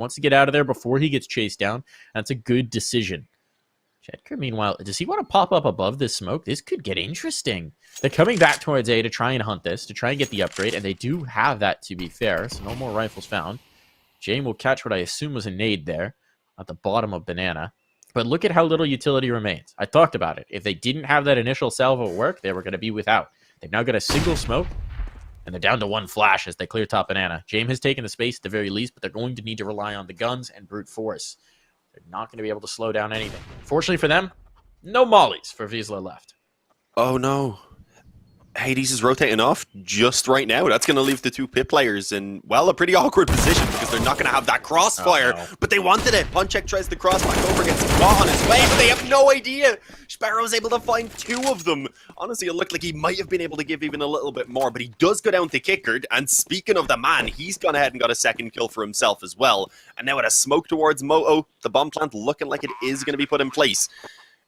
wants to get out of there before he gets chased down. That's a good decision. Jedker, meanwhile, does he want to pop up above this smoke? This could get interesting. They're coming back towards A to try and hunt this, to try and get the upgrade, and they do have that, to be fair, so no more rifles found. Jame will catch what I assume was a nade there at the bottom of Banana. But look at how little utility remains. I talked about it. If they didn't have that initial salvo at work, they were going to be without. They've now got a single smoke, and they're down to one flash as they clear top Banana. Jame has taken the space at the very least, but they're going to need to rely on the guns and brute force. They're not going to be able to slow down anything. Fortunately for them, no mollies for Vizsla left. Oh no. Hades is rotating off just right now. That's going to leave the two pit players in, well, a pretty awkward position because they're not going to have that crossfire. Oh, no. But they wanted it. Ponchek tries to cross back over, gets caught on his way, but they have no idea. Sparrow's able to find two of them. Honestly, it looked like he might have been able to give even a little bit more, but he does go down to Kickard. And speaking of the man, he's gone ahead and got a second kill for himself as well. And now with a smoke towards Moto, the bomb plant looking like it is going to be put in place.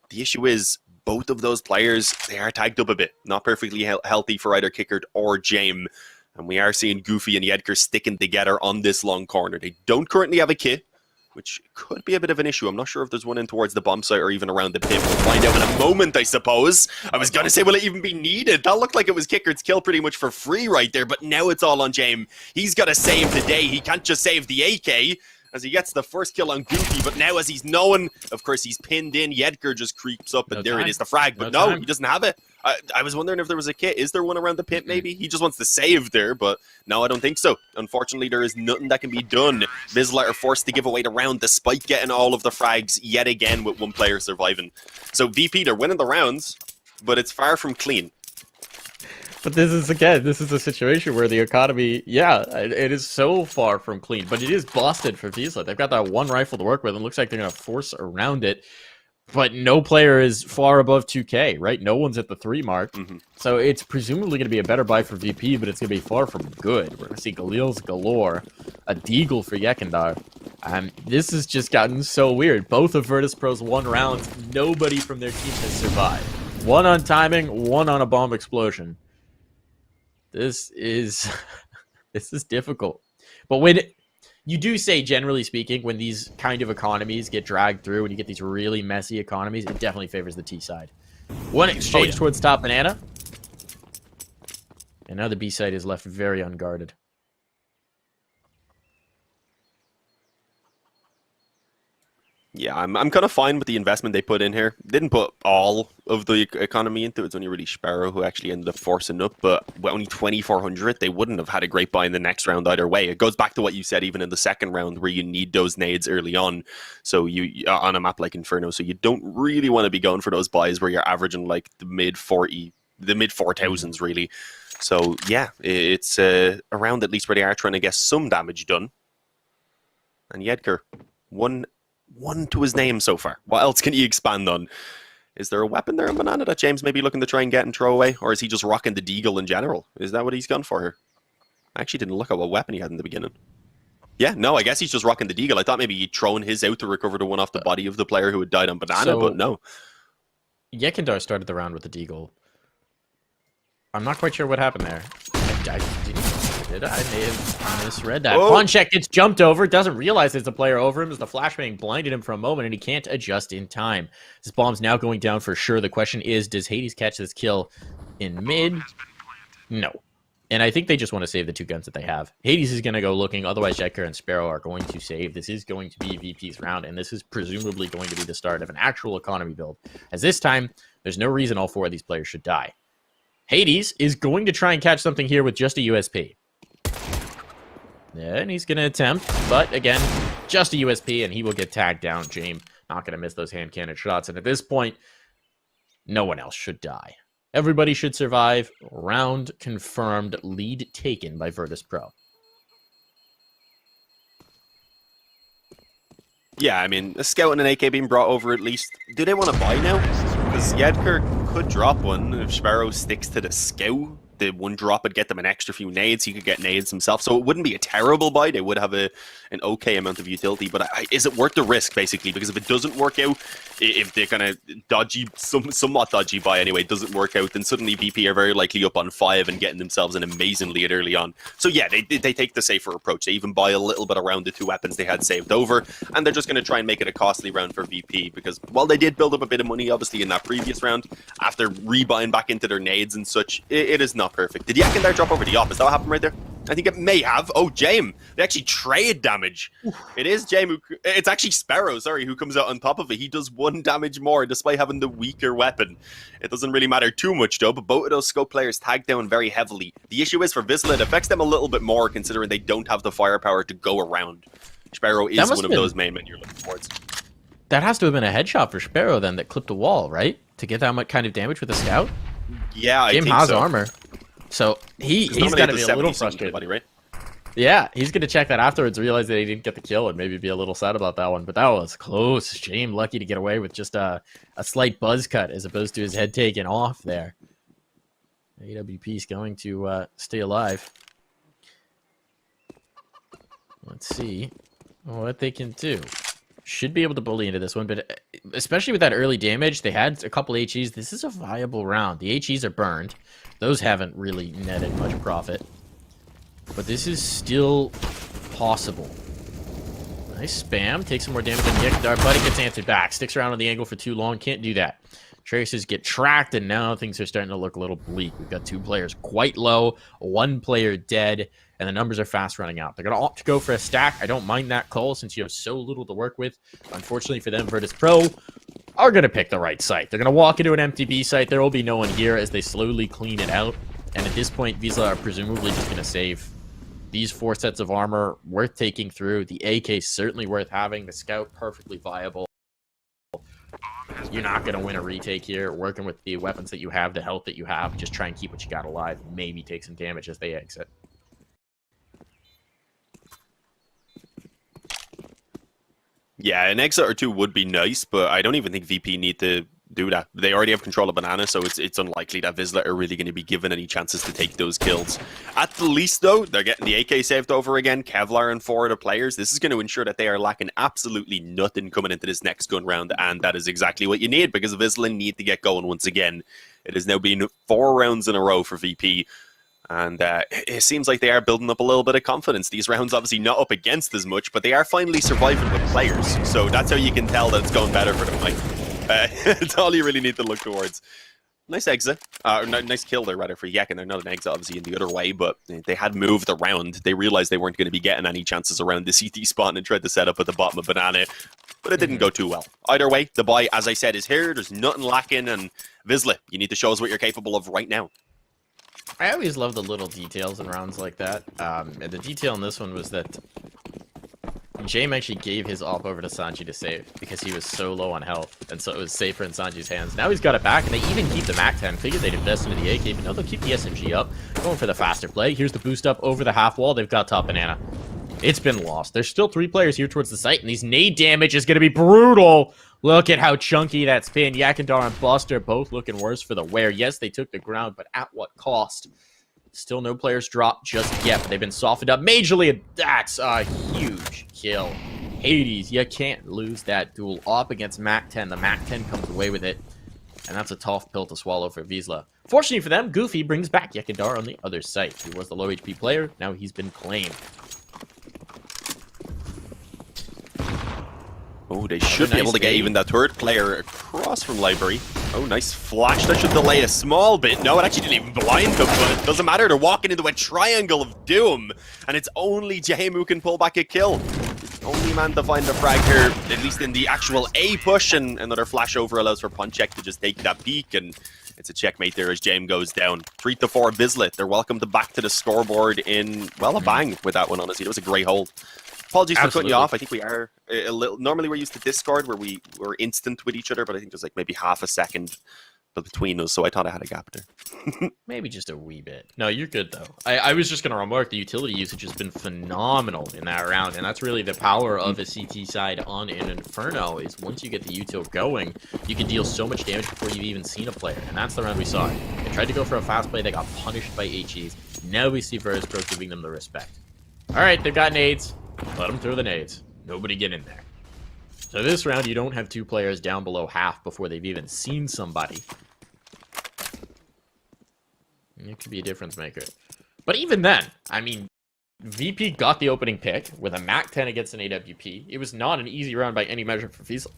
The issue is, both of those players, they are tagged up a bit. Not perfectly healthy for either Kickard or Jame. And we are seeing Goofy and Jedker sticking together on this long corner. They don't currently have a kit, which could be a bit of an issue. I'm not sure if there's one in towards the bomb site or even around the pit. We'll find out in a moment, I suppose. I was going to say, will it even be needed? That looked like it was Kickard's kill pretty much for free right there, but now it's all on Jame. He's got to save the day. He can't just save the AK. As he gets the first kill on Goofy, but now as he's known, of course, he's pinned in. Jedker just creeps up, and there it is, the frag. But no, he doesn't have it. I was wondering if there was a kit. Is there one around the pit, maybe? He just wants to save there, but no, I don't think so. Unfortunately, there is nothing that can be done. Vizsla are forced to give away the round, despite getting all of the frags yet again with one player surviving. So VP, they're winning the rounds, but it's far from clean. But this is a situation where the economy, yeah, it is so far from clean, but it is busted for Vizsla. They've got that one rifle to work with, and looks like they're going to force around it. But no player is far above 2K, right? No one's at the 3 mark. So it's presumably going to be a better buy for VP, but it's going to be far from good. We're going to see Galil's galore, a deagle for Yekindar. This has just gotten so weird. Both of Virtus Pro's 1 rounds, nobody from their team has survived. One on timing, one on a bomb explosion. This is difficult. But when you do say, generally speaking, when these kind of economies get dragged through and you get these really messy economies, it definitely favors the T side. One exchange towards top Banana. And now the B side is left very unguarded. Yeah, I'm kind of fine with the investment they put in here. Didn't put all of the economy into it. It's only really Sparrow who actually ended up forcing up, but with only 2,400, they wouldn't have had a great buy in the next round either way. It goes back to what you said even in the second round where you need those nades early on, so you on a map like Inferno, so you don't really want to be going for those buys where you're averaging like the mid 4,000s really. So yeah, it's a round at least where they are trying to get some damage done. And Jedker, one to his name so far. What else can he expand on? Is there a weapon there in Banana that James may be looking to try and get and throw away? Or is he just rocking the deagle in general? Is that what he's gone for here? I actually didn't look at what weapon he had in the beginning. Yeah, no, I guess he's just rocking the deagle. I thought maybe he'd thrown his out to recover the one off the body of the player who had died on Banana, but no. Yekindar started the round with the deagle. I'm not quite sure what happened there. Did I may have misread that. Ponchek gets jumped over, doesn't realize there's a player over him as the flashbang blinded him for a moment, and he can't adjust in time. This bomb's now going down for sure. The question is, does Hades catch this kill in mid? No. And I think they just want to save the 2 guns that they have. Hades is going to go looking, otherwise Jedker and Sparrow are going to save. This is going to be VP's round, and this is presumably going to be the start of an actual economy build. As this time, there's no reason all 4 of these players should die. Hades is going to try and catch something here with just a USP. Yeah, and he's going to attempt, but again, just a USP, and he will get tagged down. Jame not going to miss those hand cannon shots, and at this point, no one else should die. Everybody should survive. Round confirmed. Lead taken by Virtus Pro. Yeah, I mean, a scout and an AK being brought over at least. Do they want to buy now? Because Jedker could drop one if Sparrow sticks to the scout. the one drop would get them an extra few nades. He could get nades himself, so it wouldn't be a terrible buy. They would have an okay amount of utility, but is it worth the risk, basically? Because if it doesn't work out, if the kind of dodgy, somewhat dodgy buy anyway, doesn't work out, then suddenly VP are very likely up on 5 and getting themselves an amazing lead early on. So yeah, they take the safer approach. They even buy a little bit around the 2 weapons they had saved over, and they're just going to try and make it a costly round for VP, because while they did build up a bit of money, obviously, in that previous round, after rebuying back into their nades and such, it is not perfect. Did Yak and there drop over the op? Is that what happened right there? I think it may have. Oh, Jame. They actually trade damage. It is Jame. It's actually Sparrow, sorry, who comes out on top of it. He does 1 damage more despite having the weaker weapon. It doesn't really matter too much, though, but both of those scope players tag down very heavily. The issue is for Vizsla, it affects them a little bit more considering they don't have the firepower to go around. Sparrow is one of those main men you're looking towards. That has to have been a headshot for Sparrow then that clipped a wall, right? To get that much kind of damage with a scout? Yeah, I think has so. armor. So he's got to be a little frustrated. Right? Yeah, he's going to check that afterwards, realize that he didn't get the kill, and maybe be a little sad about that one. But that was close. Jame lucky to get away with just a slight buzz cut as opposed to his head taken off there. AWP's going to stay alive. Let's see what they can do. Should be able to bully into this one, but especially with that early damage, they had a couple HEs. This is a viable round. The HEs are burned. Those haven't really netted much profit. But this is still possible. Nice spam. Takes some more damage than Yakadar, but it gets answered back. Sticks around on the angle for too long. Can't do that. Traces get tracked, and now things are starting to look a little bleak. We've got 2 players quite low, 1 player dead, and the numbers are fast running out. They're going to opt to go for a stack. I don't mind that call since you have so little to work with. Unfortunately for them, Virtus Pro are going to pick the right site. They're going to walk into an empty B site. There will be no one here as they slowly clean it out. And at this point, Vizsla are presumably just going to save these 4 sets of armor. Worth taking through. The AK certainly worth having. The Scout perfectly viable. You're not going to win a retake here. Working with the weapons that you have, the health that you have, just try and keep what you got alive. Maybe take some damage as they exit. Yeah, an exit or 2 would be nice, but I don't even think VP need to do that. They already have control of Banana, so it's unlikely that Vizsla are really going to be given any chances to take those kills. At the least, though, they're getting the AK saved over again. Kevlar and 4 other players. This is going to ensure that they are lacking absolutely nothing coming into this next gun round, and that is exactly what you need, because Vizsla need to get going once again. It has now been 4 rounds in a row for VP. And it seems like they are building up a little bit of confidence. These rounds obviously not up against as much, but they are finally surviving with players. So that's how you can tell that it's going better for them. Like, it's all you really need to look towards. Nice exit. Nice kill there, rather, for Yak. And they're not an exit, obviously, in the other way, but they had moved around. They realized they weren't going to be getting any chances around the CT spot and tried to set up at the bottom of Banana. But it didn't go too well. Either way, the buy, as I said, is here. There's nothing lacking. And Vizsla, you need to show us what you're capable of right now. I always love the little details in rounds like that. And the detail in this one was that Jame actually gave his op over to Sanji to save because he was so low on health, and so it was safer in Sanji's hands. Now he's got it back, and they even keep the MAC-10. Figured they'd invest into the AK, but no, they'll keep the SMG up, going for the faster play. Here's the boost up over the half wall. They've got top Banana. It's been lost. There's still 3 players here towards the site, and these nade damage is going to be brutal. Look at how chunky that's been. Yakandar and Buster both looking worse for the wear. Yes, they took the ground, but at what cost? Still no players dropped just yet, but they've been softened up majorly, and that's a huge kill. Hades, you can't lose that duel op against MAC-10. The MAC-10 comes away with it, and that's a tough pill to swallow for Vizsla. Fortunately for them, Goofy brings back Yakandar on the other side. He was the low HP player. Now he's been claimed. Oh, they should be able to get even that 3rd player across from Library. Oh, nice flash. That should delay a small bit. No, it actually didn't even blind them, but it doesn't matter. They're walking into a triangle of doom, and it's only Jame who can pull back a kill. Only man to find the frag here, at least in the actual A push, and another flash over allows for Punchek to just take that peek, and it's a checkmate there as Jame goes down. 3-4 Vizsla. They're welcomed back to the scoreboard in, well, a bang with that one, honestly. It was a great hold. Apologies for cutting you off. I think we are a little... Normally we're used to Discord where we're instant with each other, but I think there's like maybe half a second between us, so I thought I had a gap there. Maybe just a wee bit. No, you're good, though. I was just going to remark the utility usage has been phenomenal in that round, and that's really the power of a CT side on an Inferno, is once you get the util going, you can deal so much damage before you've even seen a player, and that's the round we saw. They tried to go for a fast play, they got punished by HEs. Now we see Verspro giving them the respect. Alright, they've got nades. Let them throw the nades. Nobody get in there. So this round, you don't have two players down below half before they've even seen somebody. It could be a difference maker. But even then, I mean, VP got the opening pick with a MAC 10 against an AWP. It was not an easy round by any measure for Fiesel.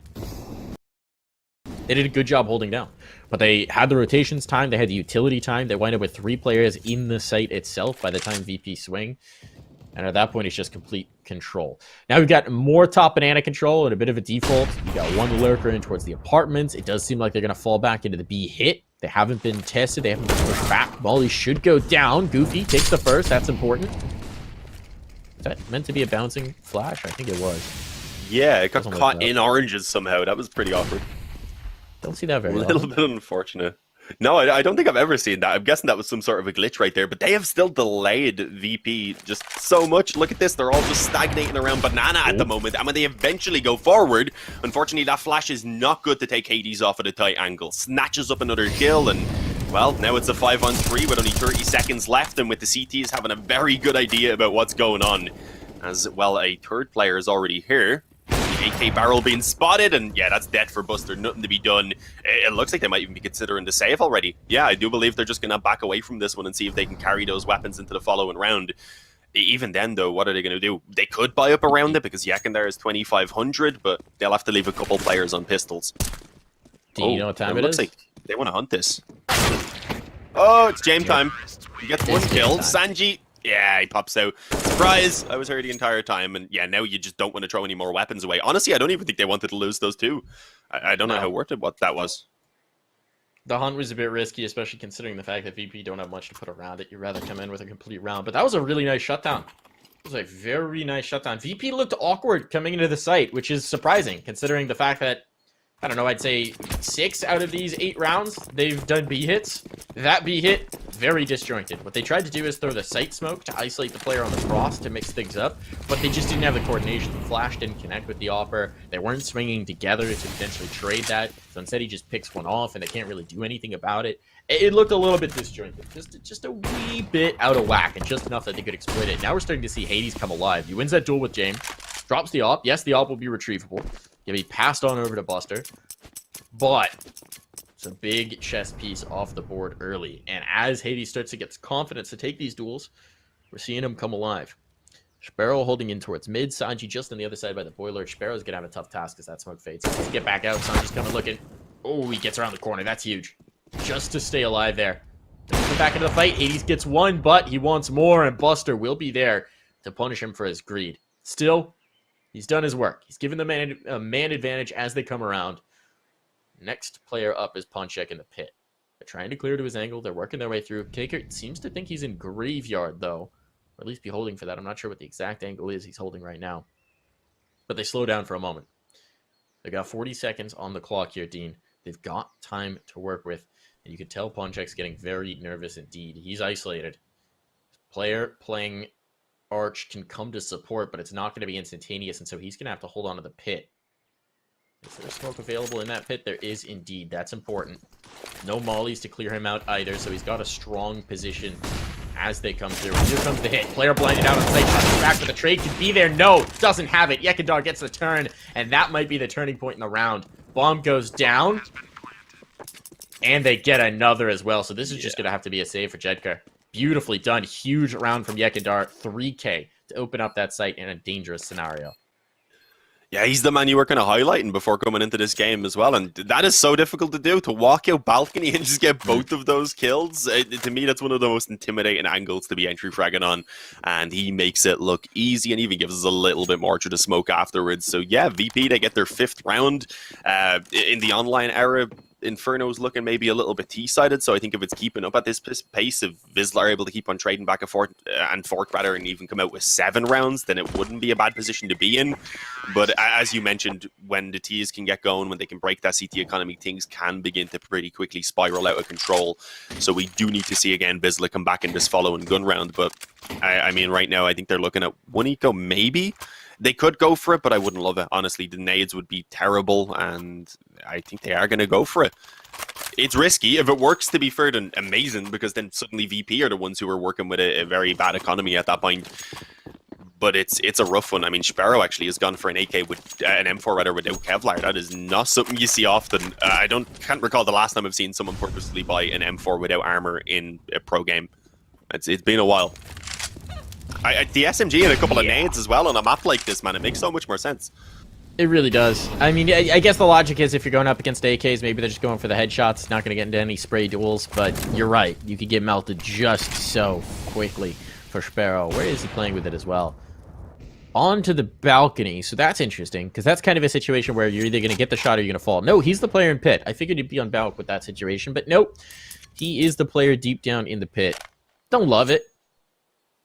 They did a good job holding down. But they had the rotations time, they had the utility time. They wind up with 3 players in the site itself by the time VP swing. And at that point, it's just complete control. Now we've got more top banana control and a bit of a default. You got one lurker in towards the apartments. It does seem like they're going to fall back into the B hit. They haven't been tested. They haven't been pushed back. Molly should go down. Goofy takes the first. That's important. Is that meant to be a bouncing flash? I think it was. Yeah, it got caught in oranges somehow. That was pretty awkward. Don't see that very often. A little bit unfortunate. No, I don't think I've ever seen that. I'm guessing that was some sort of a glitch right there, but they have still delayed VP just so much. Look at this. They're all just stagnating around banana at the moment. And when they eventually go forward, unfortunately, that flash is not good to take Hades off at a tight angle. Snatches up another kill, and, well, now it's a 5-on-3 with only 30 seconds left, and with the CTs having a very good idea about what's going on. As, well, a third player is already here. AK barrel being spotted, and yeah, that's dead for Buster. Nothing to be done. It looks like they might even be considering the save already. Yeah, I do believe they're just going to back away from this one and see if they can carry those weapons into the following round. Even then, though, what are they going to do? They could buy up around it because Yakandar is 2,500, but they'll have to leave a couple players on pistols. Do you know what time it looks is? Like they want to hunt this. Oh, it's James time. You get one kill. Sanji. Yeah, he pops out. Surprise! I was here the entire time, and yeah, now you just don't want to throw any more weapons away. Honestly, I don't even think they wanted to lose those two. I don't know how worth it what that was. The hunt was a bit risky, especially considering the fact that VP don't have much to put around it. You'd rather come in with a complete round, but that was a really nice shutdown. It was a very nice shutdown. VP looked awkward coming into the site, which is surprising, considering the fact that, I don't know, I'd say 6 out of these 8 rounds, they've done B hits. That B hit, very disjointed. What they tried to do is throw the sight smoke to isolate the player on the cross to mix things up, but they just didn't have the coordination. The flash didn't connect with the offer. They weren't swinging together to potentially trade that, so instead he just picks one off, and they can't really do anything about it. It looked a little bit disjointed, just a wee bit out of whack, and just enough that they could exploit it. Now we're starting to see Hades come alive. He wins that duel with James, drops the op. Yes, the op will be retrievable. He'll be passed on over to Buster, but it's a big chess piece off the board early. And as Hades starts to get confidence to take these duels, we're seeing him come alive. Sparrow holding in towards mid. Sanji just on the other side by the boiler. Sparrow's going to have a tough task as that smoke fades. Let's get back out. Sanji's kind of looking. Oh, he gets around the corner. That's huge. Just to stay alive there. Come back into the fight. Hades gets one, but he wants more, and Buster will be there to punish him for his greed. Still, he's done his work. He's given the man advantage as they come around. Next player up is Ponchek in the pit. They're trying to clear to his angle. They're working their way through. Kaker seems to think he's in Graveyard, though. Or at least be holding for that. I'm not sure what the exact angle is he's holding right now. But they slow down for a moment. They got 40 seconds on the clock here, Dean. They've got time to work with. And you can tell Ponchek's getting very nervous indeed. He's isolated. Player playing Arch can come to support, but it's not going to be instantaneous, and so he's going to have to hold on to the pit. Is there smoke available in that pit? There is indeed. That's important. No mollies to clear him out either, so he's got a strong position as they come through. Here comes the hit. Player blinded out on site. Back for the trade. Could be there. No, doesn't have it. Yekadar gets the turn, and that might be the turning point in the round. Bomb goes down, and they get another as well. So this is just going to have to be a save for Jedkar. Beautifully done. Huge round from Yekadar. 3K to open up that site in a dangerous scenario. Yeah, he's the man you were kind of highlighting before coming into this game as well, and that is so difficult to do, to walk out balcony and just get both of those kills. To me, that's one of the most intimidating angles to be entry fragging on, and he makes it look easy and even gives us a little bit more to the smoke afterwards. So yeah, VP, they get their 5th round. In the online era, Inferno's looking maybe a little bit T-sided, so I think if it's keeping up at this pace, if Vizsla are able to keep on trading back and forth, and even come out with 7 rounds, then it wouldn't be a bad position to be in. But as you mentioned, when the T's can get going, when they can break that CT economy, things can begin to pretty quickly spiral out of control. So we do need to see, again, Vizsla come back in this following gun round. But, I mean, right now, I think they're looking at 1 eco, maybe. They could go for it, but I wouldn't love it. Honestly, the nades would be terrible, and I think they are going to go for it. It's risky. If it works, to be fair, then amazing, because then suddenly VP are the ones who are working with a very bad economy at that point. But it's a rough one. I mean, Sparrow actually has gone for an AK with an M4 rather without Kevlar. That is not something you see often. I can't recall the last time I've seen someone purposely buy an M4 without armor in a pro game. It's been a while. The SMG and a couple of nades as well on a map like this, man, it makes so much more sense. It really does. I mean, I guess the logic is if you're going up against AKs, maybe they're just going for the headshots. It's not going to get into any spray duels, but you're right. You could get melted just so quickly for Sparrow. Where is he playing with it as well? Onto the balcony. So that's interesting, because that's kind of a situation where you're either going to get the shot or you're going to fall. No, he's the player in pit. I figured he'd be on balcony with that situation, but nope. He is the player deep down in the pit. Don't love it.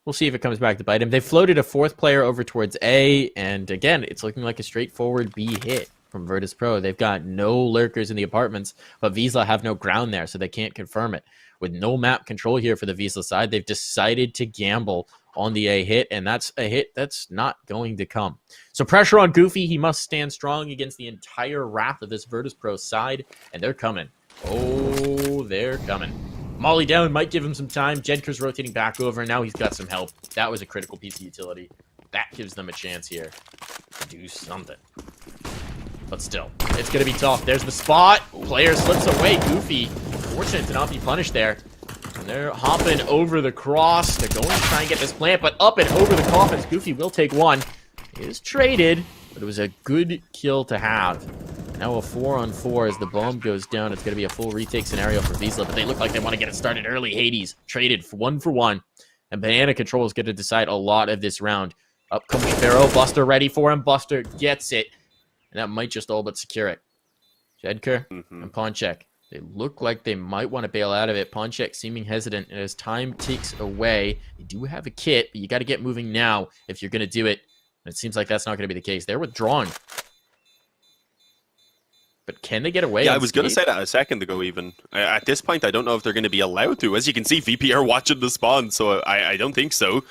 We'll see if it comes back to bite him. They floated a 4th player over towards A, and again, it's looking like a straightforward B hit from Virtus Pro. They've got no lurkers in the apartments, but Vizsla have no ground there, so they can't confirm it. With no map control here for the Vizsla side, they've decided to gamble on the A hit, and that's a hit that's not going to come. So pressure on Goofy. He must stand strong against the entire wrath of this Virtus Pro side, and they're coming. Oh, they're coming. Molly down might give him some time. Jedker's rotating back over, and now he's got some help. That was a critical piece of utility. That gives them a chance here to do something. But still, it's going to be tough. There's the spot. Player slips away. Goofy, fortunate to not be punished there. And they're hopping over the cross. They're going to try and get this plant, but up and over the coffins. Goofy will take one. It is traded, but it was a good kill to have. Now a 4-on-4 as the bomb goes down. It's going to be a full retake scenario for Vizsla, but they look like they want to get it started early. Hades traded for 1-for-1, and Banana Control is going to decide a lot of this round. Up comes Sparrow. Buster ready for him. Buster gets it, and that might just all but secure it. Jedker and Ponchek. They look like they might want to bail out of it. Ponchek seeming hesitant, and as time ticks away, they do have a kit, but you got to get moving now if you're going to do it. And it seems like that's not going to be the case. They're withdrawing. But can they get away? Yeah, I was going to say that a second ago even. At this point, I don't know if they're going to be allowed to. As you can see, VP are watching the spawn, so I don't think so.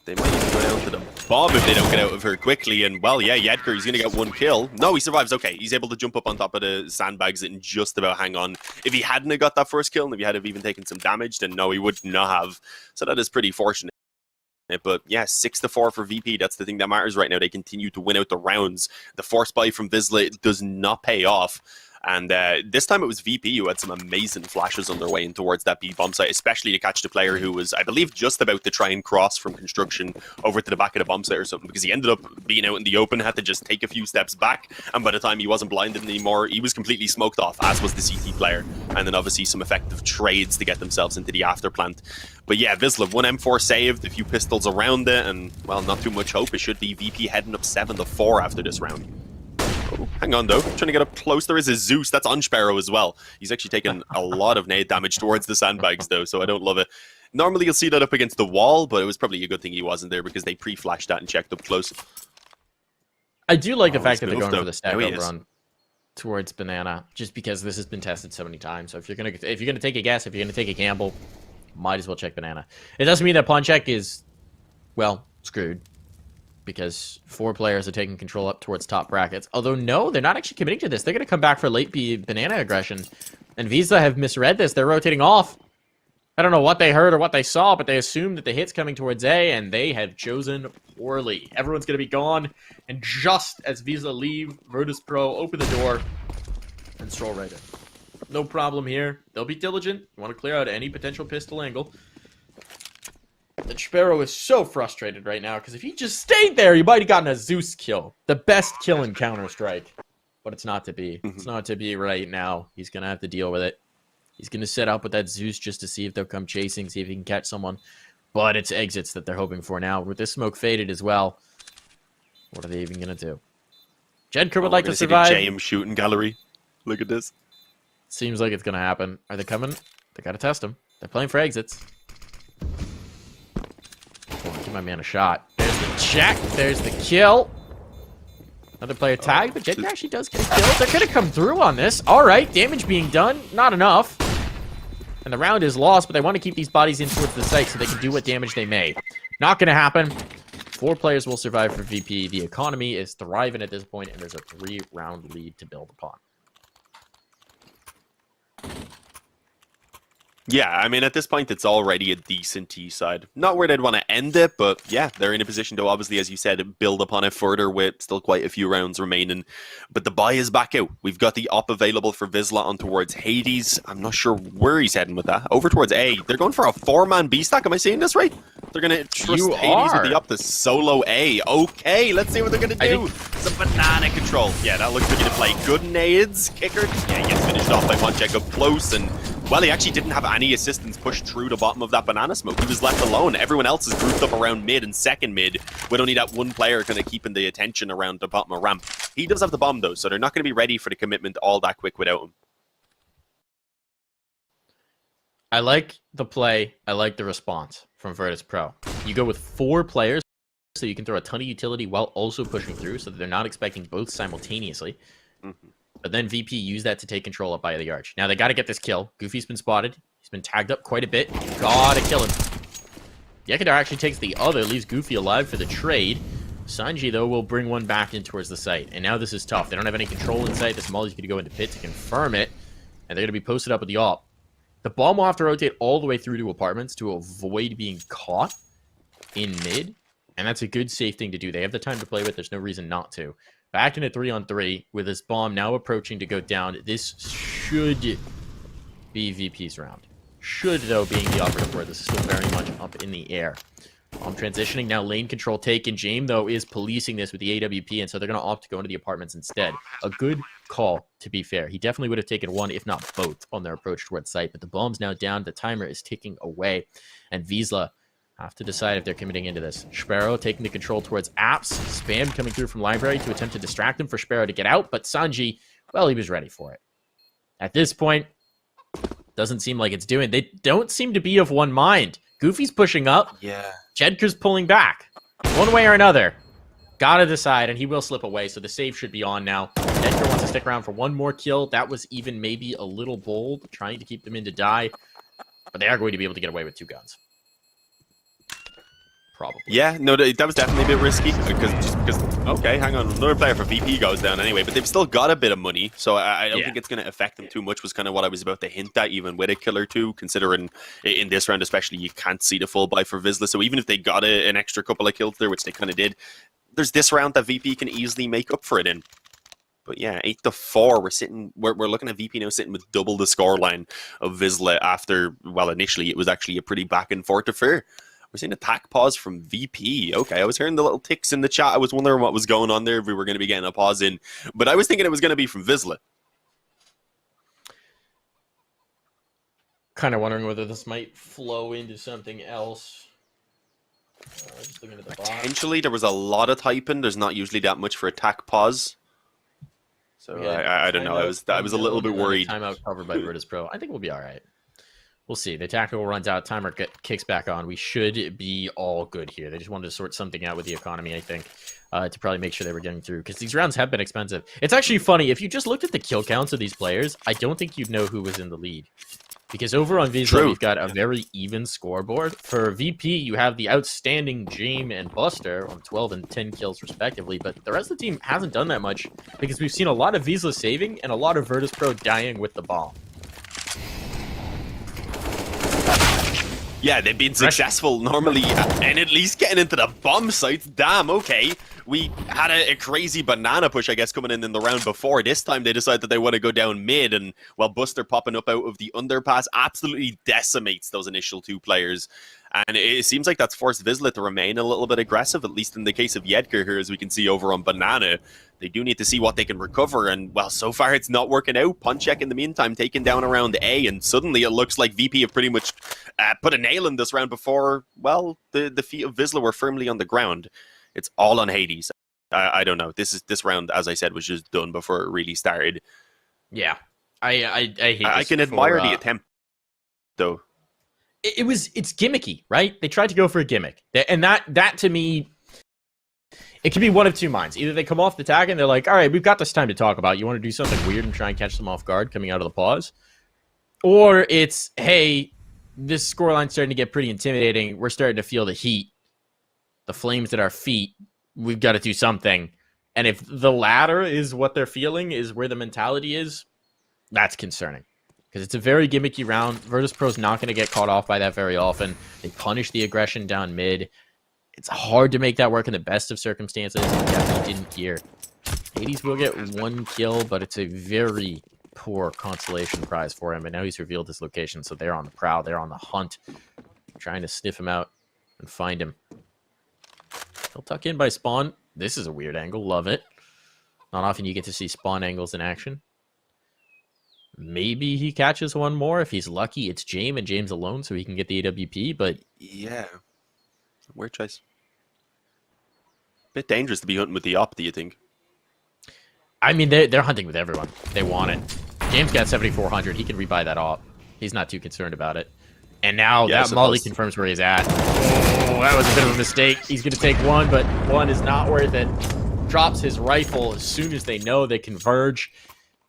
They might even go down to the bomb if they don't get out of her quickly. And, well, yeah, Jedker, he's going to get 1 kill. No, he survives. Okay, he's able to jump up on top of the sandbags and just about hang on. If he hadn't have got that first kill, and if he had have even taken some damage, then no, he would not have. So that is pretty fortunate. But yeah, 6-4 for VP. That's the thing that matters right now. They continue to win out the rounds. The force buy from Vizsla does not pay off. And this time it was VP who had some amazing flashes on their way in towards that B bomb site, especially to catch the player who was, I believe, just about to try and cross from construction over to the back of the bomb site or something, because he ended up being out in the open, had to just take a few steps back, and by the time he wasn't blinded anymore, he was completely smoked off, as was the CT player. And then obviously some effective trades to get themselves into the after plant. But yeah, Vizsla, 1 M4 saved, a few pistols around it, and, well, not too much hope. It should be VP heading up 7-4 after this round. Oh, hang on, though. Trying to get up close. There is a Zeus. That's on Sparrow as well. He's actually taken a lot of nade damage towards the sandbags, though, so I don't love it. Normally, you'll see that up against the wall, but it was probably a good thing he wasn't there because they pre-flashed that and checked up close. I do like the fact that they're going for the stack over run towards Banana, just because this has been tested so many times. So if you're gonna take a guess, if you're gonna take a gamble, might as well check Banana. It doesn't mean that Ponchek is, well, screwed, because 4 players are taking control up towards top brackets. Although, no, they're not actually committing to this. They're going to come back for late B Banana aggression. And Vizsla have misread this. They're rotating off. I don't know what they heard or what they saw, but they assumed that the hit's coming towards A, and they have chosen poorly. Everyone's going to be gone. And just as Vizsla leave, Virtus Pro open the door and stroll right in. No problem here. They'll be diligent. You want to clear out any potential pistol angle. The Sparrow is so frustrated right now, because if he just stayed there, he might have gotten a Zeus kill. The best kill in Counter-Strike. But it's not to be. It's not to be right now. He's going to have to deal with it. He's going to set up with that Zeus just to see if they'll come chasing, see if he can catch someone. But it's exits that they're hoping for now. With this smoke faded as well, what are they even going to do? Jedker would like to survive. JM shooting gallery. Look at this. Seems like it's going to happen. Are they coming? They got to test them. They're playing for exits. Come on, give my man a shot. There's the check. There's the kill. Another player tagged, but Jedgar actually does get a kill. They're going to come through on this. All right, damage being done. Not enough. And the round is lost, but they want to keep these bodies in towards the site so they can do what damage they may. Not going to happen. 4 players will survive for VP. The economy is thriving at this point, and there's a 3-round lead to build upon. Yeah, I mean, at this point, it's already a decent T side. Not where they'd want to end it, but yeah, they're in a position to, obviously, as you said, build upon it further with still quite a few rounds remaining. But the buy is back out. We've got the op available for Vizsla on towards Hades. I'm not sure where he's heading with that. Over towards A. They're going for a 4-man B stack. Am I saying this right? They're going to trust Hades with the op to solo A. Okay, let's see what they're going to do. Some banana control. Yeah, that looks like to play. Good nades. Kicker. Yeah, he gets finished off by Ponchek up close, and well, he actually didn't have any assistance pushed through the bottom of that banana smoke. He was left alone. Everyone else is grouped up around mid and second mid, with only that one player kind of keeping the attention around the bottom of ramp. He does have the bomb, though, so they're not going to be ready for the commitment all that quick without him. I like the play. I like the response from Virtus Pro. You go with 4 players, so you can throw a ton of utility while also pushing through, so that they're not expecting both simultaneously. Mm-hmm. But then VP used that to take control up by the arch. Now they got to get this kill. Goofy's been spotted. He's been tagged up quite a bit. Gotta kill him. Yekadar actually takes the other, leaves Goofy alive for the trade. Sanji, though, will bring one back in towards the site. And now this is tough. They don't have any control in sight. This Molly's going to go into pit to confirm it. And they're going to be posted up with the op. The bomb will have to rotate all the way through to apartments to avoid being caught in mid. And that's a good, safe thing to do. They have the time to play with. There's no reason not to. Back in a 3-on-3 with this bomb now approaching to go down. This should be VP's round. Should, though, being the operative word. This is still very much up in the air. Bomb transitioning. Now lane control taken. Jame, though, is policing this with the AWP, and so they're going to opt to go into the apartments instead. A good call, to be fair. He definitely would have taken one, if not both, on their approach towards site. But the bomb's now down. The timer is ticking away. And Vizsla have to decide if they're committing into this. Sparrow taking the control towards apps. Spam coming through from library to attempt to distract him for Sparrow to get out. But Sanji, well, he was ready for it. At this point, doesn't seem like it's doing. They don't seem to be of one mind. Goofy's pushing up. Yeah. Jedkar's pulling back. One way or another. Gotta decide, and he will slip away, so the save should be on now. Jedkar wants to stick around for one more kill. That was even maybe a little bold, trying to keep them in to die. But they are going to be able to get away with 2 guns. Probably. Yeah, no, that was definitely a bit risky because okay, hang on, another player for VP goes down anyway, but they've still got a bit of money, so I don't think it's going to affect them too much. Was kind of what I was about to hint at, even with a kill or 2, considering in this round especially you can't see the full buy for Vizsla. So even if they got an extra couple of kills there, which they kind of did, there's this round that VP can easily make up for it in. But yeah, 8-4. We're looking at VP now sitting with double the scoreline of Vizsla after, well, initially it was actually a pretty back and forth affair. We're seeing attack pause from VP. Okay, I was hearing the little ticks in the chat. I was wondering what was going on there, if we were going to be getting a pause in. But I was thinking it was going to be from Vizsla. Kind of wondering whether this might flow into something else. Just looking at the box. Potentially, there was a lot of typing. There's not usually that much for attack pause. So yeah, I don't know. I was a little bit worried. Timeout covered by Virtus Pro. I think we'll be all right. We'll see. The tactical runs out. Timer kicks back on. We should be all good here. They just wanted to sort something out with the economy, I think, to probably make sure they were getting through. Because these rounds have been expensive. It's actually funny. If you just looked at the kill counts of these players, I don't think you'd know who was in the lead. Because over on Vizsla, we've got a very even scoreboard. For VP, you have the outstanding Jame and Buster on 12 and 10 kills respectively. But the rest of the team hasn't done that much. Because we've seen a lot of Vizsla saving and a lot of Virtus Pro dying with the bomb. Yeah, they've been successful normally, and at least getting into the bomb sites. Damn, okay. We had a crazy banana push, I guess, coming in the round before. This time they decide that they want to go down mid, and while Buster popping up out of the underpass absolutely decimates those initial 2 players. And it seems like that's forced Vizsla to remain a little bit aggressive, at least in the case of Jedgar here, as we can see over on Banana. They do need to see what they can recover, and, well, so far it's not working out. Ponchek, in the meantime, taken down around A, and suddenly it looks like VP have pretty much put a nail in this round before, well, the feet of Vizsla were firmly on the ground. It's all on Hades. I don't know. This round, as I said, was just done before it really started. Yeah. I hate I this can for, admire the attempt, though. It's gimmicky, right? They tried to go for a gimmick, and that to me, it could be one of two minds. Either they come off the tag and they're like, all right, we've got this time to talk about. You want to do something weird and try and catch them off guard coming out of the pause, or it's, hey, this scoreline's starting to get pretty intimidating. We're starting to feel the heat, the flames at our feet. We've got to do something. And if the latter is what they're feeling, is where the mentality is, that's concerning. Because it's a very gimmicky round. Virtus.pro's not going to get caught off by that very often. They punish the aggression down mid. It's hard to make that work in the best of circumstances. And definitely didn't here. Hades will get 1 kill, but it's a very poor consolation prize for him. And now he's revealed his location, so they're on the prowl. They're on the hunt, trying to sniff him out and find him. He'll tuck in by spawn. This is a weird angle. Love it. Not often you get to see spawn angles in action. Maybe he catches one more. If he's lucky, it's James and James alone, so he can get the AWP, but... Yeah. Weird choice. Bit dangerous to be hunting with the op, do you think? I mean, they're hunting with everyone. They want it. James got 7,400. He can rebuy that op. He's not too concerned about it. And now that Molly confirms where he's at. Oh, that was a bit of a mistake. He's going to take one, but one is not worth it. Drops his rifle as soon as they know they converge.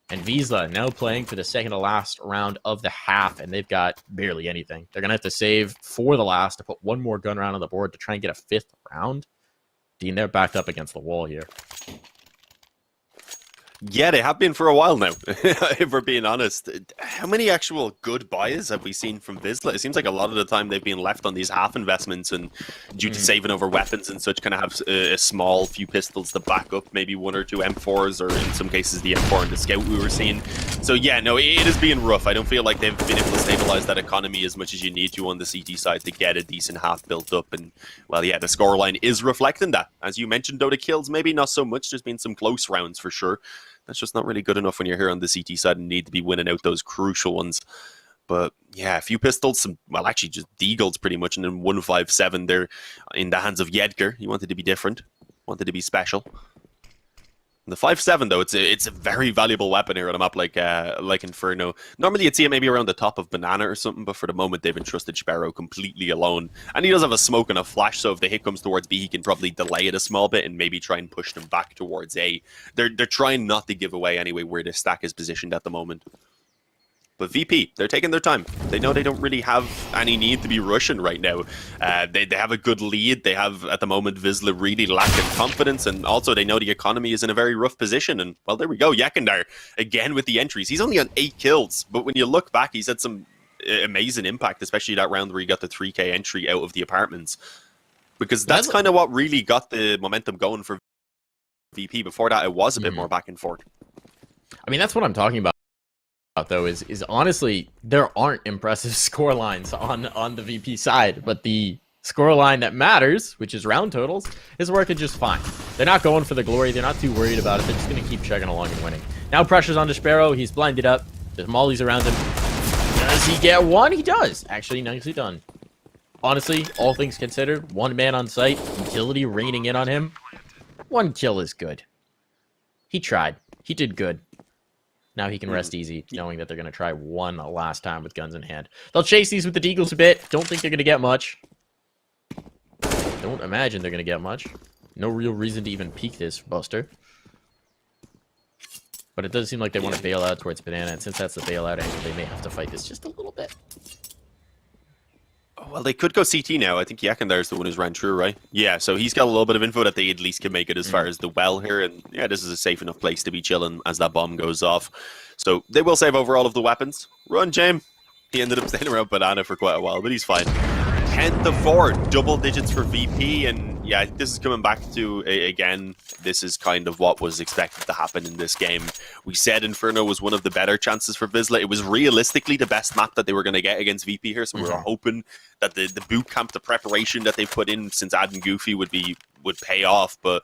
And Vizsla now playing for the second to last round of the half, and they've got barely anything. They're going to have to save for the last to put one more gun round on the board to try and get a 5th round. Dean, they're backed up against the wall here. Yeah, they have been for a while now, if we're being honest. How many actual good buys have we seen from Vizsla? It seems like a lot of the time they've been left on these half investments, and due to saving over weapons and such, kind of have a small few pistols to back up, maybe 1 or 2 M4s, or in some cases the M4 and the Scout we were seeing. So yeah, no, it is being rough. I don't feel like they've been able to stabilize that economy as much as you need to on the CT side to get a decent half built up. And well, yeah, the scoreline is reflecting that. As you mentioned, though, the kills maybe not so much. There's been some close rounds for sure. That's just not really good enough when you're here on the CT side and need to be winning out those crucial ones. But yeah, a few pistols, well, actually just deagles pretty much, and then 157 there in the hands of Yedgar. He wanted to be different, wanted to be special. And the 5.7 though, it's a very valuable weapon here on a map like Inferno. Normally you'd see it maybe around the top of Banana or something, but for the moment they've entrusted Sparrow completely alone. And he does have a smoke and a flash, so if the hit comes towards B, he can probably delay it a small bit and maybe try and push them back towards A. They're trying not to give away anyway where this stack is positioned at the moment. But VP, they're taking their time. They know they don't really have any need to be rushing right now. They have a good lead. They have, at the moment, Vizsla really lacking confidence. And also, they know the economy is in a very rough position. And, well, there we go. Yakandar, again with the entries. He's only on 8 kills. But when you look back, he's had some amazing impact, especially that round where he got the 3K entry out of the apartments. Because that's kind of what really got the momentum going for VP. Before that, it was a bit more back and forth. I mean, that's what I'm talking about. Though is honestly, there aren't impressive score lines on the VP side, but the score line that matters, which is round totals, is working just fine. They're not going for the glory. They're not too worried about it. They're just going to keep chugging along and winning. Now pressure's on Sparrow. He's blinded up. There's mollies around him. Does he get one? He does. Actually, nicely done. Honestly, all things considered, 1 man on site, utility raining in on him. 1 kill is good. He tried. He did good. Now he can rest easy, knowing that they're going to try one last time with guns in hand. They'll chase these with the deagles a bit. Don't think they're going to get much. Don't imagine they're going to get much. No real reason to even peek this, Buster. But it does seem like they want to bail out towards Banana, and since that's the bailout angle, they may have to fight this just a little bit. Well, they could go CT now. I think Yakandar is the one who's ran through, right? Yeah, so he's got a little bit of info that they at least can make it as far as the well here. And yeah, this is a safe enough place to be chilling as that bomb goes off. So they will save over all of the weapons. Run, James. He ended up staying around Banana for quite a while, but he's fine. 10-4, double digits for VP. And yeah, this is coming back to, again, this is kind of what was expected to happen in this game. We said Inferno was one of the better chances for Vizsla. It was realistically the best map that they were going to get against VP here, so we were hoping that the boot camp, the preparation that they put in since adding Goofy would pay off, but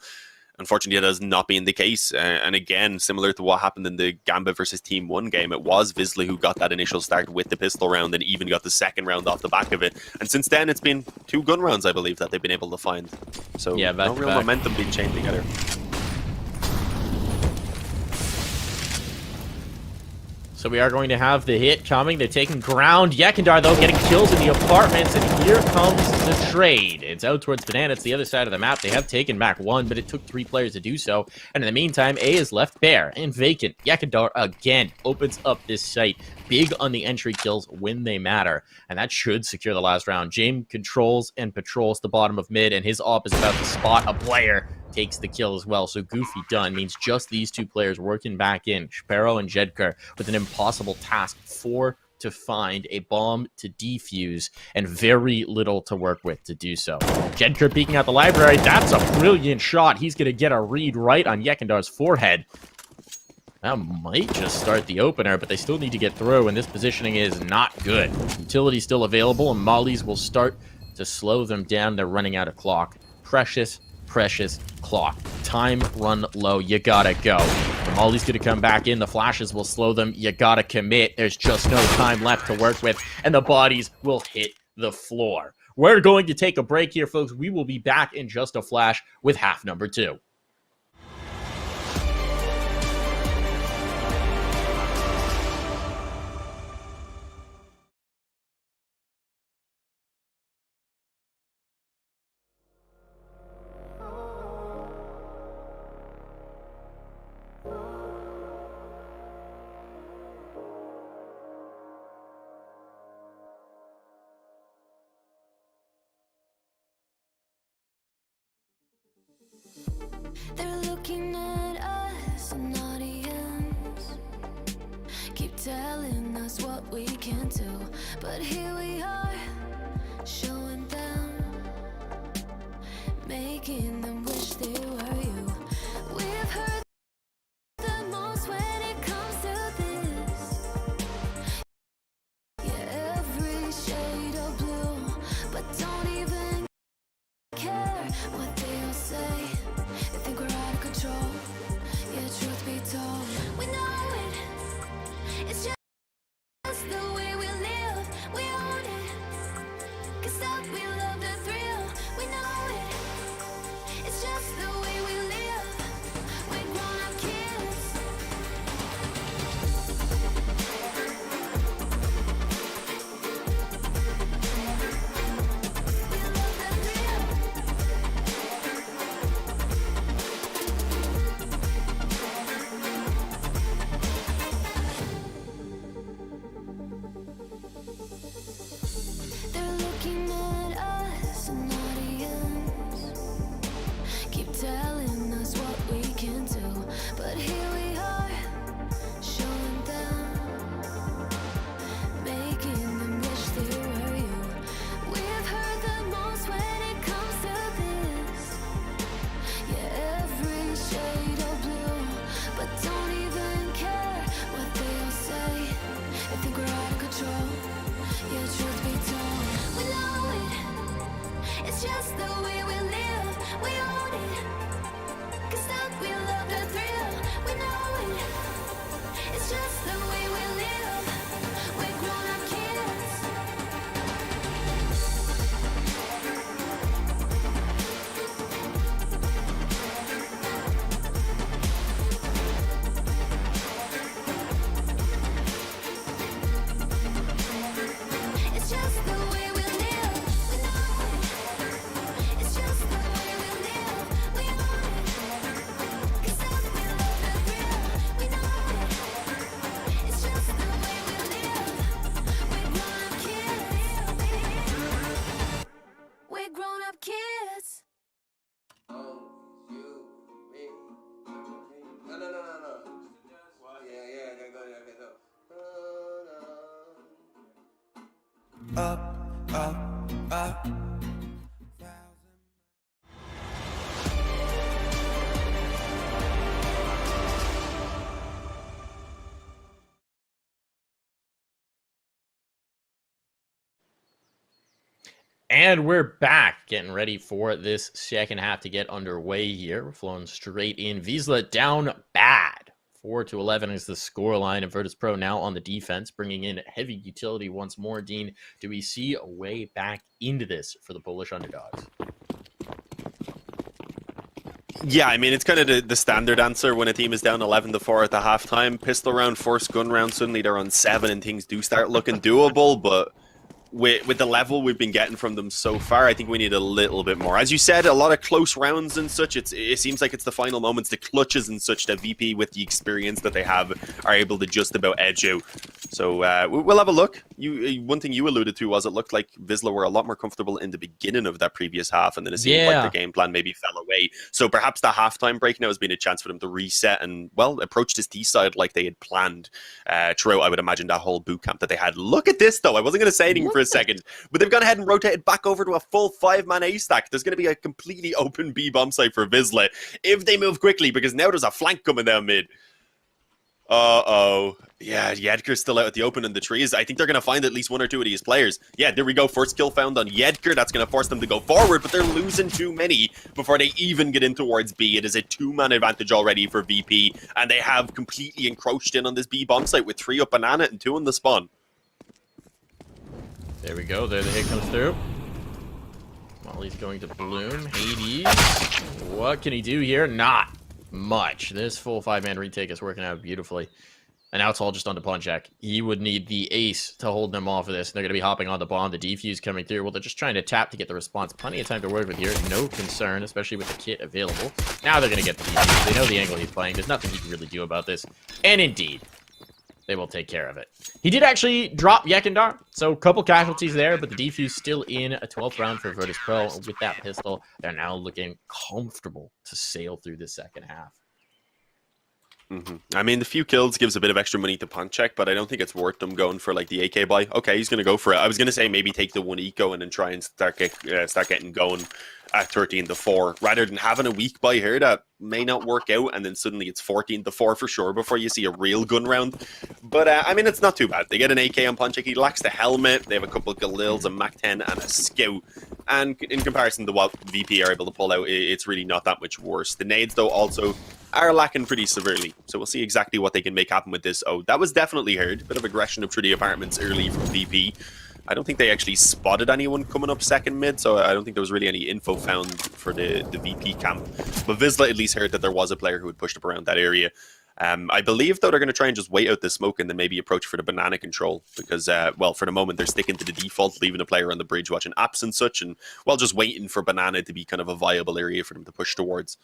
unfortunately that has not been the case. And again, similar to what happened in the Gambit versus Team 1 game, it was Vizsla who got that initial start with the pistol round and even got the second round off the back of it. And since then, it's been 2 gun rounds, I believe, that they've been able to find. So yeah, no real momentum being chained together. So we are going to have the hit coming. They're taking ground. Yekindar, though, getting kills in the apartments. And here comes the trade. It's out towards Banana. It's the other side of the map. They have taken back one, but it took 3 players to do so. And in the meantime, A is left bare and vacant. Yekindar, again, opens up this site. Big on the entry kills when they matter. And that should secure the last round. James controls and patrols the bottom of mid, and his op is about to spot a player. Takes the kill as well. So Goofy done means just these 2 players working back in, Shapiro and Jedker, with an impossible task: 4 to find a bomb to defuse and very little to work with to do so. Jedker peeking out the library. That's a brilliant shot. He's going to get a read right on Yekindar's forehead. That might just start the opener, but they still need to get through, and this positioning is not good. Utility still available, and Molly's will start to slow them down. They're running out of clock. Precious clock. Time run low. You gotta go. Molly's gonna come back in. The flashes will slow them. You gotta commit. There's just no time left to work with, and the bodies will hit the floor. We're going to take a break here, folks. We will be back in just a flash with half number 2. They're looking at us in audience, keep telling us what we can do, but here we are, showing them, making them wish they were you. We've heard the most when it comes to this, yeah, every shade of blue, but don't even care what they all say. They think we're out of control. Yeah, truth be told, we know it. It's just the way we live. We own it. 'Cause that we love the thrill. We know it. It's just the way we live. We're grown-up kids. We love the thrill. They're looking at us in audience, keep telling us what we can do, but here we are, showing them, making them wish they were you. We've heard the most when it comes to this, yeah, every shade of blue, but don't even care what they all say. They think we're out of control. Yeah, truth be told, we know it. It's just the way we live. We own it. 'Cause that we love the thrill. We know it. It's just the way we live. We're grown-up kids. It's just the way we live. We know it. It's just the way we live. We own it. 'Cause that we love the thrill. We know it. It's just the way we live. We're grown-up kids. We're grown-up kids. Up, up, up. And we're back, getting ready for this second half to get underway here. We're flowing straight in. Vizsla down bad. 4-11 is the scoreline. And Virtus Pro now on the defense, bringing in heavy utility once more. Dean, do we see a way back into this for the Polish underdogs? Yeah, I mean, it's kind of the standard answer when a team is down 11-4 at the halftime. Pistol round, first gun round, suddenly they're on 7 and things do start looking doable, but with the level we've been getting from them so far, I think we need a little bit more. As you said, a lot of close rounds and such. It seems like it's the final moments, the clutches and such that VP, with the experience that they have, are able to just about edge out. So we'll have a look. One thing you alluded to was it looked like Vizsla were a lot more comfortable in the beginning of that previous half, and then it seemed like the game plan maybe fell away. So perhaps the halftime break now has been a chance for them to reset and, well, approach this D side like they had planned throughout, I would imagine, that whole boot camp that they had. Look at this, though. I wasn't going to say anything for a second, but they've gone ahead and rotated back over to a full 5-man A stack. There's going to be a completely open B bomb site for Vizsla if they move quickly, because now there's a flank coming down mid. Uh-oh. Yeah, Yedker's still out at the open in the trees. I think they're going to find at least 1 or 2 of these players. Yeah, there we go. First kill found on Yedker. That's going to force them to go forward, but they're losing too many before they even get in towards B. It is a 2-man advantage already for VP, and they have completely encroached in on this B bomb site with 3 up banana and 2 in the spawn. There we go. There the hit comes through. Molly's going to bloom. Hades. What can he do here? Not much. This full 5-man retake is working out beautifully. And now it's all just on the pawn check. He would need the ace to hold them off of this. And they're going to be hopping on the bomb. The defuse coming through. Well, they're just trying to tap to get the response. Plenty of time to work with here. No concern, especially with the kit available. Now they're going to get the defuse. They know the angle he's playing. There's nothing he can really do about this. And indeed, they will take care of it. He did actually drop Yekindar, so a couple casualties there, but the defuse still in a 12th round for Virtus Pro. With that pistol, they're now looking comfortable to sail through the second half. I mean, the few kills gives a bit of extra money to punch check, but I don't think it's worth them going for like the AK buy. Okay, he's going to go for it. I was going to say maybe take the 1 eco and then try and start getting going at 13-4, rather than having a weak buy here that may not work out, and then suddenly it's 14-4 for sure before you see a real gun round. But I mean, it's not too bad. They get an AK on Punchek. He lacks the helmet. They have a couple of Galils, a Mac-10, and a Scout. And in comparison to what VP are able to pull out, it's really not that much worse. The nades, though, also are lacking pretty severely. So we'll see exactly what they can make happen with this. Oh, that was definitely heard. Bit of aggression up through the apartments early from VP. I don't think they actually spotted anyone coming up second mid, so I don't think there was really any info found for the VP camp. But Vizsla at least heard that there was a player who had pushed up around that area. I believe, though, they're going to try and just wait out the smoke and then maybe approach for the banana control. Because, well, for the moment, they're sticking to the default, leaving a player on the bridge watching apps and such, and, well, just waiting for banana to be kind of a viable area for them to push towards.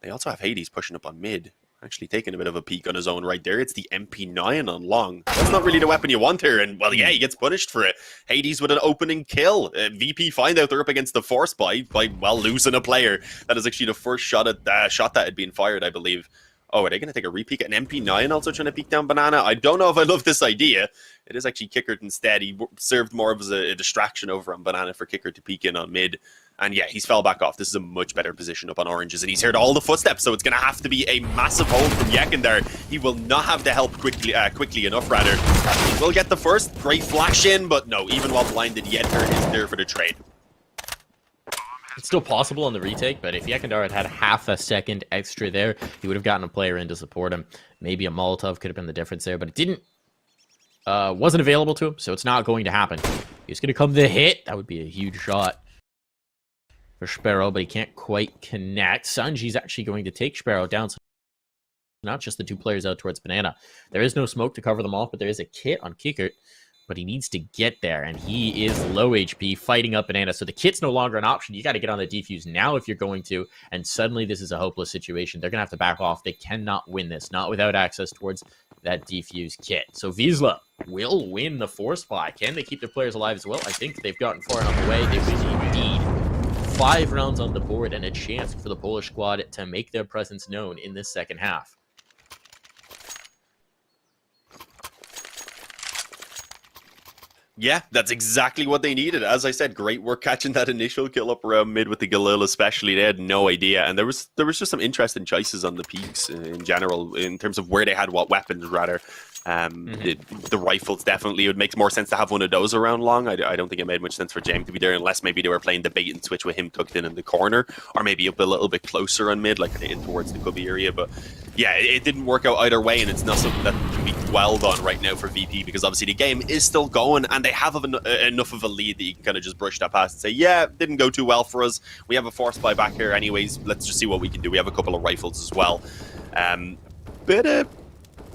They also have Hades pushing up on mid. Actually taking a bit of a peek on his own right there. It's the MP9 on long. That's not really the weapon you want here. And, well, yeah, he gets punished for it. Hades with an opening kill. VP find out they're up against the force by well, losing a player. That is actually the first shot that had been fired, I believe. Oh, are they going to take a repeat? An MP9 also trying to peek down banana? I don't know if I love this idea. It is actually Kickert instead. He served more of as a distraction over on banana for Kickert to peek in on mid. And yeah, he's fell back off. This is a much better position up on oranges, and he's heard all the footsteps, so it's going to have to be a massive hold from Yekindar. He will not have the help quickly enough, rather. He will get the first. Great flash in, but no, even while blinded, Yekindar is there for the trade. It's still possible on the retake, but if Yekindar had had half a second extra there, he would have gotten a player in to support him. Maybe a Molotov could have been the difference there, but it didn't. Wasn't available to him, so it's not going to happen. He's going to come the hit. That would be a huge shot for Sparrow, but he can't quite connect. Sanji's actually going to take Sparrow down. So not just the 2 players out towards banana. There is no smoke to cover them off, but there is a kit on Kickert. But he needs to get there, and he is low HP, fighting up banana. So the kit's no longer an option. You got to get on the defuse now if you're going to, and suddenly this is a hopeless situation. They're going to have to back off. They cannot win this, not without access towards that defuse kit. So Vizsla will win the force buy. Can they keep their players alive as well? I think they've gotten far enough away. They will indeed. 5 rounds on the board and a chance for the Polish squad to make their presence known in this second half. Yeah, that's exactly what they needed. As I said, great work catching that initial kill up around mid with the Galil especially. They had no idea. And there was just some interesting choices on the peaks in general, in terms of where they had what weapons, rather. The rifles definitely, it would make more sense to have one of those around long. I don't think it made much sense for James to be there, unless maybe they were playing the bait and switch with him tucked in the corner, or maybe up a little bit closer on mid, like in towards the cubby area. But yeah, it didn't work out either way, and it's not something that can be well done right now for VP, because obviously the game is still going and they have enough of a lead that you can kind of just brush that past and say, yeah, didn't go too well for us. We have a force buy back here anyways. Let's just see what we can do. We have a couple of rifles as well.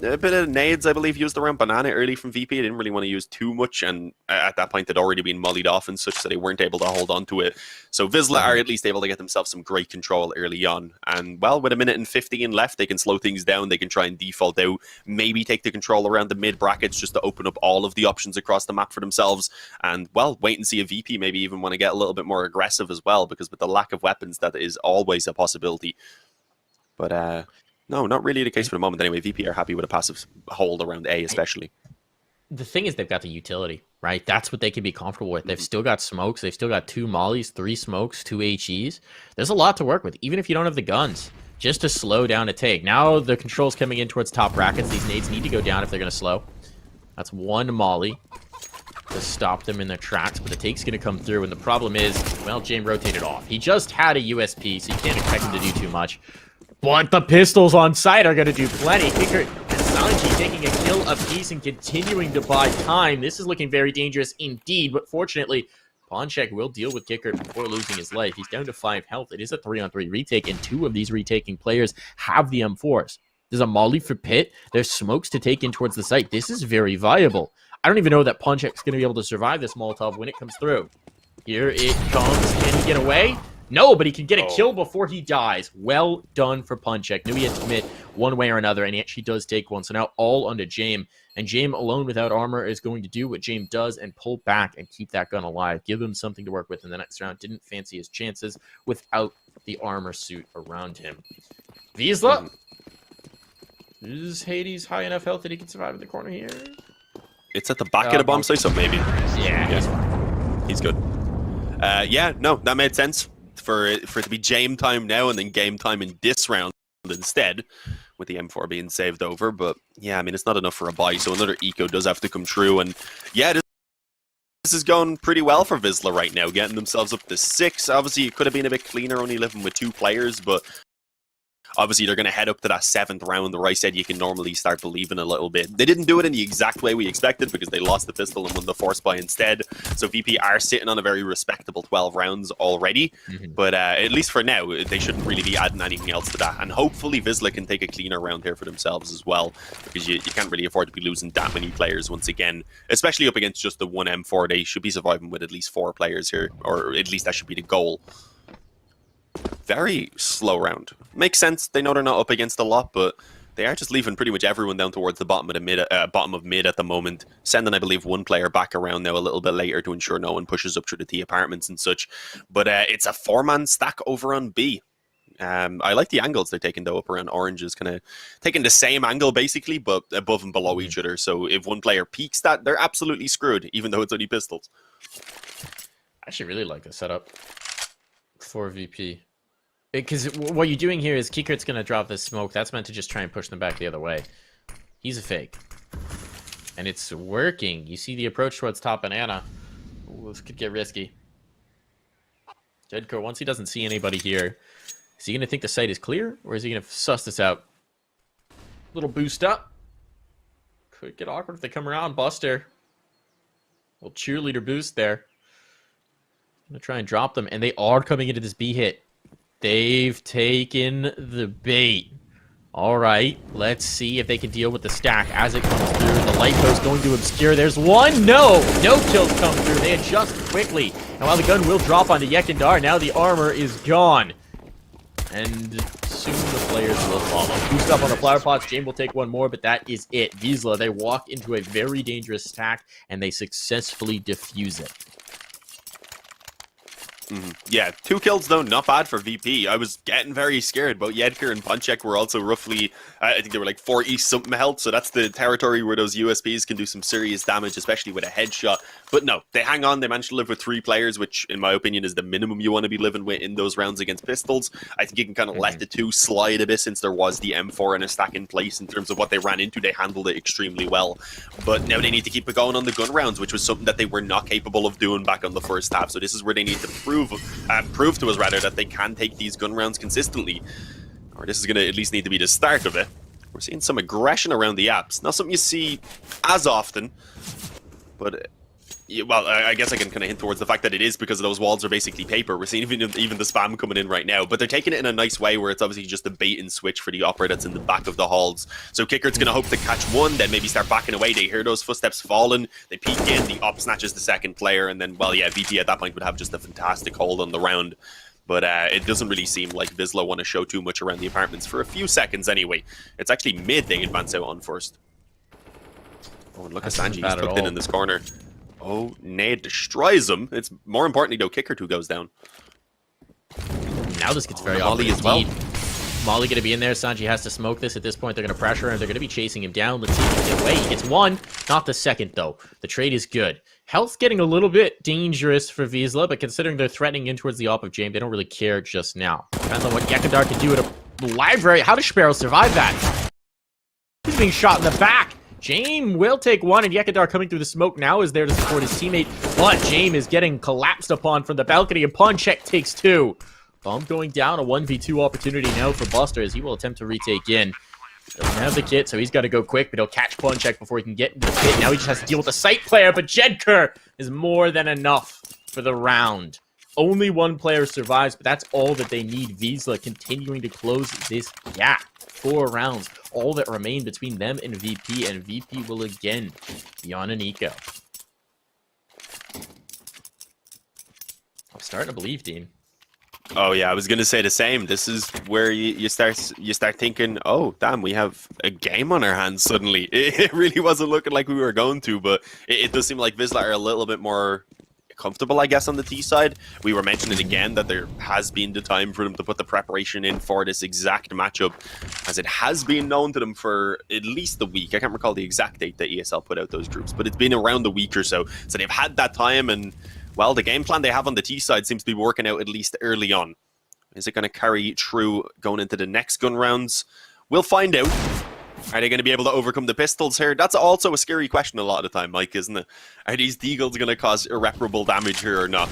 A bit of nades, I believe, used around Banana early from VP. I didn't really want to use too much, and at that point, they'd already been mollied off and such, so they weren't able to hold on to it. So Vizsla are at least able to get themselves some great control early on. And, well, with 1:15 left, they can slow things down. They can try and default out, maybe take the control around the mid brackets just to open up all of the options across the map for themselves. And, well, wait and see if VP maybe even want to get a little bit more aggressive as well, because with the lack of weapons, that is always a possibility. But, no, not really the case for the moment anyway. VP are happy with a passive hold around A especially. The thing is they've got the utility, right? That's what they can be comfortable with. They've still got smokes. They've still got 2 mollies, 3 smokes, 2 HEs. There's a lot to work with, even if you don't have the guns, just to slow down a take. Now the control's coming in towards top brackets. These nades need to go down if they're going to slow. That's 1 molly to stop them in their tracks, but the take's going to come through, and the problem is, well, James rotated off. He just had a USP, so you can't expect him to do too much. But the pistols on site are going to do plenty. Kicker and Sanji taking a kill apiece and continuing to buy time. This is looking very dangerous indeed, but fortunately, Ponchek will deal with Kicker before losing his life. He's down to 5 health. It is a 3-on-3 retake, and 2 of these retaking players have the M4s. There's a molly for Pit. There's smokes to take in towards the site. This is very viable. I don't even know that Ponchek's going to be able to survive this Molotov when it comes through. Here it comes. Can he get away? No, but he can get a kill before he dies. Well done for Ponchek. Knew he had to commit one way or another, and he actually does take one. So now all onto James. And James alone without armor is going to do what James does and pull back and keep that gun alive. Give him something to work with in the next round. Didn't fancy his chances without the armor suit around him. Vizsla. Is Hades high enough health that he can survive in the corner here? It's at the back of the bomb site, so maybe. Yeah. He's good. Yeah, no, that made sense. For it to be James time now and then game time in this round instead, with the M4 being saved over. But yeah, I mean, it's not enough for a buy, so another eco does have to come true. And yeah, this is going pretty well for Vizsla right now, getting themselves up to 6. Obviously, it could have been a bit cleaner only living with 2 players, but obviously they're going to head up to that 7th round where I said you can normally start believing a little bit. They didn't do it in the exact way we expected because they lost the pistol and won the force buy instead. So VP are sitting on a very respectable 12 rounds already. But at least for now, they shouldn't really be adding anything else to that. And hopefully Vizsla can take a cleaner round here for themselves as well, because you can't really afford to be losing that many players once again, especially up against just the 1 M4. They should be surviving with at least 4 players here, or at least that should be the goal. Very slow round. Makes sense. They know they're not up against a lot, but they are just leaving pretty much everyone down towards the bottom of the mid at the moment. Sending, I believe, 1 player back around now a little bit later to ensure no one pushes up through the T apartments and such. But it's a 4-man stack over on B. I like the angles they're taking though up around orange, is kind of taking the same angle basically, but above and below each other. So if one player peeks that, they're absolutely screwed, even though it's only pistols. I actually really like the setup for VP. Because what you're doing here is Kikert's going to drop this smoke. That's meant to just try and push them back the other way. He's a fake. And it's working. You see the approach towards top banana. Ooh, this could get risky. Jedko, once he doesn't see anybody here, is he going to think the site is clear? Or is he going to suss this out? Little boost up. Could get awkward if they come around. Buster. Little cheerleader boost there. Going to try and drop them. And they are coming into this B hit. They've taken the bait. All right, let's see if they can deal with the stack as it comes through. The light post going to obscure. There's one. No kills come through. They adjust quickly. And while the gun will drop onto Yekindar, now the armor is gone. And soon the players will follow. Boost up on the flower pots. James will take one more, but that is it. Vizsla, they walk into a very dangerous stack, and they successfully defuse it. Yeah, 2 kills though, not bad for VP. I was getting very scared, but Yedker and Ponchek were also roughly, I think they were like 40 something health, so that's the territory where those USBs can do some serious damage, especially with a headshot. But no, they hang on, they managed to live with 3 players, which in my opinion is the minimum you want to be living with in those rounds against pistols. I think you can kind of let the 2 slide a bit since there was the M4 and a stack in place. In terms of what they ran into, they handled it extremely well. But now they need to keep it going on the gun rounds, which was something that they were not capable of doing back on the first half. So this is where they need to prove to us rather that they can take these gun rounds consistently, or this is going to at least need to be the start of it. We're seeing some aggression around the apps. Not something you see as often, but well, I guess I can kind of hint towards the fact that it is because those walls are basically paper. We're seeing even the spam coming in right now, but they're taking it in a nice way where it's obviously just a bait and switch for the operator that's in the back of the halls. So Kickert's going to hope to catch one, then maybe start backing away. They hear those footsteps falling, they peek in, the op snatches the second player, and then, well, yeah, VP at that point would have just a fantastic hold on the round. But it doesn't really seem like Vizsla want to show too much around the apartments for a few seconds anyway. It's actually mid they advance out on first. Oh, and look at Sanji, he's tucked in this corner. Oh, Nade destroys him. It's more importantly, though, Kickert who goes down. Now this gets very Molly awkward as well. Molly going to be in there. Sanji has to smoke this. At this point, they're going to pressure him. They're going to be chasing him down. Let's see if he can get away. He gets one. Not the second, though. The trade is good. Health's getting a little bit dangerous for Vizsla, but considering they're threatening in towards the op of James, they don't really care just now. Depends on what Yakadar can do at a library. How does Sparrow survive that? He's being shot in the back. James will take one, and Yakadar coming through the smoke now is there to support his teammate, but James is getting collapsed upon from the balcony, and Ponchek takes two. Bomb going down, a 1v2 opportunity now for Buster as he will attempt to retake in. Doesn't have the kit, so he's got to go quick, but he'll catch Ponchek before he can get into the pit. Now he just has to deal with the site player, but Jedker is more than enough for the round. Only one player survives, but that's all that they need. Vizsla continuing to close this gap. 4 rounds, all that remain between them and VP will again be on an eco. I'm starting to believe, Dean. Oh yeah, I was gonna say the same. This is where you start thinking, oh damn, we have a game on our hands suddenly. It really wasn't looking like we were going to, but it does seem like Vizsla are a little bit more comfortable, I guess, on the T side. We were mentioning again that there has been the time for them to put the preparation in for this exact matchup, as it has been known to them for at least a week. I can't recall the exact date that ESL put out those groups, but it's been around a week or so. So they've had that time, and well, the game plan they have on the T side seems to be working out at least early on. Is it going to carry through going into the next gun rounds? We'll find out. Are they going to be able to overcome the pistols here? That's also a scary question a lot of the time, Mike, isn't it? Are these deagles going to cause irreparable damage here or not?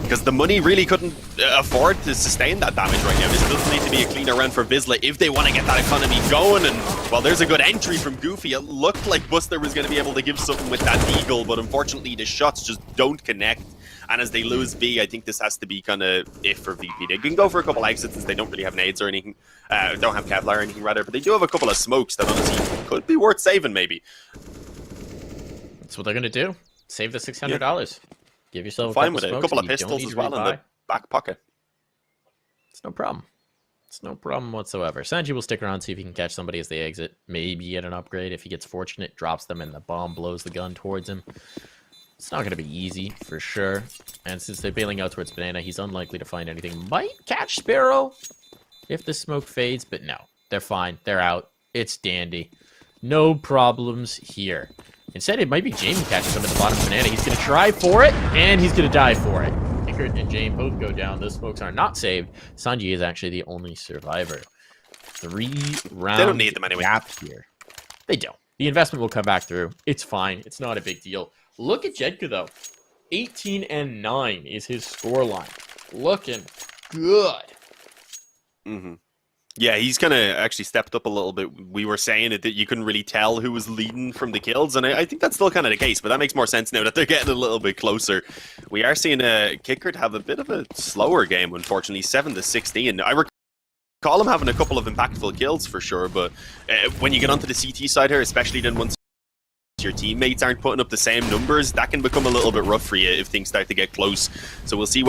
Because the money really couldn't afford to sustain that damage right now. This does need to be a cleaner round for Vizsla if they want to get that economy going. And, well, there's a good entry from Goofy. It looked like Buster was going to be able to give something with that deagle, but unfortunately the shots just don't connect. And as they lose V, I think this has to be kind of it for VP. They can go for a couple exits since they don't really have nades or anything. Don't have Kevlar or anything, rather. But they do have a couple of smokes that honestly could be worth saving, maybe. That's what they're going to do. Save the $600. Yeah. Give yourself a couple of pistols as well in the back pocket. It's no problem. It's no problem whatsoever. Sanji will stick around, see if he can catch somebody as they exit. Maybe get an upgrade. If he gets fortunate, drops them and the bomb blows the gun towards him. It's not going to be easy, for sure. And since they're bailing out towards Banana, he's unlikely to find anything. Might catch Sparrow if the smoke fades, but no. They're fine. They're out. It's dandy. No problems here. Instead, it might be James who catches him at the bottom of Banana. He's going to try for it, and he's going to die for it. Pickard and James both go down. Those smokes are not saved. Sanji is actually the only survivor. 3 rounds. They don't need them anyway. Gap here. They don't. The investment will come back through. It's fine. It's not a big deal. Look at Jedka, though. 18-9 is his scoreline. Looking good. Mm-hmm. Yeah, he's kind of actually stepped up a little bit. We were saying it that you couldn't really tell who was leading from the kills, and I think that's still kind of the case, but that makes more sense now that they're getting a little bit closer. We are seeing Kickard have a bit of a slower game, unfortunately, 7-16. I recall him having a couple of impactful kills for sure, but when you get onto the CT side here, especially then once your teammates aren't putting up the same numbers, that can become a little bit rough for you if things start to get close. So we'll see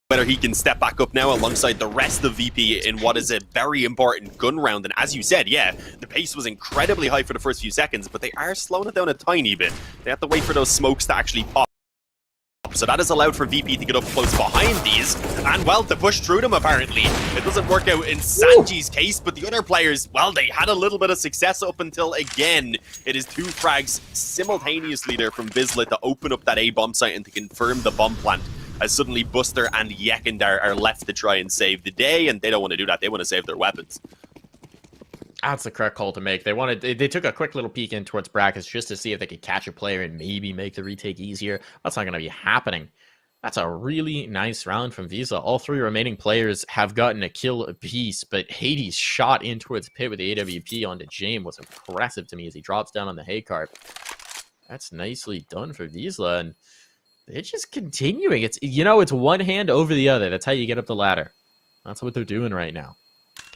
whether he can step back up now alongside the rest of VP in what is a very important gun round. And as you said, yeah, the pace was incredibly high for the first few seconds, but they are slowing it down a tiny bit. They have to wait for those smokes to actually pop. So that has allowed for VP to get up close behind these, and well, to push through them apparently. It doesn't work out in Sanji's case, but the other players, well, they had a little bit of success up until, again, it is 2 frags simultaneously there from Vizsla to open up that A bomb site and to confirm the bomb plant, as suddenly Buster and Yekindar are left to try and save the day, and they don't want to do that. They want to save their weapons. That's the correct call to make. They took a quick little peek in towards brackets just to see if they could catch a player and maybe make the retake easier. That's not going to be happening. That's a really nice round from Visa. All three remaining players have gotten a kill apiece, but Hades' shot in towards pit with the AWP onto James was impressive to me as he drops down on the hay cart. That's nicely done for Visa, and they're just continuing. It's, you know, it's one hand over the other. That's how you get up the ladder. That's what they're doing right now.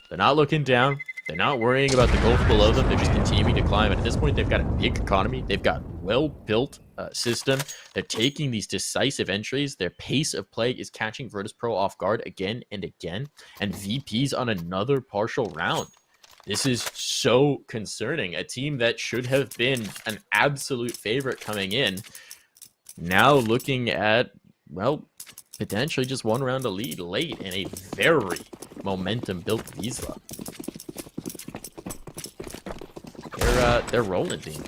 They're not looking down. They're not worrying about the gulf below them. They're just continuing to climb. And at this point, they've got a big economy. They've got well-built system. They're taking these decisive entries. Their pace of play is catching Virtus.pro off guard again and again. And VP's on another partial round. This is so concerning. A team that should have been an absolute favorite coming in, now looking at, well, potentially just one round of lead late in a very momentum-built Visa. They're rolling, team.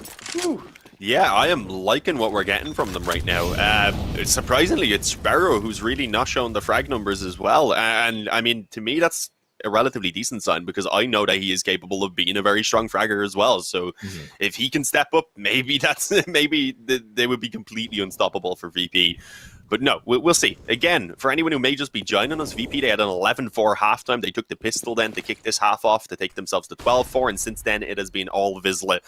Yeah, I am liking what we're getting from them right now. Surprisingly, it's Sparrow who's really not showing the frag numbers as well. And I mean, to me, that's a relatively decent sign because I know that he is capable of being a very strong fragger as well. So if he can step up, maybe they would be completely unstoppable for VP. But no, we'll see. Again, for anyone who may just be joining us, VP, they had an 11-4 halftime. They took the pistol then to kick this half off to take themselves to 12-4. And since then, it has been all Vizsla.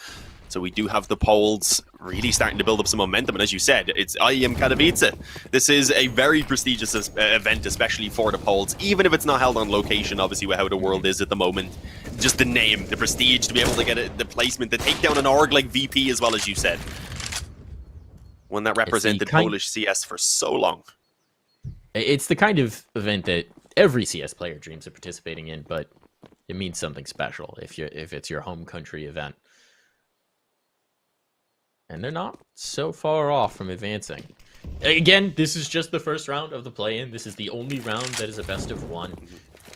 So we do have the polls really starting to build up some momentum. And as you said, it's IEM Katowice. This is a very prestigious event, especially for the polls, even if it's not held on location, obviously, with how the world is at the moment. Just the name, the prestige, to be able to get the placement, to take down an org like VP as well, as you said. One that represented Polish CS for so long. It's the kind of event that every CS player dreams of participating in, but it means something special if it's your home country event. And they're not so far off from advancing. Again, this is just the first round of the play-in. This is the only round that is a best of one.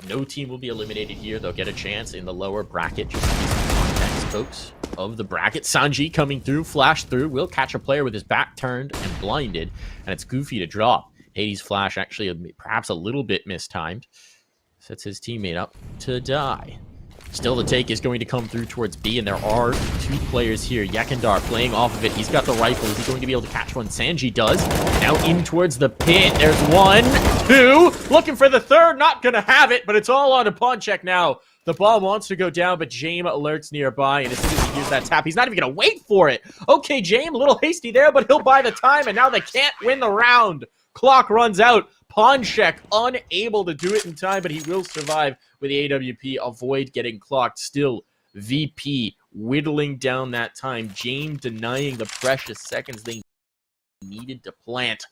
No team will be eliminated here. They'll get a chance in the lower bracket. Just to see some context, folks, of the bracket. Sanji coming through, flash through, will catch a player with his back turned and blinded, and it's Goofy to drop. Hades' flash actually perhaps a little bit mistimed. Sets his teammate up to die. Still, the take is going to come through towards B, and there are two players here. Yakindar playing off of it. He's got the rifle. Is he going to be able to catch one? Sanji does. Now in towards the pit. There's one, two. Looking for the third. Not going to have it, but it's all on a pawn check now. The ball wants to go down, but James alerts nearby, and as soon as he hears that tap, he's not even going to wait for it. Okay, James, a little hasty there, but he'll buy the time, and now they can't win the round. Clock runs out. Ponchek unable to do it in time, but he will survive with the AWP. Avoid getting clocked. Still, VP whittling down that time. James denying the precious seconds they needed to plant.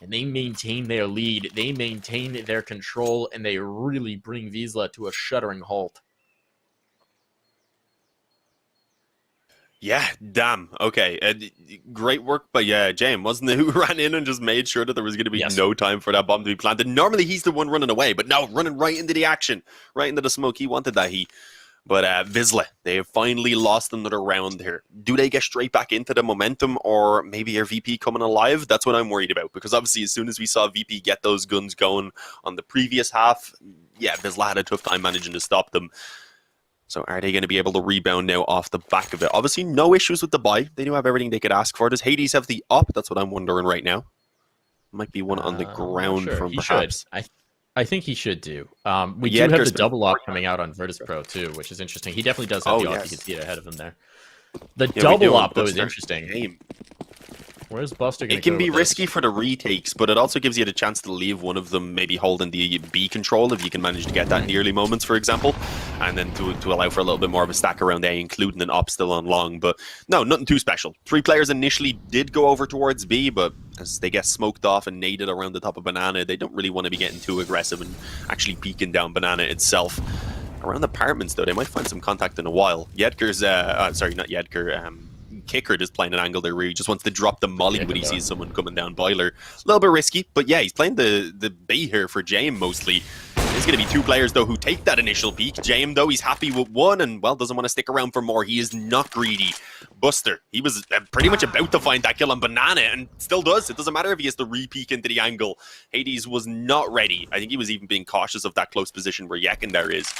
And they maintain their lead. They maintain their control, and they really bring Vizsla to a shuddering halt. Yeah, damn. Okay, great work by James, wasn't it? Who ran in and just made sure that there was going to be no time for that bomb to be planted. Normally, he's the one running away, but no, running right into the action, right into the smoke. He wanted that heat. But Vizsla, they have finally lost another round here. Do they get straight back into the momentum, or maybe are VP coming alive? That's what I'm worried about, because obviously as soon as we saw VP get those guns going on the previous half, yeah, Vizsla had a tough time managing to stop them. So are they going to be able to rebound now off the back of it? Obviously, no issues with the buy. They do have everything they could ask for. Does Hades have the up? That's what I'm wondering right now. Might be one on the ground from perhaps. I think he should do. We do have the double op coming out on Virtus.pro too, which is interesting. He definitely does have the op. You can see it ahead of him there. The double op, though, is interesting. Where's Buster going to go? It can be risky for the retakes, but it also gives you the chance to leave one of them maybe holding the B control if you can manage to get that in the early moments, for example, and then to allow for a little bit more of a stack around A, including an op still on long. But no, nothing too special. 3 players initially did go over towards B, but as they get smoked off and naded around the top of Banana, they don't really want to be getting too aggressive and actually peeking down Banana itself. Around the apartments, though, they might find some contact in a while. Yedgar's, sorry, not Yedgar, Kicker just playing an angle there where he just wants to drop the molly when he sees someone coming down Boiler. A little bit risky, but yeah, he's playing the B here for James mostly. There's going to be 2 players, though, who take that initial peek. James, though, he's happy with 1 and, well, doesn't want to stick around for more. He is not greedy. Buster, he was pretty much about to find that kill on Banana and still does. It doesn't matter if he has to re-peek into the angle. Hades was not ready. I think he was even being cautious of that close position where Yakindar is.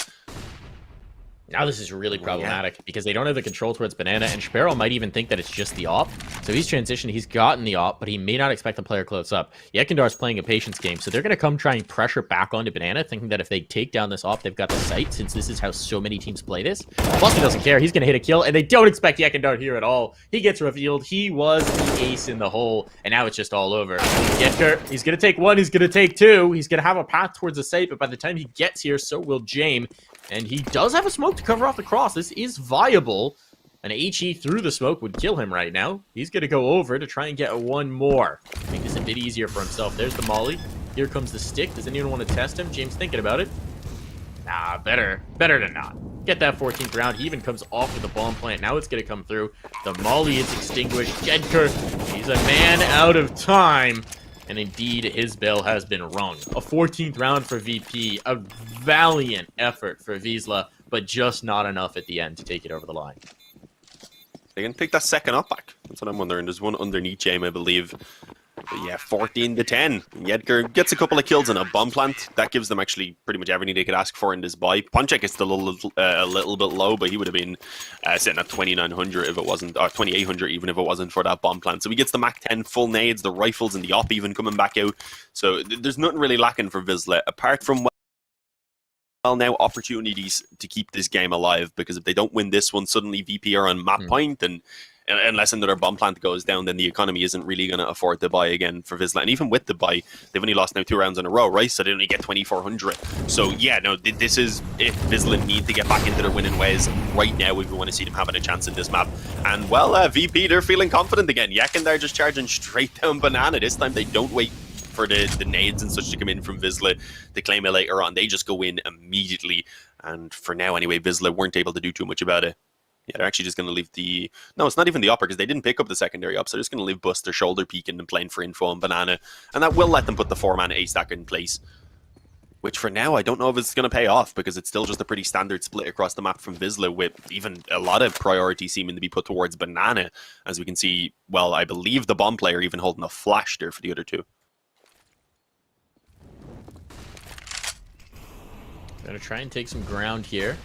Now this is really problematic because they don't have the control towards Banana, and Sparrow might even think that it's just the op. So he's transitioned, he's gotten the op, but he may not expect the player close up. Yekendar's playing a patience game, so they're going to come try and pressure back onto Banana, thinking that if they take down this op, they've got the site, since this is how so many teams play this. Buster doesn't care, he's going to hit a kill, and they don't expect Yekendar here at all. He gets revealed, he was the ace in the hole, and now it's just all over. Yekender, he's going to take one, he's going to take two, he's going to have a path towards the site, but by the time he gets here, so will James. And he does have a smoke to cover off the cross. This is viable. An HE through the smoke would kill him right now. He's going to go over to try and get one more. Make this a bit easier for himself. There's the molly. Here comes the stick. Does anyone want to test him? James thinking about it. Nah, better to not. Get that 14th round. He even comes off with the bomb plant. Now it's going to come through. The molly is extinguished. Jedker, he's a man out of time. And indeed, his bell has been rung. A 14th round for VP. A valiant effort for Vizsla, but just not enough at the end to take it over the line. They can pick that second up back. That's what I'm wondering. There's one underneath James, I believe. But yeah, 14-10. Yedgar gets a couple of kills and a bomb plant. That gives them actually pretty much everything they could ask for in this buy. Punchek is still a little bit low, but he would have been sitting at 2,900 if it wasn't, or 2,800 even if it wasn't for that bomb plant. So he gets the Mac 10 full nades, the rifles, and the op even coming back out. So there's nothing really lacking for Vizsla, apart from now opportunities to keep this game alive, because if they don't win this one, suddenly VP are on map point, and unless another bomb plant goes down, then the economy isn't really going to afford the buy again for Vizsla. And even with the buy, they've only lost now 2 rounds in a row, right? So they only get 2,400. So yeah, no, this is if Vizsla need to get back into their winning ways right now if we want to see them having a chance in this map. And well, VP, they're feeling confident again. Yakin, they're just charging straight down Banana. This time they don't wait for the nades and such to come in from Vizsla to claim it later on. They just go in immediately. And for now anyway, Vizsla weren't able to do too much about it. Yeah, they're actually just going to leave the... No, it's not even the upper, because they didn't pick up the secondary up, so they're just going to leave Buster shoulder peeking and playing for info on Banana, and that will let them put the 4-man A-stack in place. Which for now, I don't know if it's going to pay off, because it's still just a pretty standard split across the map from Vizsla, with even a lot of priority seeming to be put towards Banana, as we can see, well, I believe the bomb player even holding a flash there for the other two. Gonna try and take some ground here.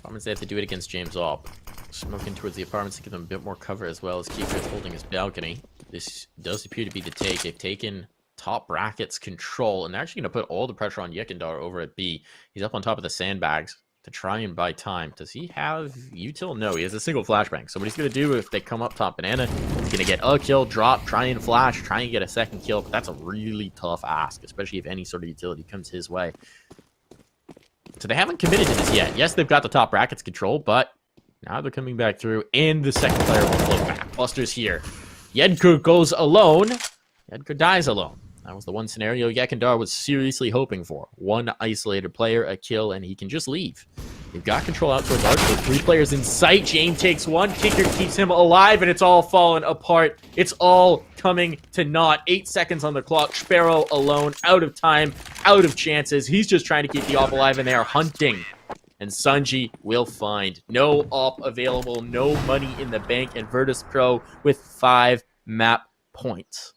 Apartments, they have to do it against James Op. Smoking towards the apartments to give them a bit more cover, as well as Keeper's holding his balcony. This does appear to be the take. They've taken top brackets control, and they're actually going to put all the pressure on Yekendar over at B. He's up on top of the sandbags to try and buy time. Does he have util? No, he has a single flashbang. So what he's going to do if they come up top Banana, he's going to get a kill, drop, try and flash, try and get a second kill. But that's a really tough ask, especially if any sort of utility comes his way. So they haven't committed to this yet. Yes, they've got the top brackets control, but now they're coming back through, and the second player will float back. Buster's here. Yedkur goes alone. Yedkur dies alone. That was the one scenario Yekendar was seriously hoping for. One isolated player, a kill, and he can just leave. They've got control out towards Arch with 3 players in sight. James takes one. Kicker keeps him alive, and it's all falling apart. It's all coming to naught. 8 seconds on the clock. Sparrow alone, out of time, out of chances. He's just trying to keep the op alive, and they are hunting. And Sanji will find no op available, no money in the bank, and Virtus Pro with 5 map points.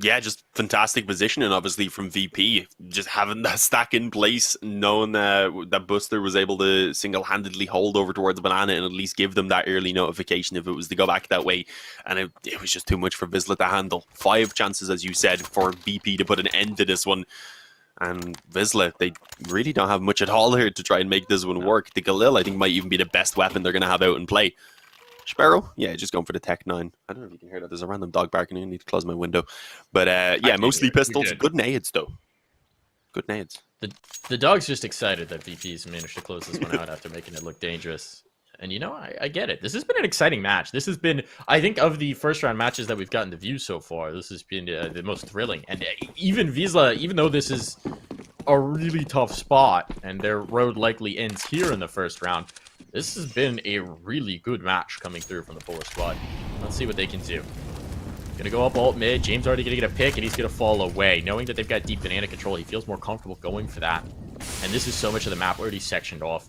Yeah, just fantastic positioning, obviously, from VP. Just having that stack in place, knowing that Buster was able to single-handedly hold over towards Banana and at least give them that early notification if it was to go back that way. And it was just too much for Vizsla to handle. 5 chances, as you said, for VP to put an end to this one. And Vizsla, they really don't have much at all here to try and make this one work. The Galil, I think, might even be the best weapon they're going to have out in play. Sparrow, yeah, just going for the Tech 9. I don't know if you can hear that. There's a random dog barking. I need to close my window. But yeah, mostly pistols. Good nades, though. Good nades. The dog's just excited that VP's managed to close this one out after making it look dangerous. And, you know, I get it. This has been an exciting match. This has been, I think, of the first-round matches that we've gotten to view so far, this has been the most thrilling. And even Vizsla, even though this is a really tough spot, and their road likely ends here in the first round, this has been a really good match coming through from the Polar squad. Let's see what they can do. Gonna go up alt mid. James already gonna get a pick, and he's gonna fall away. Knowing that they've got deep banana control, he feels more comfortable going for that. And this is so much of the map already sectioned off.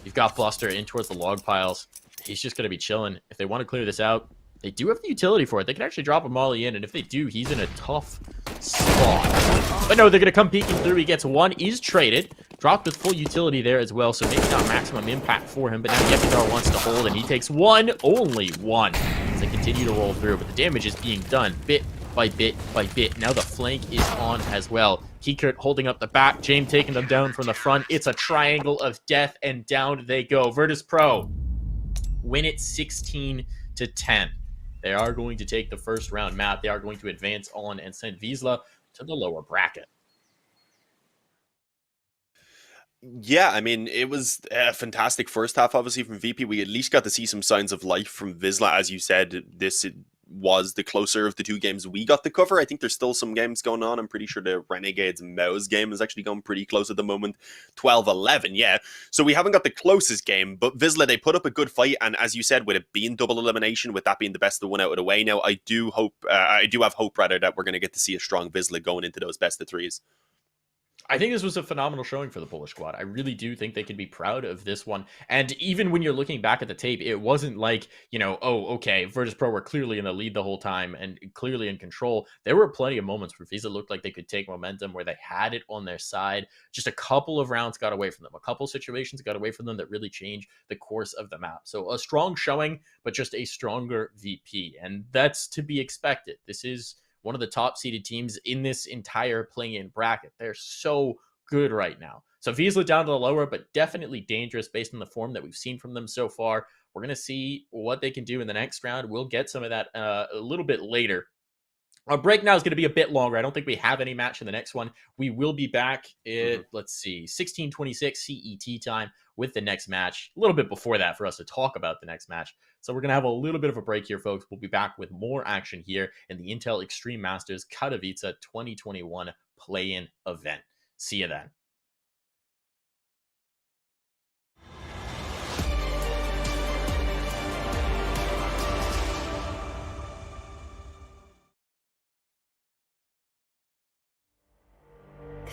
You've got Buster in towards the log piles. He's just gonna be chilling. If they want to clear this out, they do have the utility for it. They can actually drop a molly in, and if they do, he's in a tough spot. But no, they're going to come peeking through. He gets one, is traded. Dropped with full utility there as well, so maybe not maximum impact for him, but now Yekindar wants to hold, and he takes one, only one, as they continue to roll through, but the damage is being done bit by bit by bit. Now the flank is on as well. Kikert holding up the back, James taking them down from the front. It's a triangle of death, and down they go. Virtus Pro win it 16-10. They are going to take the first round map. They are going to advance on and send Wiesla to the lower bracket. Yeah, I mean, it was a fantastic first half, obviously, from VP. We at least got to see some signs of life from Wiesla. As you said, this was the closer of the two games we got to cover. I think there's still some games going on. I'm pretty sure the Renegades Mouse game is actually going pretty close at the moment. 12-11, yeah. So we haven't got the closest game, but Wiesla, they put up a good fight. And as you said, with it being double elimination, with that being the best of one out of the way now, I do have hope, rather, that we're going to get to see a strong Wiesla going into those best of threes. I think this was a phenomenal showing for the Polish squad. I really do think they can be proud of this one. And even when you're looking back at the tape, it wasn't like, oh, okay, Virtus Pro were clearly in the lead the whole time and clearly in control. There were plenty of moments where Visa looked like they could take momentum, where they had it on their side. Just a couple of rounds got away from them. A couple situations got away from them that really changed the course of the map. So a strong showing, but just a stronger VP. And that's to be expected. This is one of the top seeded teams in this entire play-in bracket. They're so good right now. So Wiesla down to the lower, but definitely dangerous based on the form that we've seen from them so far. We're going to see what they can do in the next round. We'll get some of that a little bit later. Our break now is going to be a bit longer. I don't think we have any match in the next one. We will be back at, let's see, 16:26 CET time with the next match. A little bit before that for us to talk about the next match. So we're going to have a little bit of a break here, folks. We'll be back with more action here in the Intel Extreme Masters Katowice 2021 play-in event. See you then.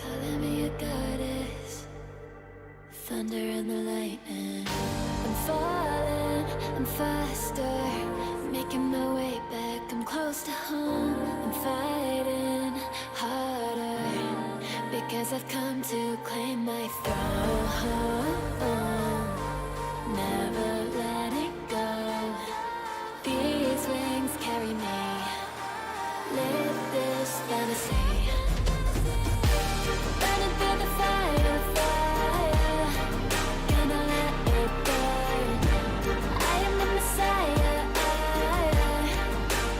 Calling me a goddess, thunder and the lightning. I'm falling, I'm faster, making my way back. I'm close to home, I'm fighting harder, because I've come to claim my throne. Never letting go. These wings carry me. Live this fantasy. Burning through the fire, gonna let it burn. I am the Messiah,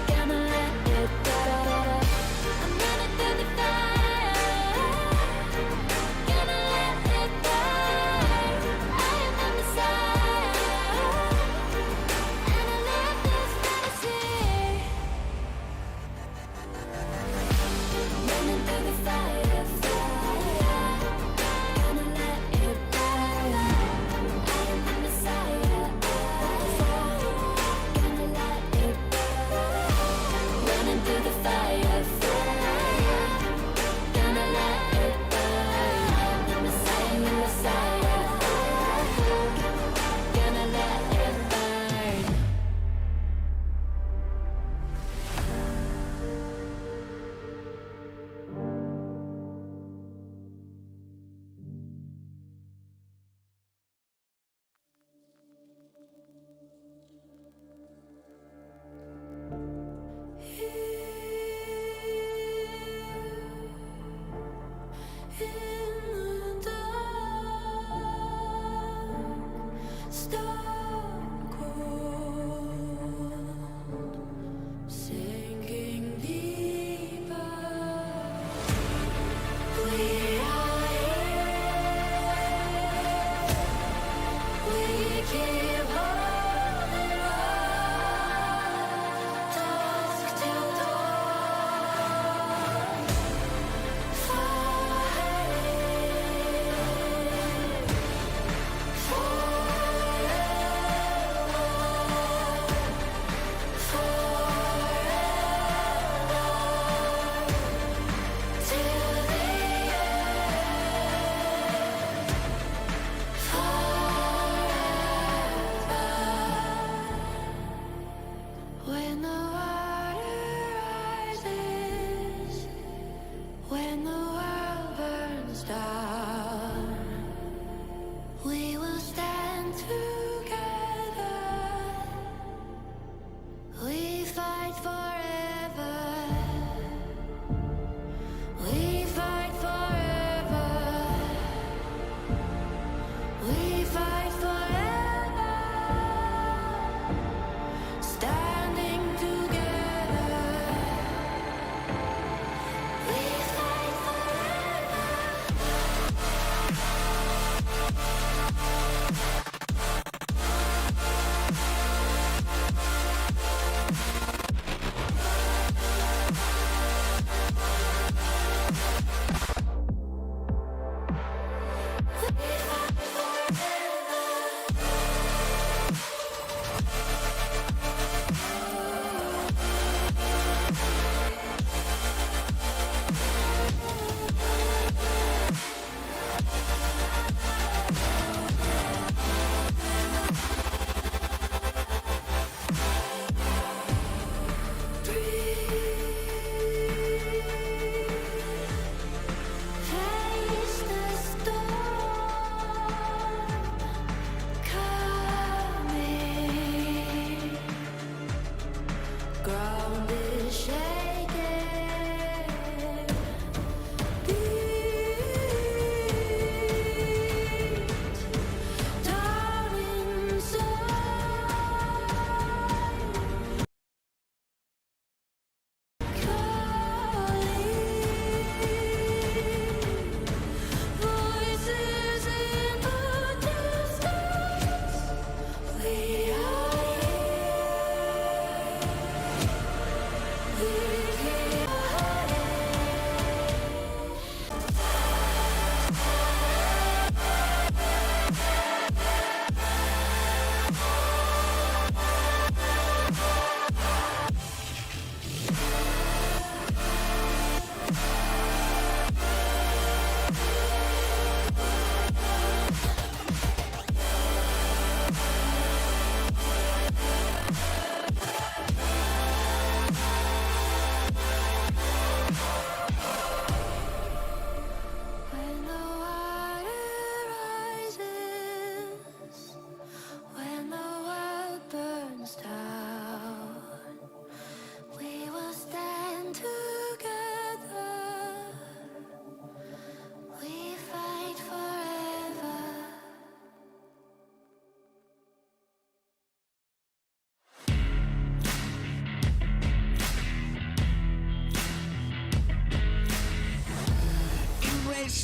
gonna let it burn. I'm running through the fire, gonna let it burn. I am the Messiah, and I live this fantasy. Running through the fire.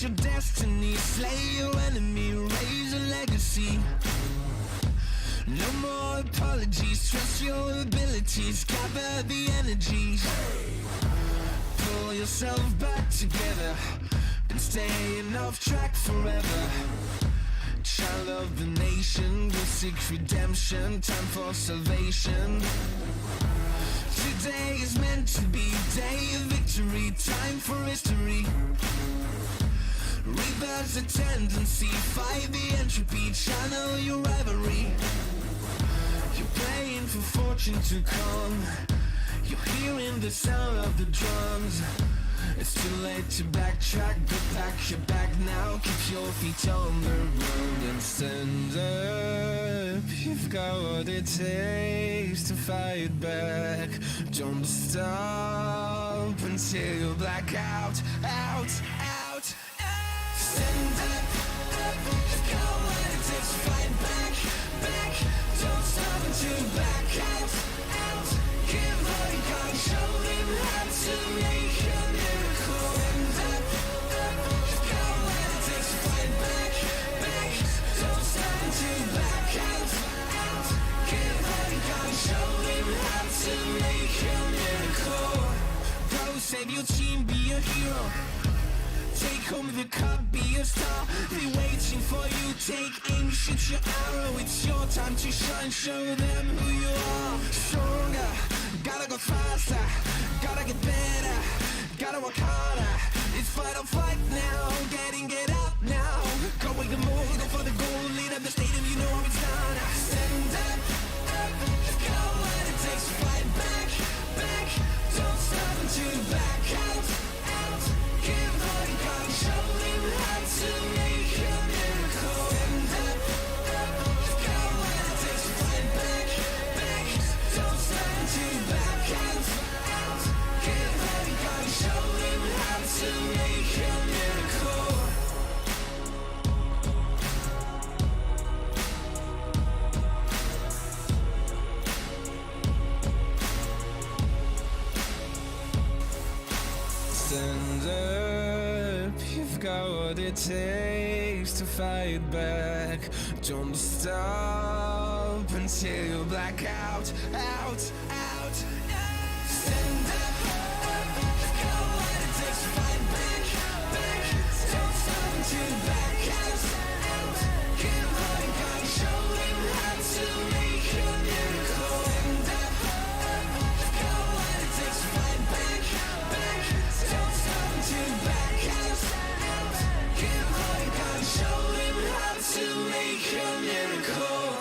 your destiny, slay your enemy, raise a legacy. No more apologies, trust your abilities, gather the energies. Pull yourself back together, been staying off track forever. Child of the nation, go seek redemption, time for salvation. Today is meant to be day of victory, time for history. Reverse the tendency, fight the entropy, channel your rivalry. You're playing for fortune to come, you're hearing the sound of the drums. It's too late to backtrack, but pack your bag now. Keep your feet on the ground and stand up. You've got what it takes to fight back. Don't stop until you black out, out, out, out. Stand up, up. You've got what it takes to fight back, back. Don't stop until you black out, out. Give all you got, show them how to make a miracle. Stand up, up. You've got what it takes to fight back, back. Don't stop until you black out, out. Give all you got, show them how to make a miracle. Go save your team, be a hero. Take home the cup, be a star. They're waiting for you, take aim, shoot your arrow. It's your time to shine, show them who you are. Stronger, gotta go faster, gotta get better, gotta work harder. It's fight or flight now, get up now. Go with the move, go for the goal, lead up the stadium, you know it's done. Stand up, up, you've got what it takes to fight back, back. Don't stop until you back out, out. Give all you got, show them how to make a miracle. Stand up, up, you've got what it takes to fight back, back. Don't stop until you back out, out. Give all you got, show them how to make a miracle. Stand up, you've got what it takes to fight back. Don't stop until you black out, out, out, out. Stand up, up, you've got what it takes to fight back, back. Don't stop until you black out, out. Give all you got, show them how to make a miracle. Stand up, up, you've got what it takes to fight back, back. Don't stop until you back out, out. Give all you got, show them how to make a miracle.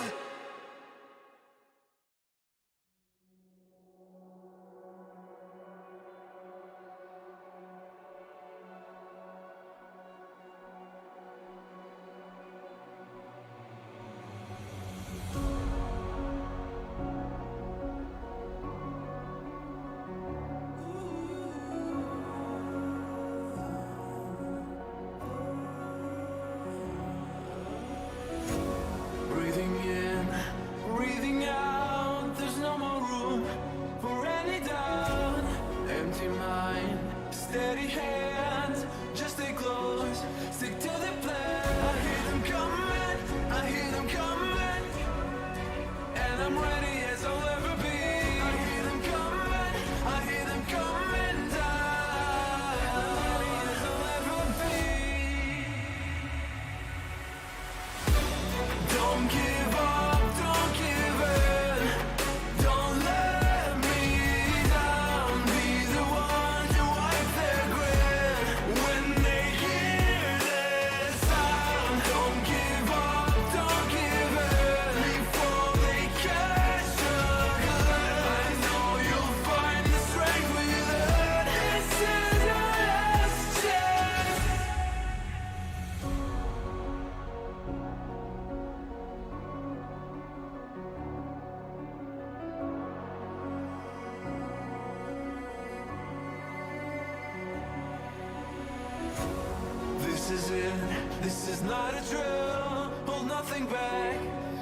Breathing in, breathing out. There's no more room for any doubt. Empty mind, steady hands. Just stay close, stick to the plan. I hear them coming, I hear them coming, and I'm ready as I'll ever be. I hear them coming, I hear them coming down. I'm ready as I'll ever be. Don't give up, don't give in. Don't let me down. Be the one to wipe their grin when they hear this sound. Don't give up, don't give in before they catch the glimpse. I know you'll find the strength within. This is your last chance. This is it, this is not a drill. Hold nothing back,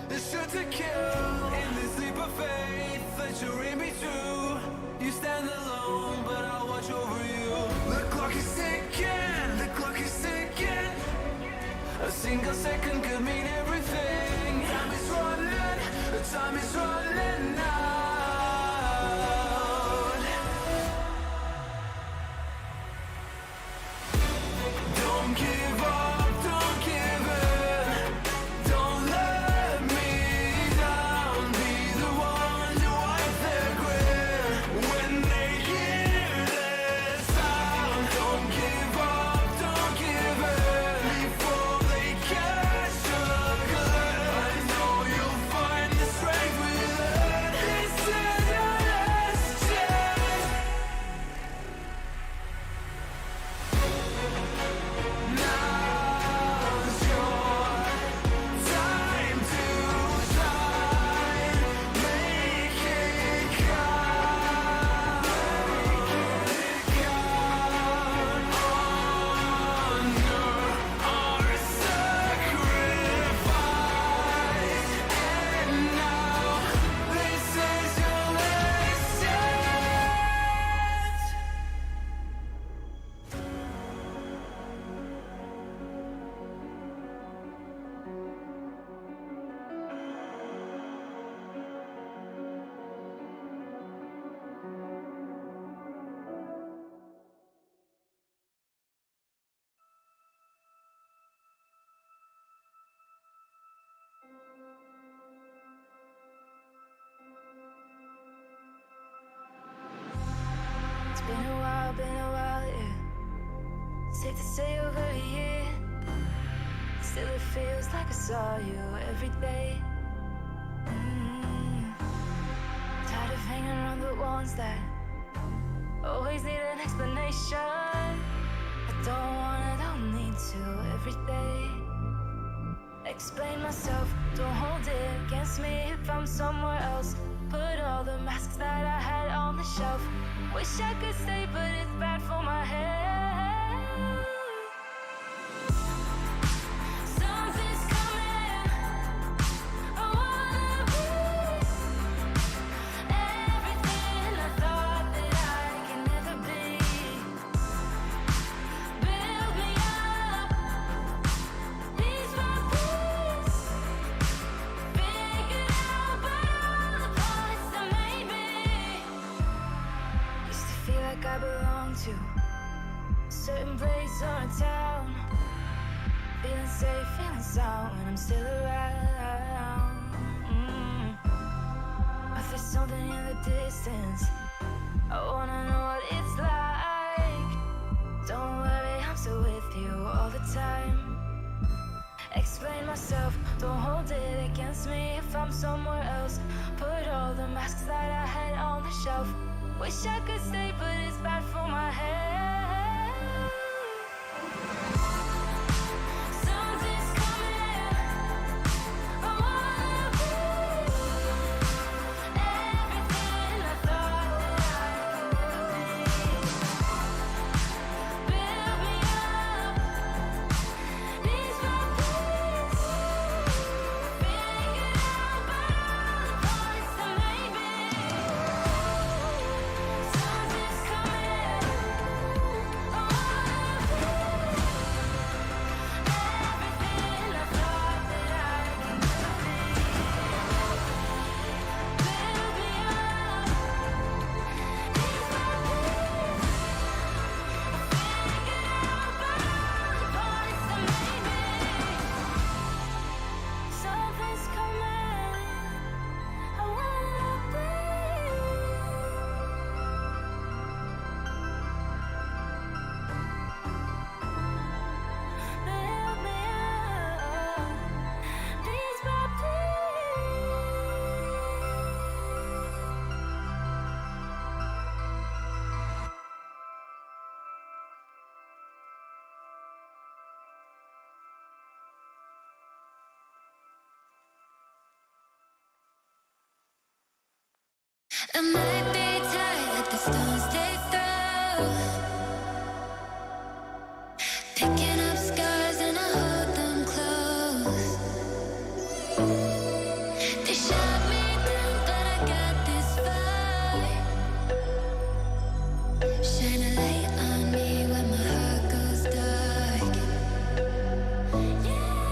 this should to kill. In this leap of faith, let your aim be true. You stand alone, but I'll watch over you. The clock is ticking, the clock is ticking. A single second could mean everything. Time is running, time is running out. Don't give up, don't give in. Don't let me down. Be the one to wipe their grin when they hear this sound. Don't give up, don't give in before they catch a glimpse. I know you'll find the strength within. This is your last chance. Now's your time to shine. Make it count. Honor our sacrifice. And now this is your last chance. It's been a while, yeah. Safe to say over a year. Still it feels like I saw you every day. Tired of hanging around the ones that always need an explanation. I don't need to every day. Explain myself, don't hold it against me if I'm somewhere else. Put all the masks that I had on the shelf. Wish I could stay, but it's bad for my head. Something's coming. I wanna be everything I thought that I could never be. Build me up, piece by piece. Figure out but all the parts that maybe used to feel like I belonged to a certain place or a town. Feeling safe, feeling sound when I'm still around. But there's something in the distance. I wanna know what it's like. Don't worry, I'm still with you all the time. Explain myself, don't hold it against me if I'm somewhere else. Put all the masks that I had on the shelf. Wish I could stay, but it's bad for my head. Something's coming. I wanna be everything I thought that I could be. Build me up, piece by piece. Figure out but all the parts that maybe. Something's coming. I wanna be everything I thought that I could never be. Build me up, piece by piece. Figure out but all the parts that maybe. Something's coming. I wanna be. Build me up, piece by piece. I might be tired that the stones they throw. Picking up scars and I hold them close. They shot me down, but I got this fire. Shine a light on me when my heart goes dark. Yeah.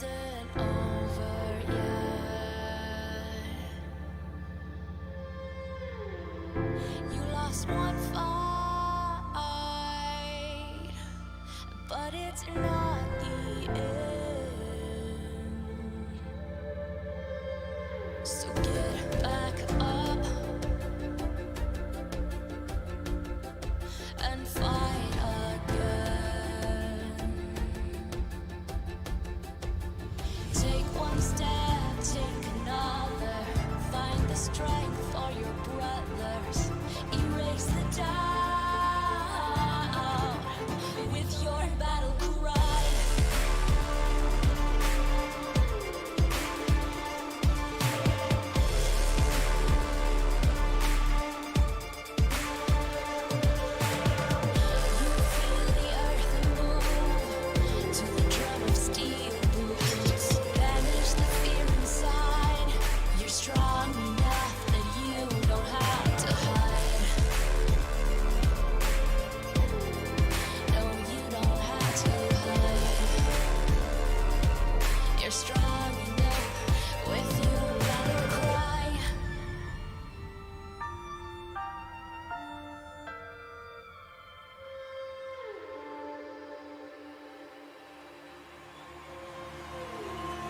isn't over yet. You lost one fight, but it's not the end. So get back up and fight again. Take one step, take another. Find the strength for your brothers. Erase the doubt with your battle cry.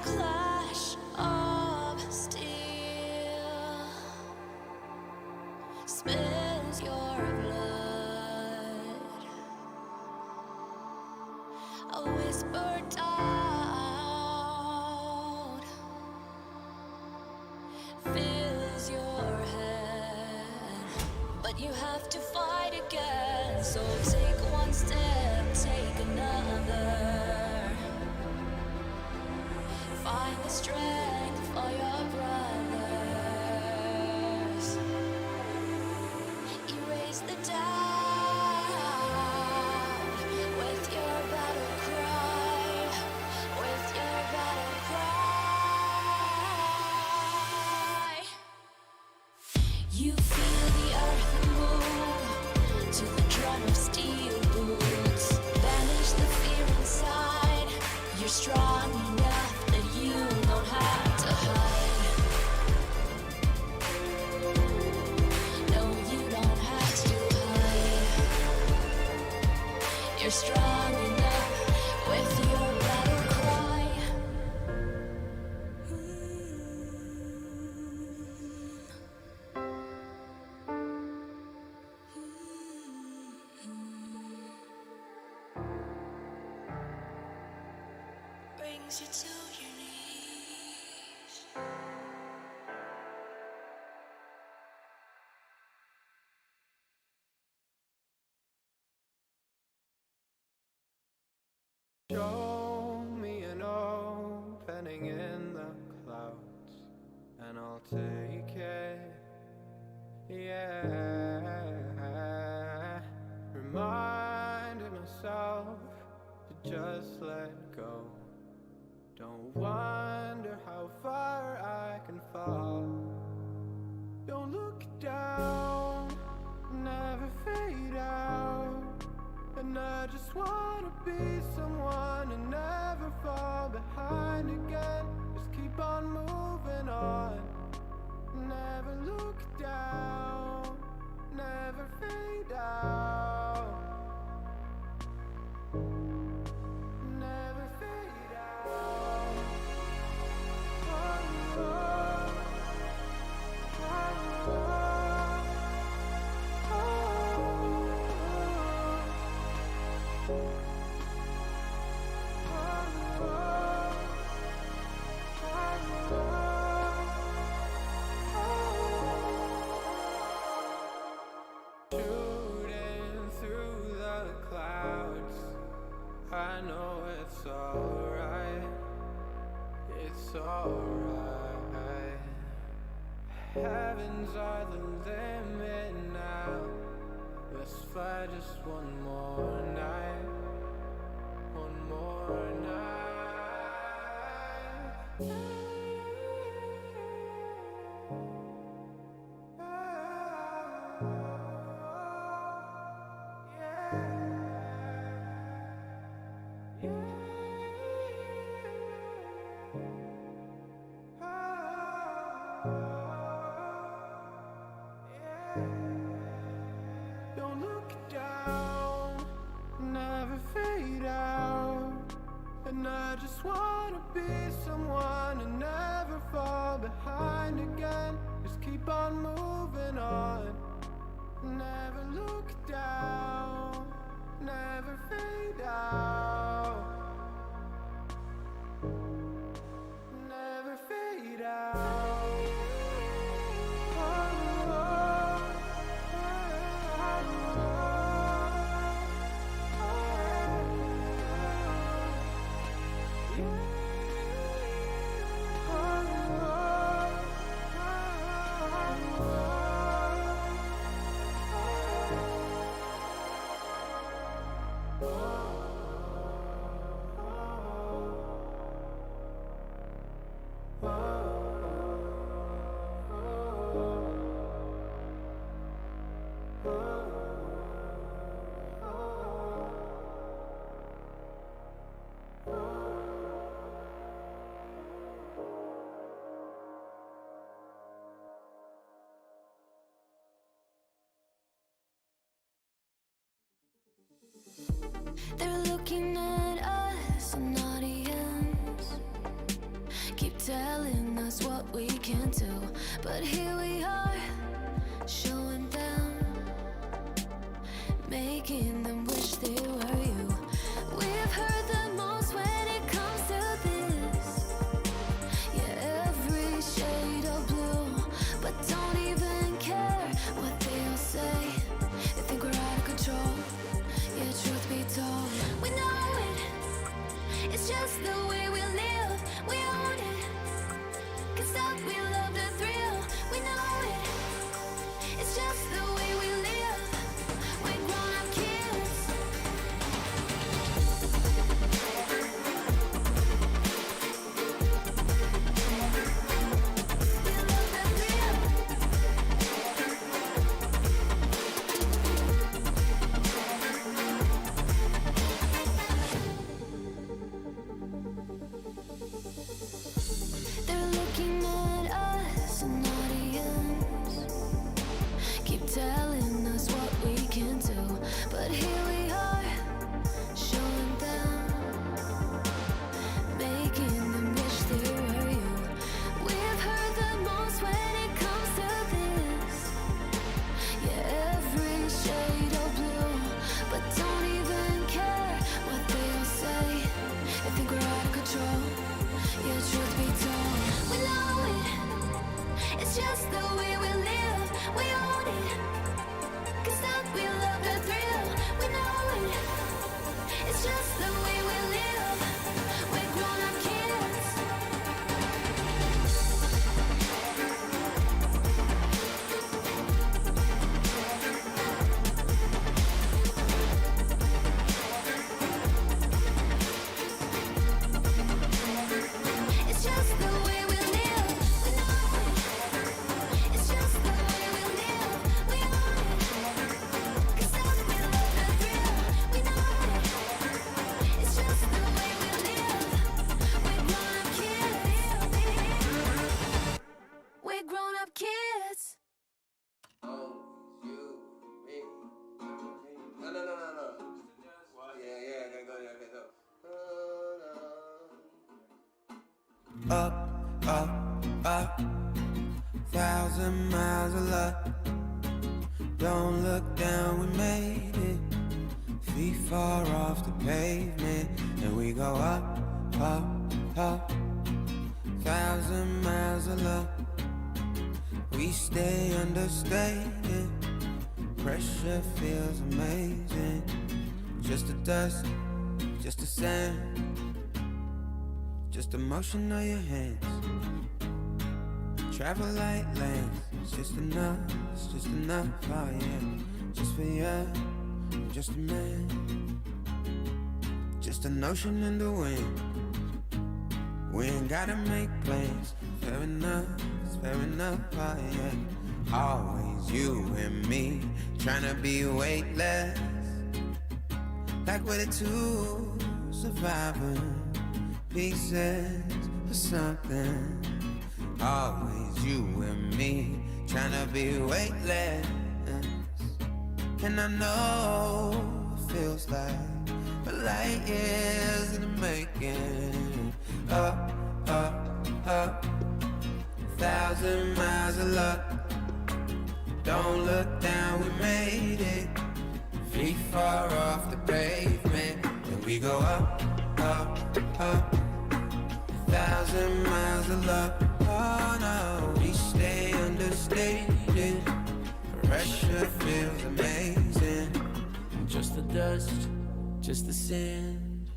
Clash of steel spills your blood. A whisper doubt fills your head, but you have to fight again. So take one step, take another. Find the strength for your brothers. Erase the doubt with your battle cry. With your battle cry. You feel the earth move to the drum of steel boots. Banish the fear inside. You're strong enough that you don't have to hide. No, you don't have to hide. You're strong enough with your battle cry. Brings you to your knees. Show me an opening in the clouds, and I'll take it. Yeah, reminding myself to just let go. Don't wonder how far I can fall. Don't look down, never fade out. And I just wanna be someone and never fall behind again. Just keep on moving on. Never look down, never fade out. Never fade out. Oh, oh, oh, oh, shooting through the clouds. I know it's alright. It's alright. Heavens are the limit now. Let's fly just one more night. One more night. Yeah. I just wanna be someone and never fall behind again. Just keep on moving on. Never look down, never fade out. Never fade out. They're looking at us in audience, keep telling us what we can do, but here we are, showing them, making them wish they were you. We've heard the most when it comes to this, yeah, every shade of blue, but don't even care what they'll say. They think we're out of control. Yeah, truth be told, we know it. It's just the way we live. We own it. Can't stop, we love the thrill. We know it. It's just the way we live. We're grown-up kids. We love the thrill. They're looking at us in audience, keep telling us what we can do, but here we are, showing them, making them wish they were you. We've heard the most when it comes to this, yeah, every shade of blue, but don't even care what they'll say. They think we're out of control. Yeah, truth be told, we know it. It's just the way we live. We own it. Can't stop, we love the thrill. We know it. It's just the way we live. We're grown-up kids. It's just the way we live. We know it. It's just the way we live. We own it. Can't stop, we love the thrill. We know it. It's just the way we live. We're grown-up kids. We're grown-up kids. Up, up, up, 1,000 miles of love. Don't look down, we made it. Feet far off the pavement, and we go up, up, up. 1,000 miles of love. We stay understated. Pressure feels amazing. Just the dust, just the sand, just the motion of your hands. Travel like lands. It's just enough, oh yeah. Just for you, just a man. Just an ocean in the wind. We ain't gotta make plans. Fair enough, it's fair enough, oh yeah. Always you and me, tryna be weightless. Like we're the two surviving pieces of something. Always you and me, tryna be weightless. And I know it feels like a light years in the making. up, up, up. 1,000 miles of luck. Don't look down, we made it. Feet far off the pavement. And we go up, up, up. 1,000 miles of luck. Oh no, we stay understated. Pressure feels amazing. Just the dust, just the sand,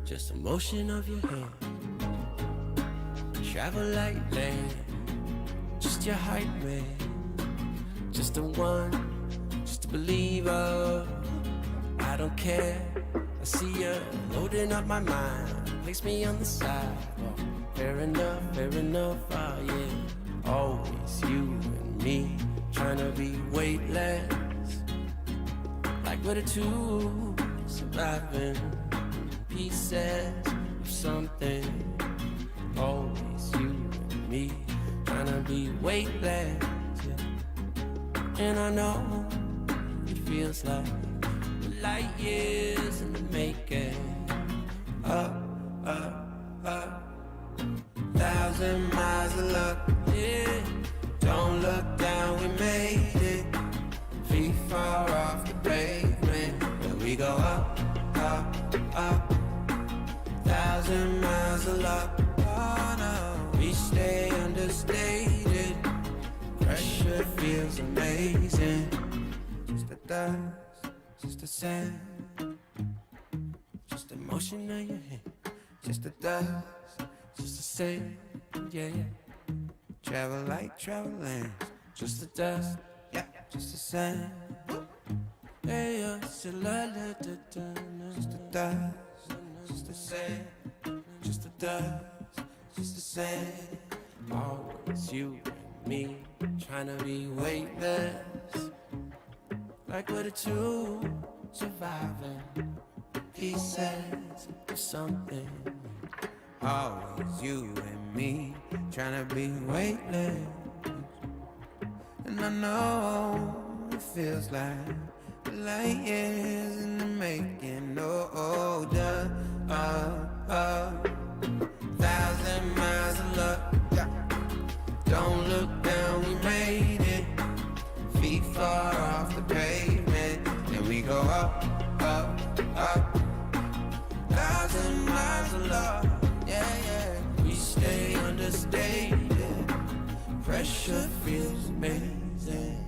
just the motion of your hand. Travel like land, just your hype man. Just the one, just a believer. I don't care, I see ya loading up my mind. Place me on the side, oh, fair enough, oh yeah. Always you and me, trying to be weightless. Like we're the two, surviving pieces of something. Always you and me, trying to be weightless, yeah. And I know it feels like light years in the making. Up, up, up. 1,000 miles of luck, yeah. Don't look down, we made it. Feet far off the pavement. And we go up, up, up. 1,000 miles of luck. Oh no, we stay understated. Pressure feels amazing. Just the dust, just the sand, just the motion of your hand. Just the dust, just the sand, yeah, yeah. Travel like traveling. Just the dust, yeah, just the sand. Hey, just the dust, just the sand. Just the dust, just the sand. Always you and me, trying to be weightless. Like we're the two, surviving pieces of something. Always you and me, trying to be weightless. And I know it feels like light years in the making. Oh, duh, 1,000 miles of luck. Don't look down, we made it. Feet far off the pavement. And we go up, up, up. 1,000 miles of luck, yeah, yeah. We stay understated. Pressure feels amazing.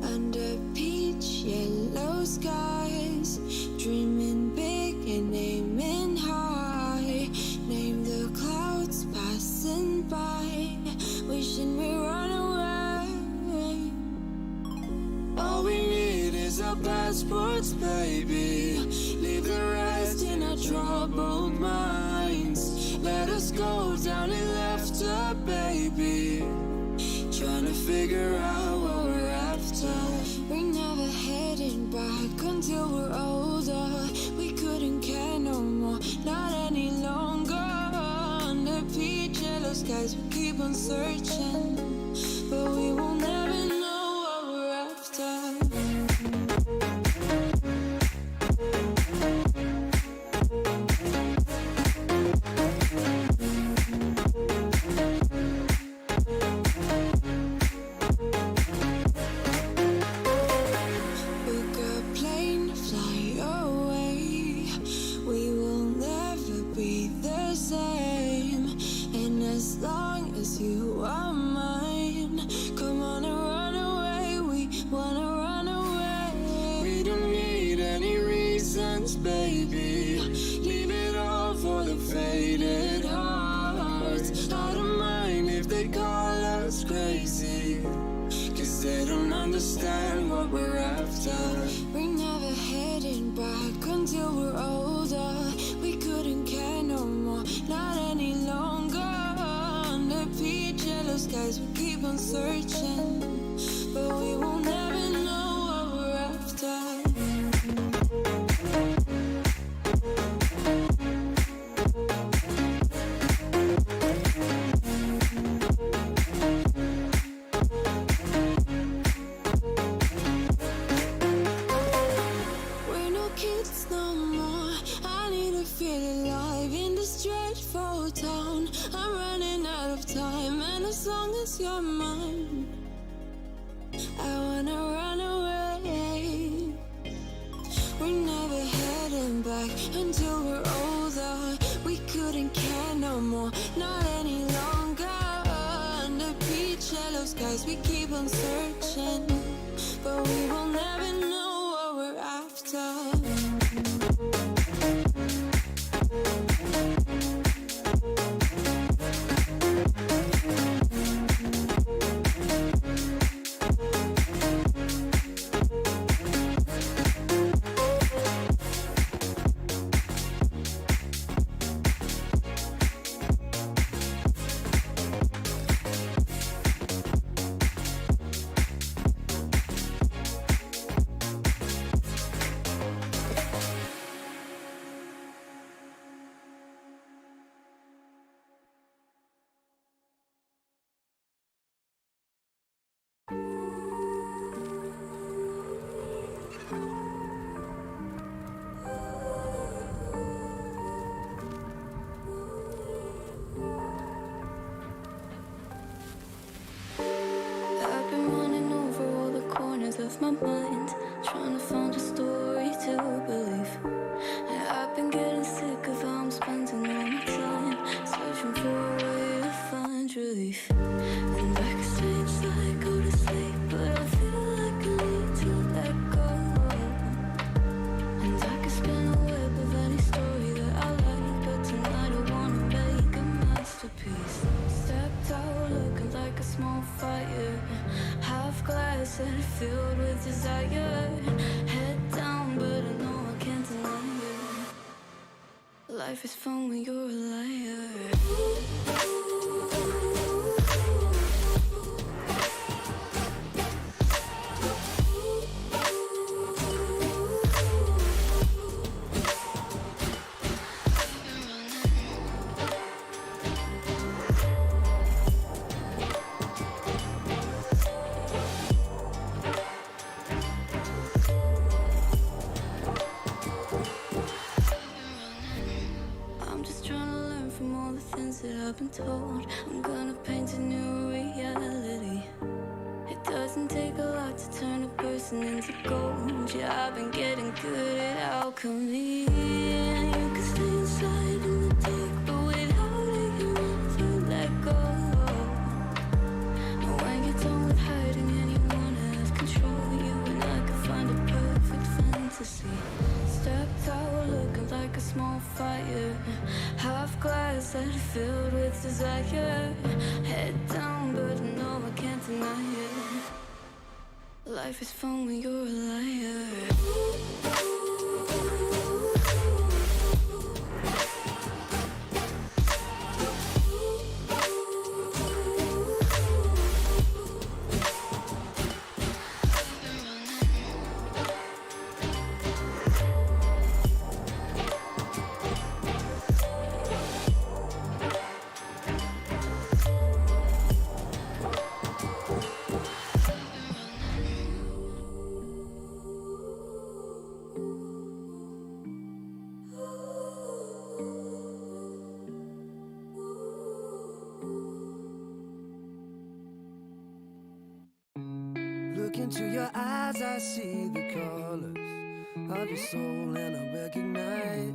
Under peach yellow skies, dreaming big and aiming high. Name the clouds passing by, wishing we run away. All we need is our passports, baby. Leave the rest in our troubled minds. Let us go down in laughter, baby. Trying to figure out what we're after. We're never heading back until we're older. We couldn't care no more, not any longer. Under peach yellow skies, we keep on searching, but we will never know what we're after. Baby, leave it all for the faded hearts. I don't mind if they call us crazy, 'cause they don't understand what we're after. We're never heading back until we're older. We couldn't care no more, not any longer. Under peach yellow skies, we keep on searching, but we will never know what we're after. lost my mind, trying to find a story to believe. And I've been getting sick of how I'm spending all my time, searching for a way to find relief. And I can stay inside, go to sleep, but I feel like I need to let go. And I can spin a web of any story that I like, but tonight I wanna make a masterpiece. Stepped out looking like a small fire, half glass and filled with desire. Head down, but I know I can't deny it. Life is fun when you're a liar. I'm just trying to learn from all the things that I've been told. I'm gonna paint a new reality. It doesn't take a lot to turn a person into gold. Yeah, I've been getting good at alchemy. And you can stay inside in the dark, but without it you never let go. And when you're done with hiding and you wanna have control, you and I can find a perfect fantasy. Stepped out looking like a small fire, half glass and filled with desire. Head down, but I know I can't deny it. Life is fun when you're a liar. Look into your eyes, I see the colors of your soul, and I recognize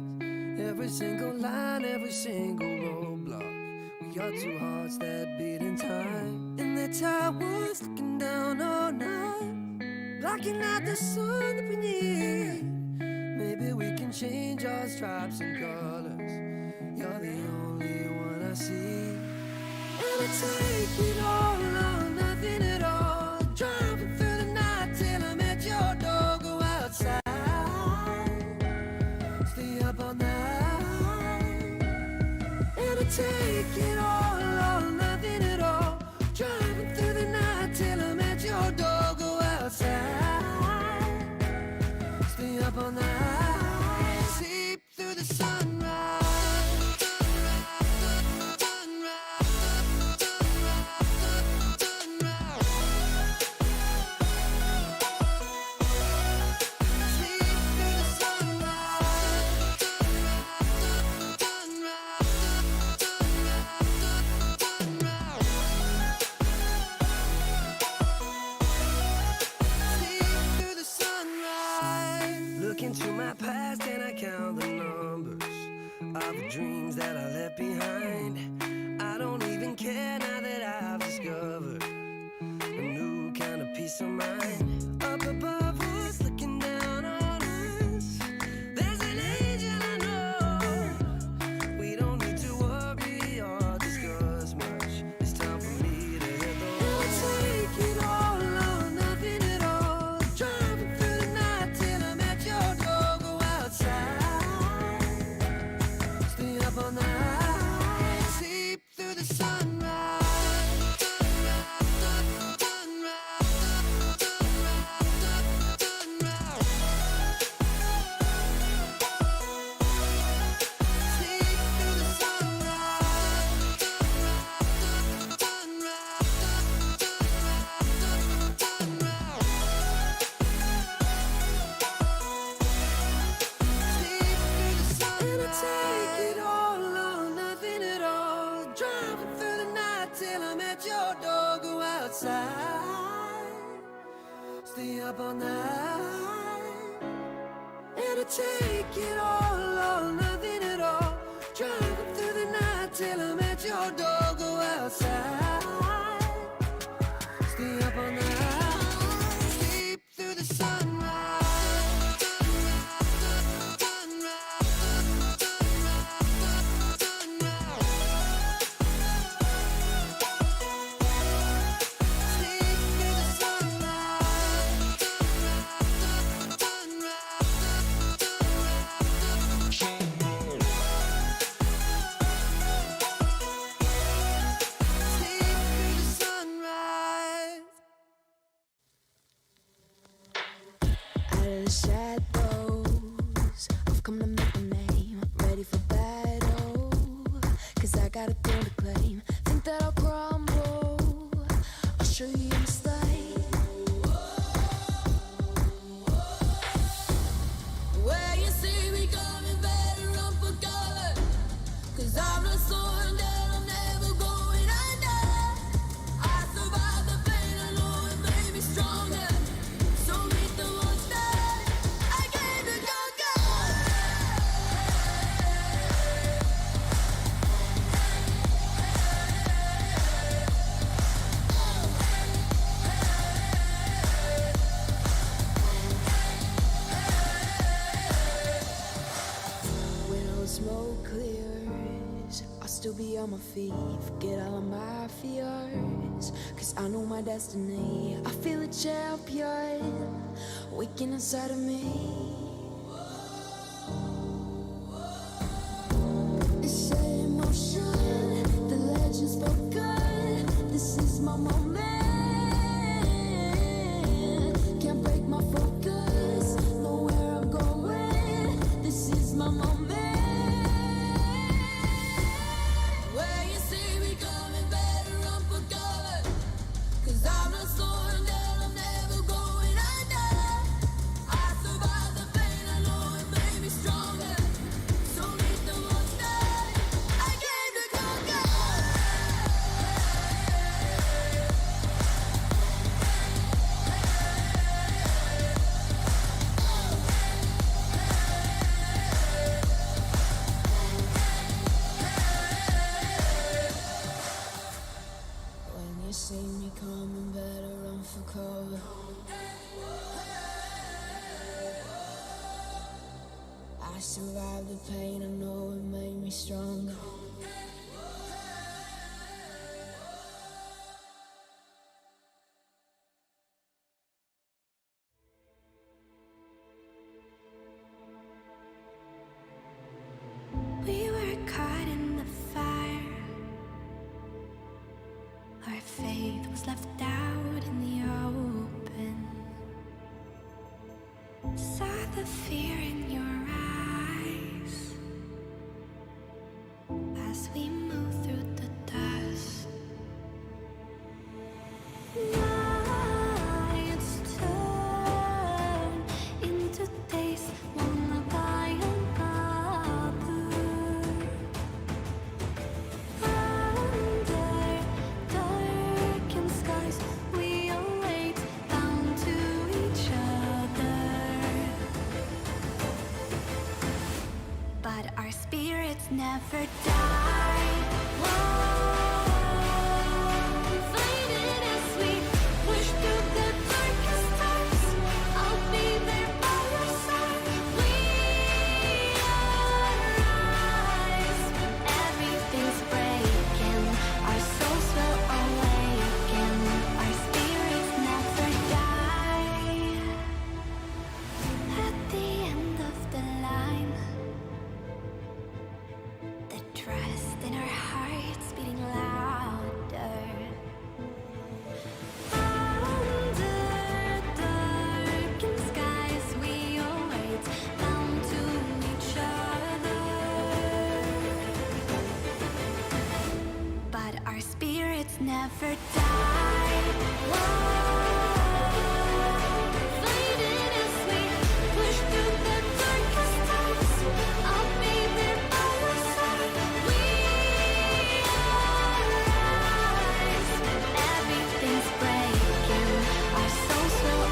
every single line, every single roadblock. We are two hearts that beat in time, and the towers looking down all night, blocking out the sun that we need. Maybe we can change our stripes and colors. You're the only one I see. And I take it all or nothing at all, driving through the night till I'm at your door. Go outside, stay up all night. And I take it all or nothing at all, driving through the night till I'm at your door. Go outside, stay up all night, sleep through the sunrise. Into my past and I count the numbers of the dreams that I left behind. I don't even care now that I've discovered a new kind of peace of mind. Up above us, looking down on us, there's an angel I know. We don't need to worry or discuss much. It's time for me to hit the road. I'll take it all or nothing at all, driving through the night till I'm at your door. Go outside, stay up all night, sleep through the sunrise. Sunrise, sunrise, sunrise. Stay up all night. And I take it all, nothing at all. Driving through the night till I'm at your door. Go outside. Stay up all night. Sleep through the sunrise. Shadows, I've come to make a name. Ready for battle, 'cause I got a thing to claim. Think that I'll crumble, I'll show you a mistake. Where you see me coming, better run for cover, 'cause I'm not slowing down, I'm never going under. I survived the pain, I know it made me stronger. So meet the monster I came to conquer. When all the smoke clears, I'll still be on my feet. Forget all of my fears, 'cause I know my destiny. I feel a champion waking inside of me. It's set in motion, the legends spoken. This is my moment. Can't break my focus, know where I'm going. This is my moment. Where you see me coming, better run for cover, 'cause I'm not slowing down, I'm never going under. I survived the pain, I know it made me stronger. So meet the monster I came to conquer. When you see me coming, better run for cover. I survived the pain, I know it made me stronger. We were caught in the fire. Our faith was left out in the open. Saw the fear in your eyes as we move through the dust. Nights turn into days, one by another. Under darkened skies, we await, bound to each other. But our spirits never die. Faded as we push through the darkest times. I'll be there by your side. We arise when everything's breaking. Our souls will awaken. Our spirits never die. At the end of the line, the trust in our hearts beating louder. Under darkened skies, we await, bound to each other. But our spirits never die. Faded as we push through the darkest times. I'll be there by your side. We arise when everything's breaking. Our souls will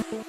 We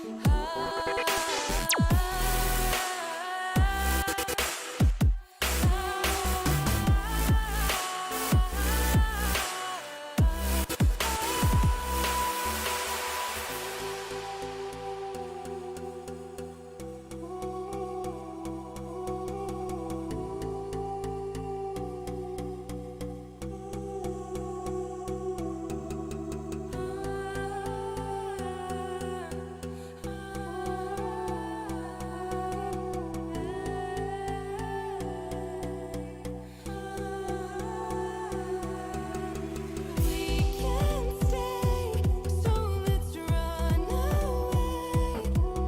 can't stay, so let's run away.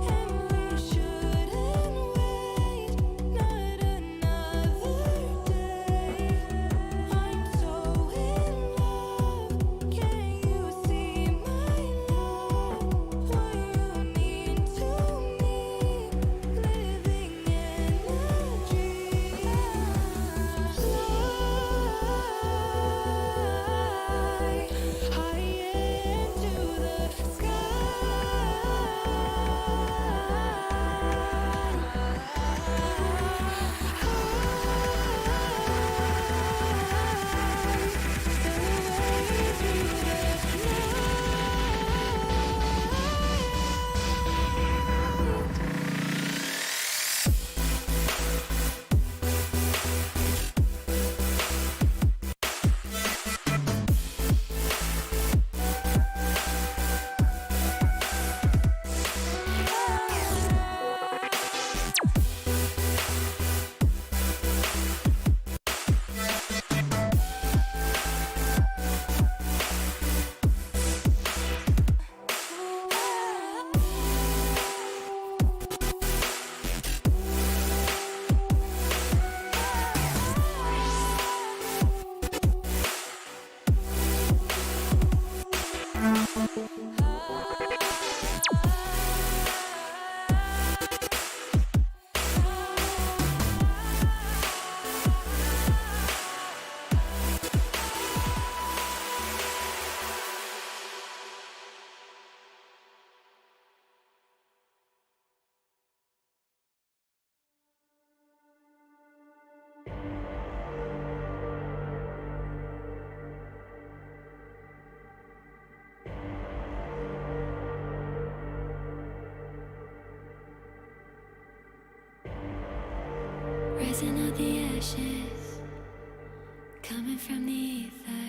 And we shouldn't wait, not another day. I'm so in love, can you see my love? What you mean to me, living in a dream. High into the rising out the ashes, coming from the ether.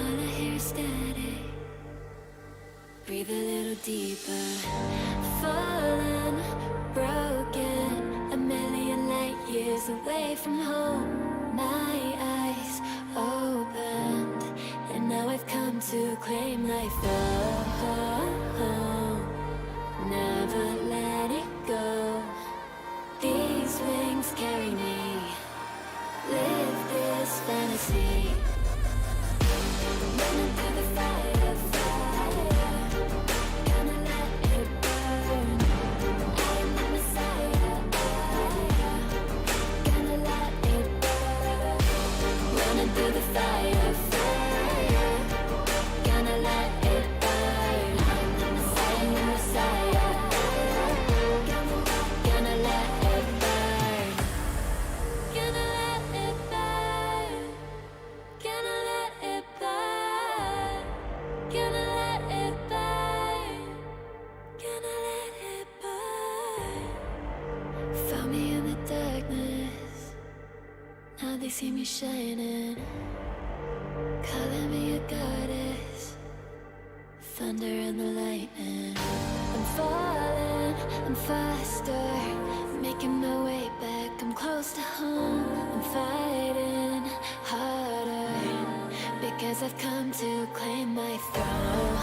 All I hear is static. Breathe a little deeper. Fallen, broken, a million light years away from home. My eyes opened, and now I've come to claim life. Oh, never let it go. These wings carry me. Live this fantasy. Running through the fire, fire. Gonna let it burn. I am the Messiah. Gonna let it burn. Running through the fire, fire. Gonna let it burn. I am the Messiah. Gonna let it burn. Gonna let it burn. Gonna let it burn. Gonna let it burn. Gonna let it burn. Found me in the darkness. Now they see me shining. Calling me a goddess. Thunder and the lightning. I'm falling, I'm faster. Making my way back, I'm close to home. I'm fighting harder because I've come to claim my throne.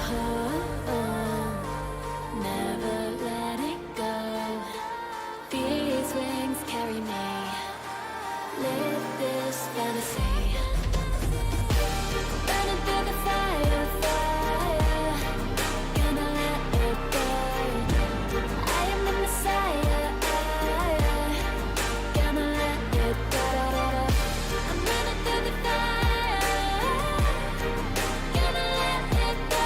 Never letting go. These wings carry me. Live this fantasy. Running through the fire, fire. Gonna let it burn. I am the Messiah. Gonna let it burn. I'm running through the fire. Gonna let it burn.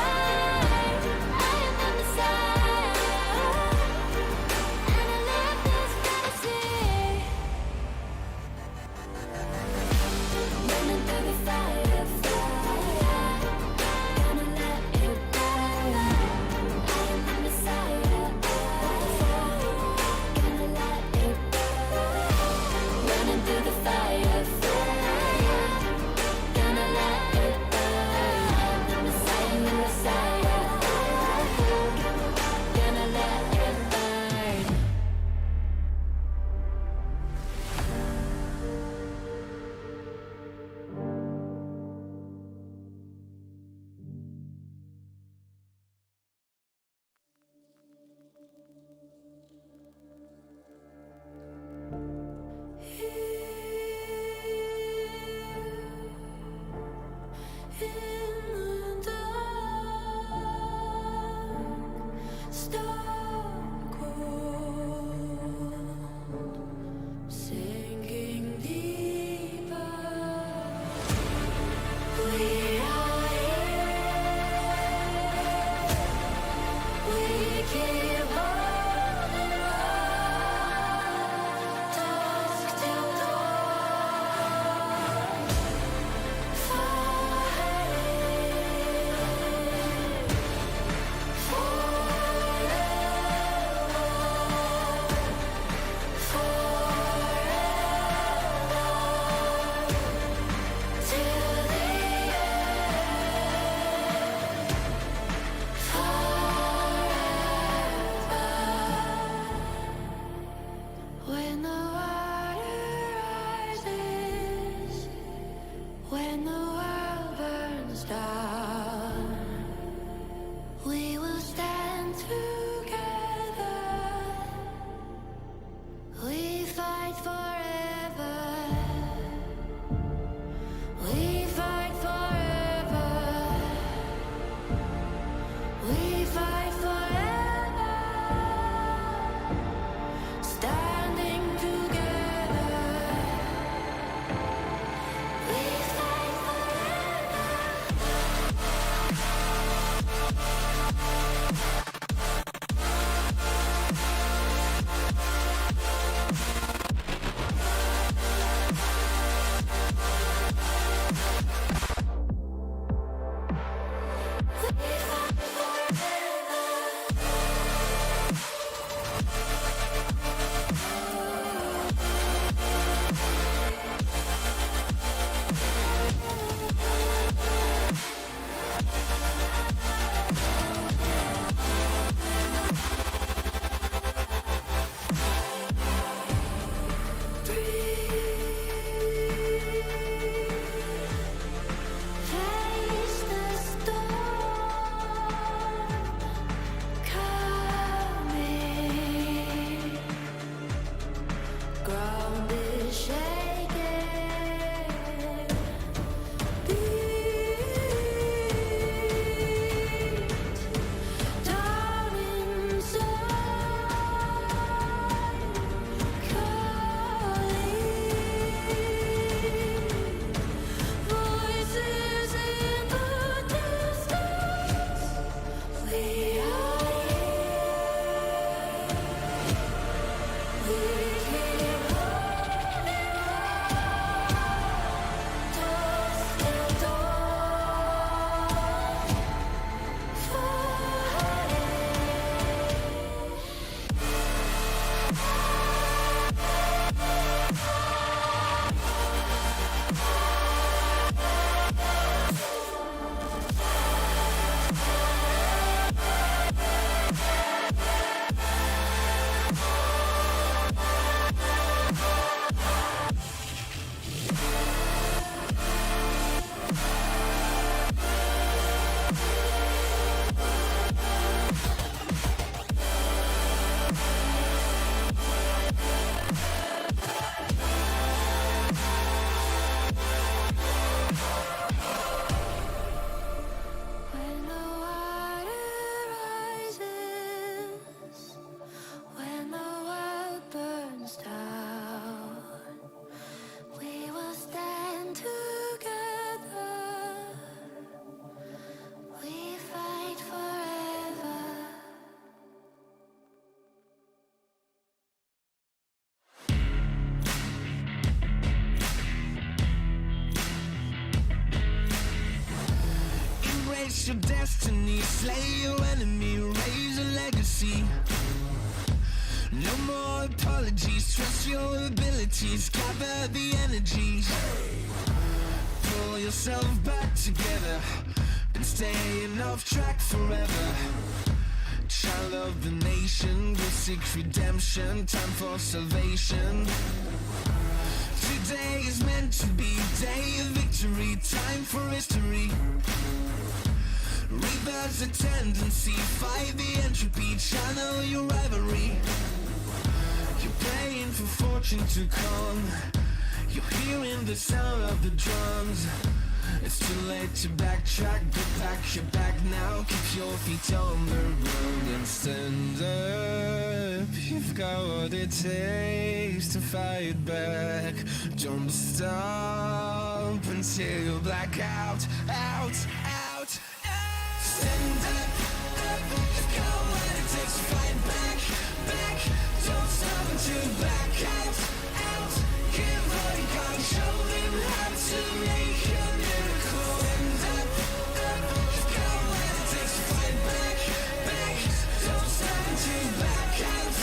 your destiny, slay your enemy, raise a legacy. No more apologies, trust your abilities, gather the energies. Pull yourself back together, been staying off track forever. Child of the nation, will seek redemption, time for salvation. Today is meant to be day of victory, time for history. Reverse the tendency, fight the entropy, channel your rivalry. You're praying for fortune to come, you're hearing the sound of the drums. It's too late to backtrack, but back your back now. Keep your feet on the ground and stand up. You've got what it takes to fight back. Don't stop until you black out, out, out, out. Stand up, up. You've got what it takes to fight back, back. Don't stop until you black out, out. Give all you got, show them how to make a miracle. Stand up, up. You've got what it takes to fight back, back. Don't stop until you black out,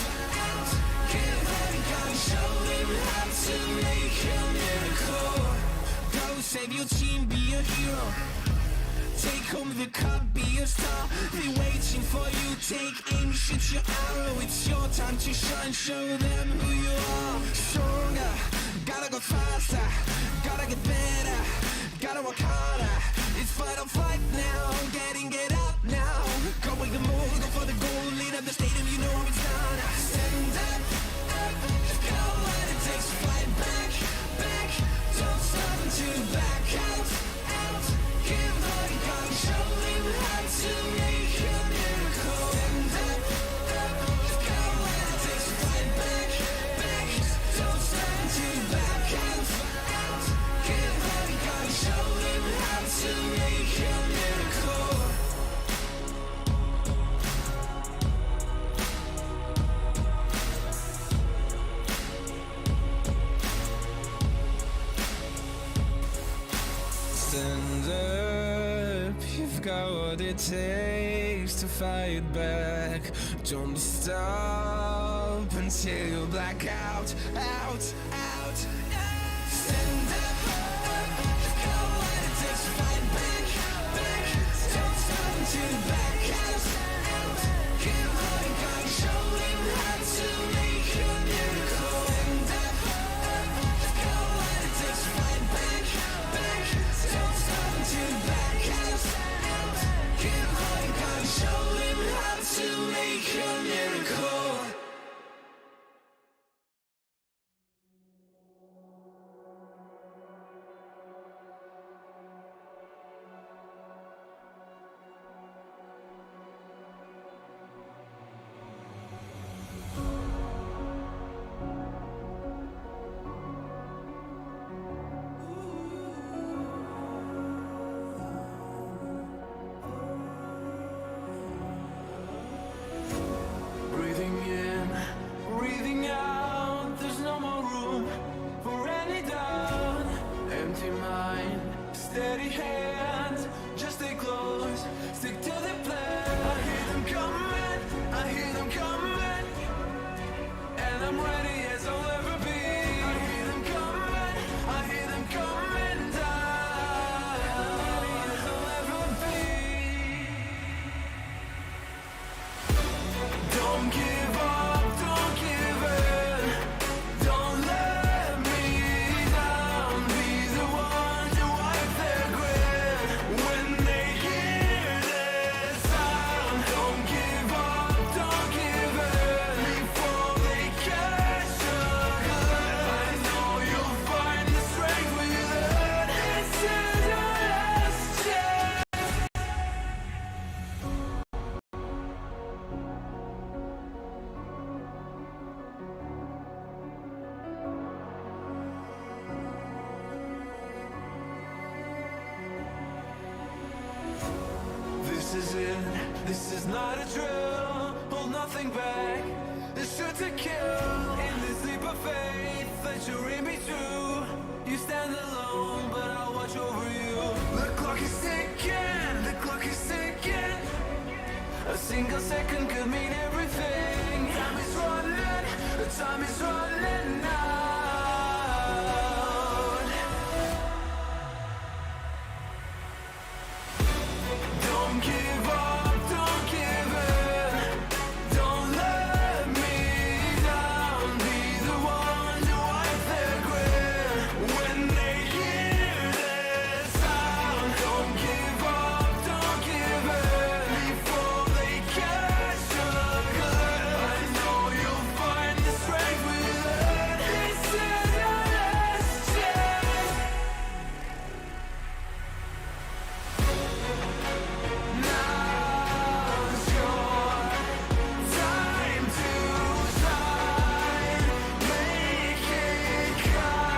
out. Give all you got, show them how to make a miracle. Go save your team, be a hero. Take home the cup, be a star. They're waiting for you, take aim, shoot your arrow. It's your time to shine, show them who you are. Stronger, gotta go faster, gotta get better, gotta work harder. It's fight or flight now, get up now. Go with the move, go for the goal, lead up the stadium, you know it's done. Stand up, up, you've got what it takes to fight back, back. Don't stop until you back out, out. Give all you got, show them how to make a miracle. Stand up, up, you've got what it takes to fight back, back. Don't stop until you back out, out. Give all you got, show them how to make a miracle. Stand up, you've got what it takes to fight back. Don't stop until you black out, out, out. Stand up, up, you've got what it takes to fight back, back. Don't stop until you black out, out. Give all you got, show them how to make a miracle. Stand up, up, you've got what it takes to fight back, back. Don't stop until you back out, out. Give all you got, show them how to make a miracle. Breathing in, breathing out. There's no more room for any doubt. Empty mind, steady hand. Just stay close, stick to the plan. I hear them coming, I hear them coming, and I'm ready as I'll ever be. I hear them coming, I hear them coming down. I'm ready as I'll ever be. Don't give up, don't give in. Don't let me down. Be the one to wipe their grin when they hear this sound. Don't give up, don't give in before they catch a glimpse. I know you'll find the strength within. This is your last chance. This is it, this is not a drill. Hold nothing back, this should to kill. In this leap of faith that you're in me too. You stand alone, but I'll watch over you. The clock is ticking, the clock focus again. A single second could mean everything. Time is running out. Don't give up, don't give in. Don't let me down. Be the one to wipe their grin when they hear this sound. Don't give up, don't give in before they catch your gun. I know you'll find the strength within. This is your last chance. Now's your time to shine. Make it count.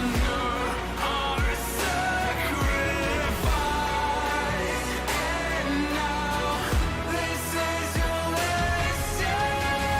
Honor our sacrifice. And now this is your last chance.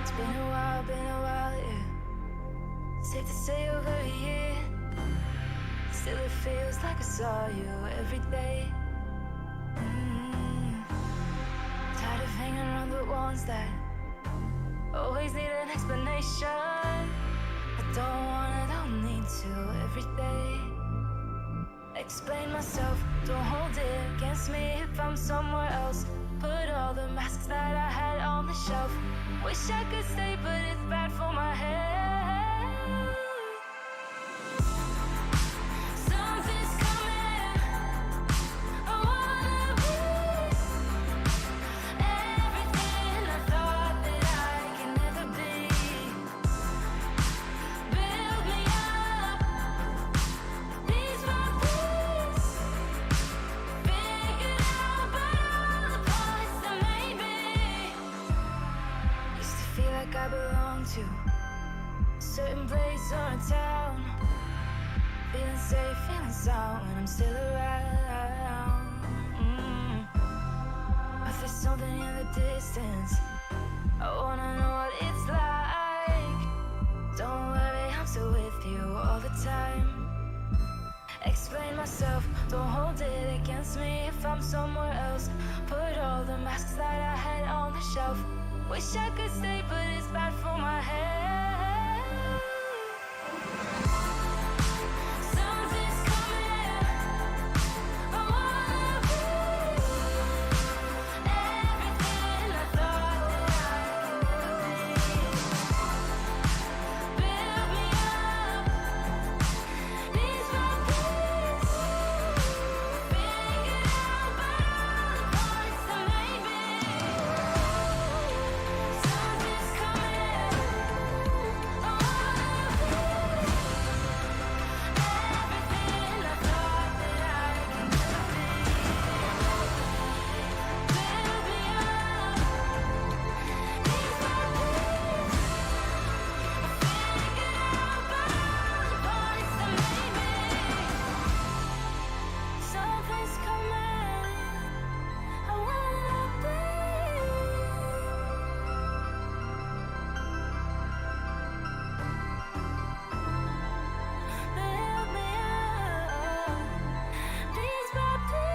It's been a while, yeah. Safe to say over a year. Still it feels like I saw you every day. Tired of hanging around the ones that always need an explanation. I don't need to every day. Explain myself, don't hold it against me if I'm somewhere else. Put all the masks that I had on the shelf. Wish I could stay, but it's bad for my head. Something's coming. I wanna be everything I thought that I can never be. Build me up, piece by piece. Figure out all the parts that maybe used to feel like I belonged to a certain place or a town. Feeling safe, feeling sound when I'm still around. But there's something in the distance. I wanna know what it's like. Don't worry, I'm still with you all the time. Explain myself, don't hold it against me if I'm somewhere else. Put all the masks that I had on the shelf. Wish I could stay, but it's bad for my head. Something's coming. I wanna be everything I thought that I could be. Build me up, piece by piece. Figure out all the parts that maybe. Something's coming. I wanna be everything I thought that I could never be. Build me up, piece by piece. Figure out all the parts that maybe. Something's coming. I wanna be. Build me up, piece by piece.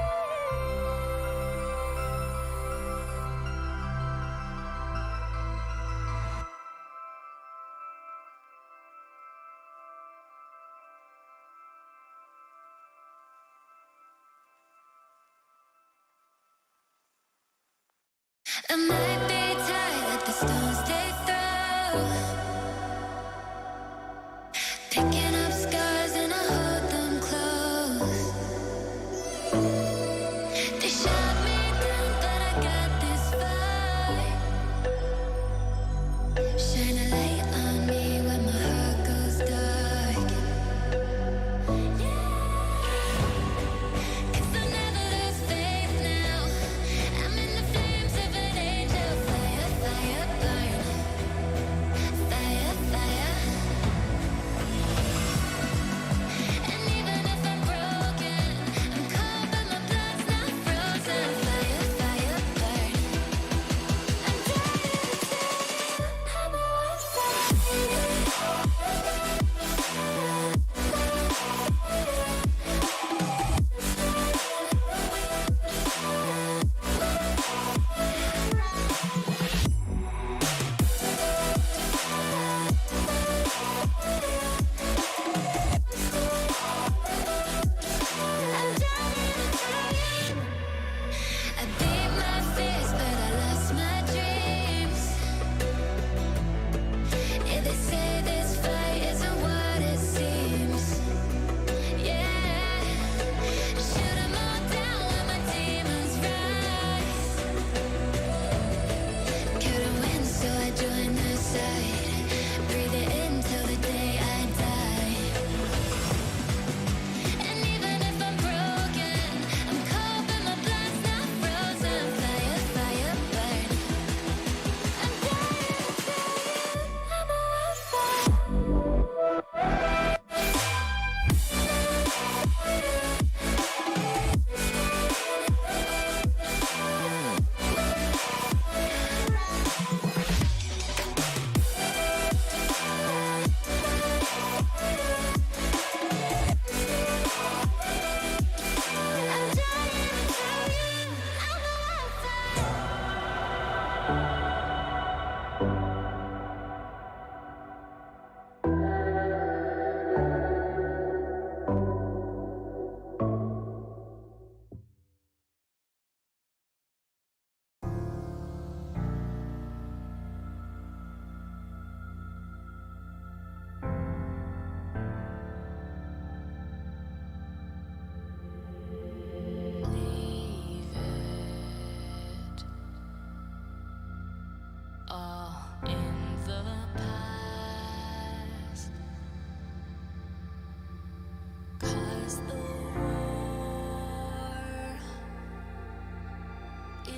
I might be tired, let the stones take through. Picking up scars and I hold them close. They shot me down, but I got this fight. Shine a light on me when my heart goes dark.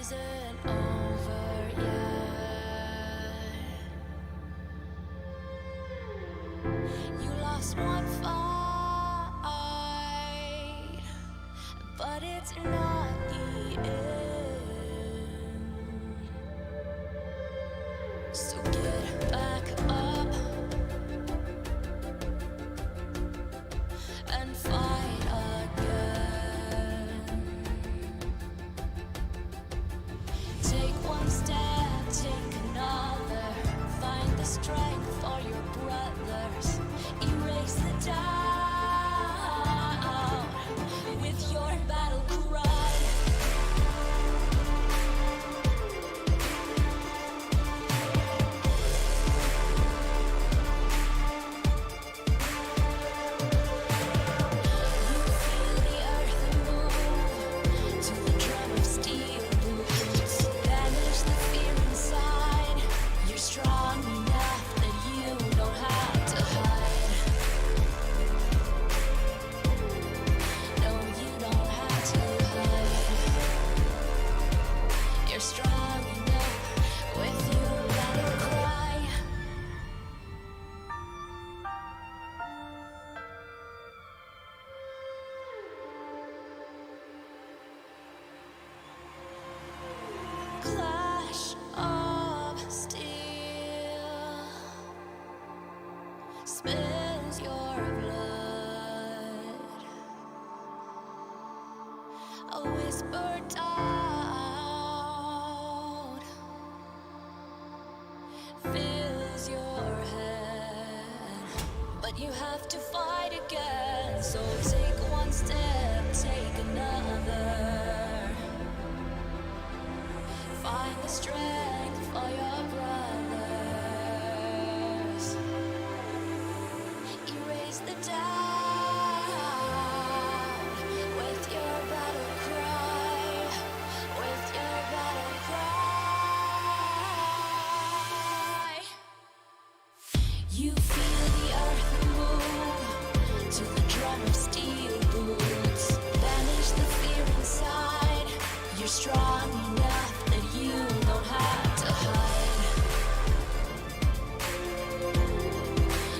isn't over yet. You lost one fight, but it's not the end. So get back up and fight again. Take one step, take another. Find the strength for your brothers. Erase the doubt with your battle cry. Clash of steel spills your blood. A whisper doubt fills your head, but you have to fight again. So take one step, take another. Find the strength for your brothers. Erase the doubt with your battle cry. With your battle cry. You feel the earth move to the drum of steel boots. Banish the fear inside. You're strong enough that you don't have to hide.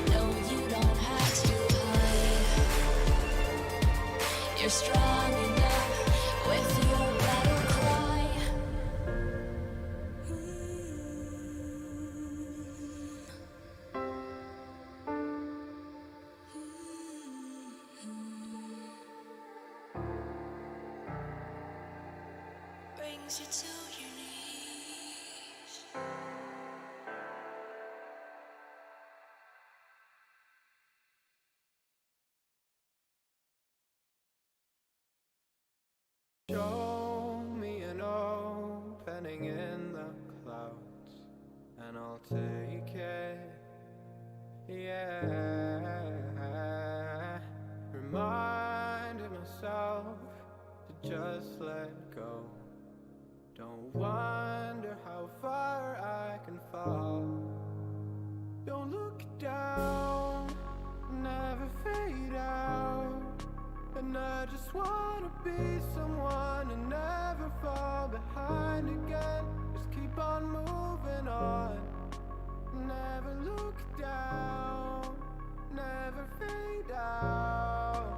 No, you don't have to hide. You're strong enough with your battle cry. Brings you to your knees. Show me an opening in the clouds, and I'll take it. Yeah. Reminding myself to just let go. Don't wonder how far I can fall. Don't look down, never fade out. And I just wanna be someone and never fall behind again. Just keep on moving on. Never look down, never fade out.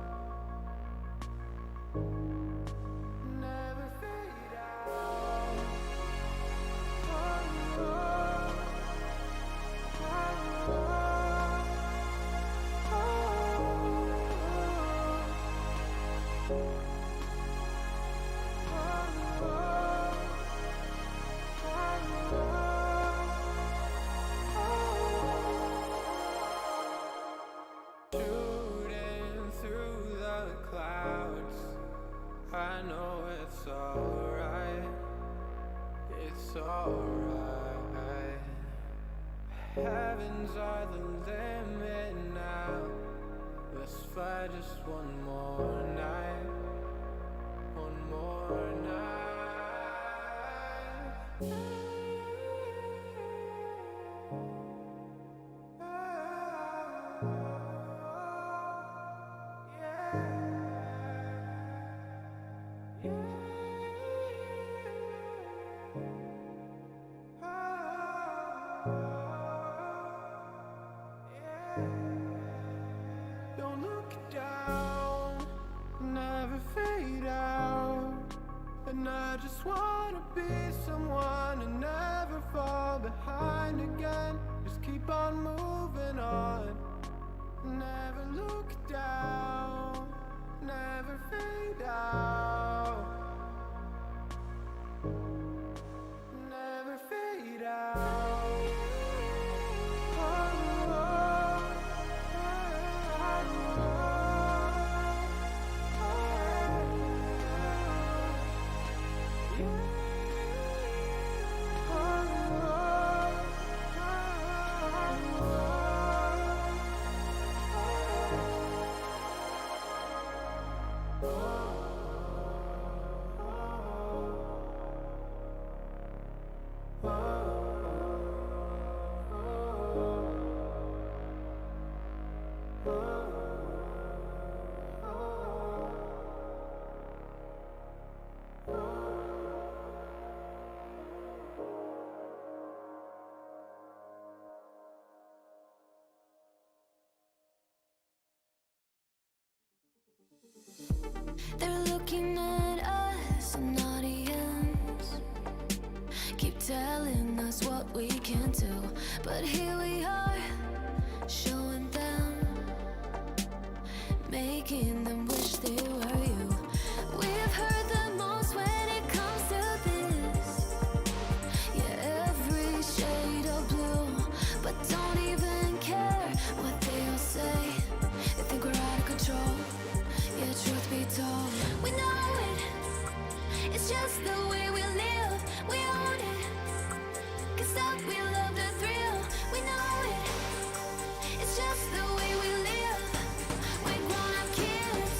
Never fade out. Oh, oh, oh, oh, shooting through the clouds. I know it's alright. It's alright. Heavens are the limit now. Let's fight just one more night. One more night. Yeah. And I just wanna be someone and never fall behind again. Just keep on moving on. Never look down, never fade out. Never fade out. They're looking at us, an audience. Keep telling us what we can do, but here we are, showing them, making them wish they were you. We've heard the most when it comes to this. Yeah, every shade of blue, but don't even care what they all say. They think we're out of control. Yeah, truth be told, we know it. It's just the way we live. We own it. 'Cause stop, we love the thrill. We know it. It's just the way we live. We're grown-up kids.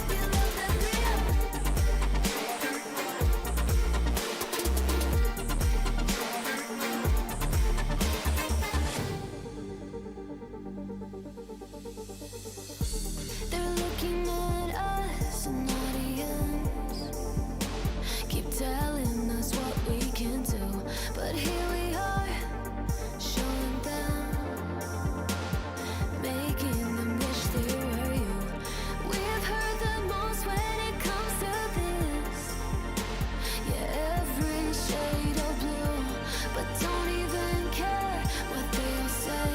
We love the thrill. They're looking at us, an audience. Keep telling us what we can do, but here we are, showing them, making them wish they were you. We've heard the most when it comes to this. Yeah, every shade of blue, but don't even care what they all say.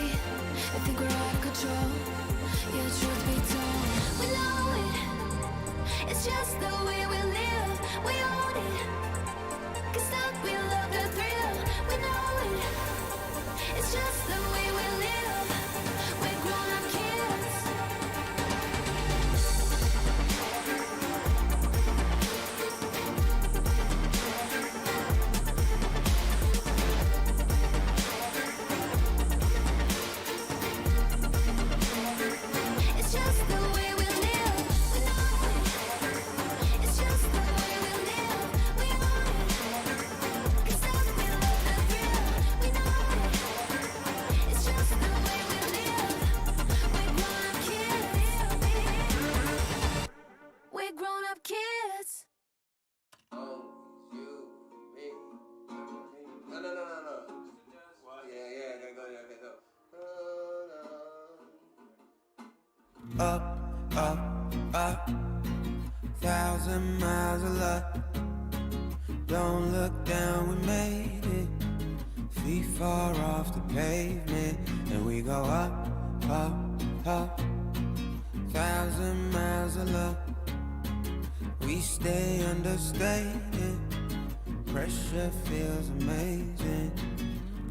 They think we're out of control. Yeah, truth be told, we know it. It's just the way we live. We own it. 'Cause stop, we love the thrill. We know it. It's just the way we live. We're grown-up kids. It's just the way we live. We know it. It's just the way we live. We own it. 'Cause stop, we love the thrill. We know it. It's just the way we live. We're grown-up kids. We're grown-up kids. Up, up, up, 1,000 miles of luck. Don't look down, we made it. Feet far off the pavement, and we go up, up, up. 1,000 miles of luck. We stay understated. Pressure feels amazing.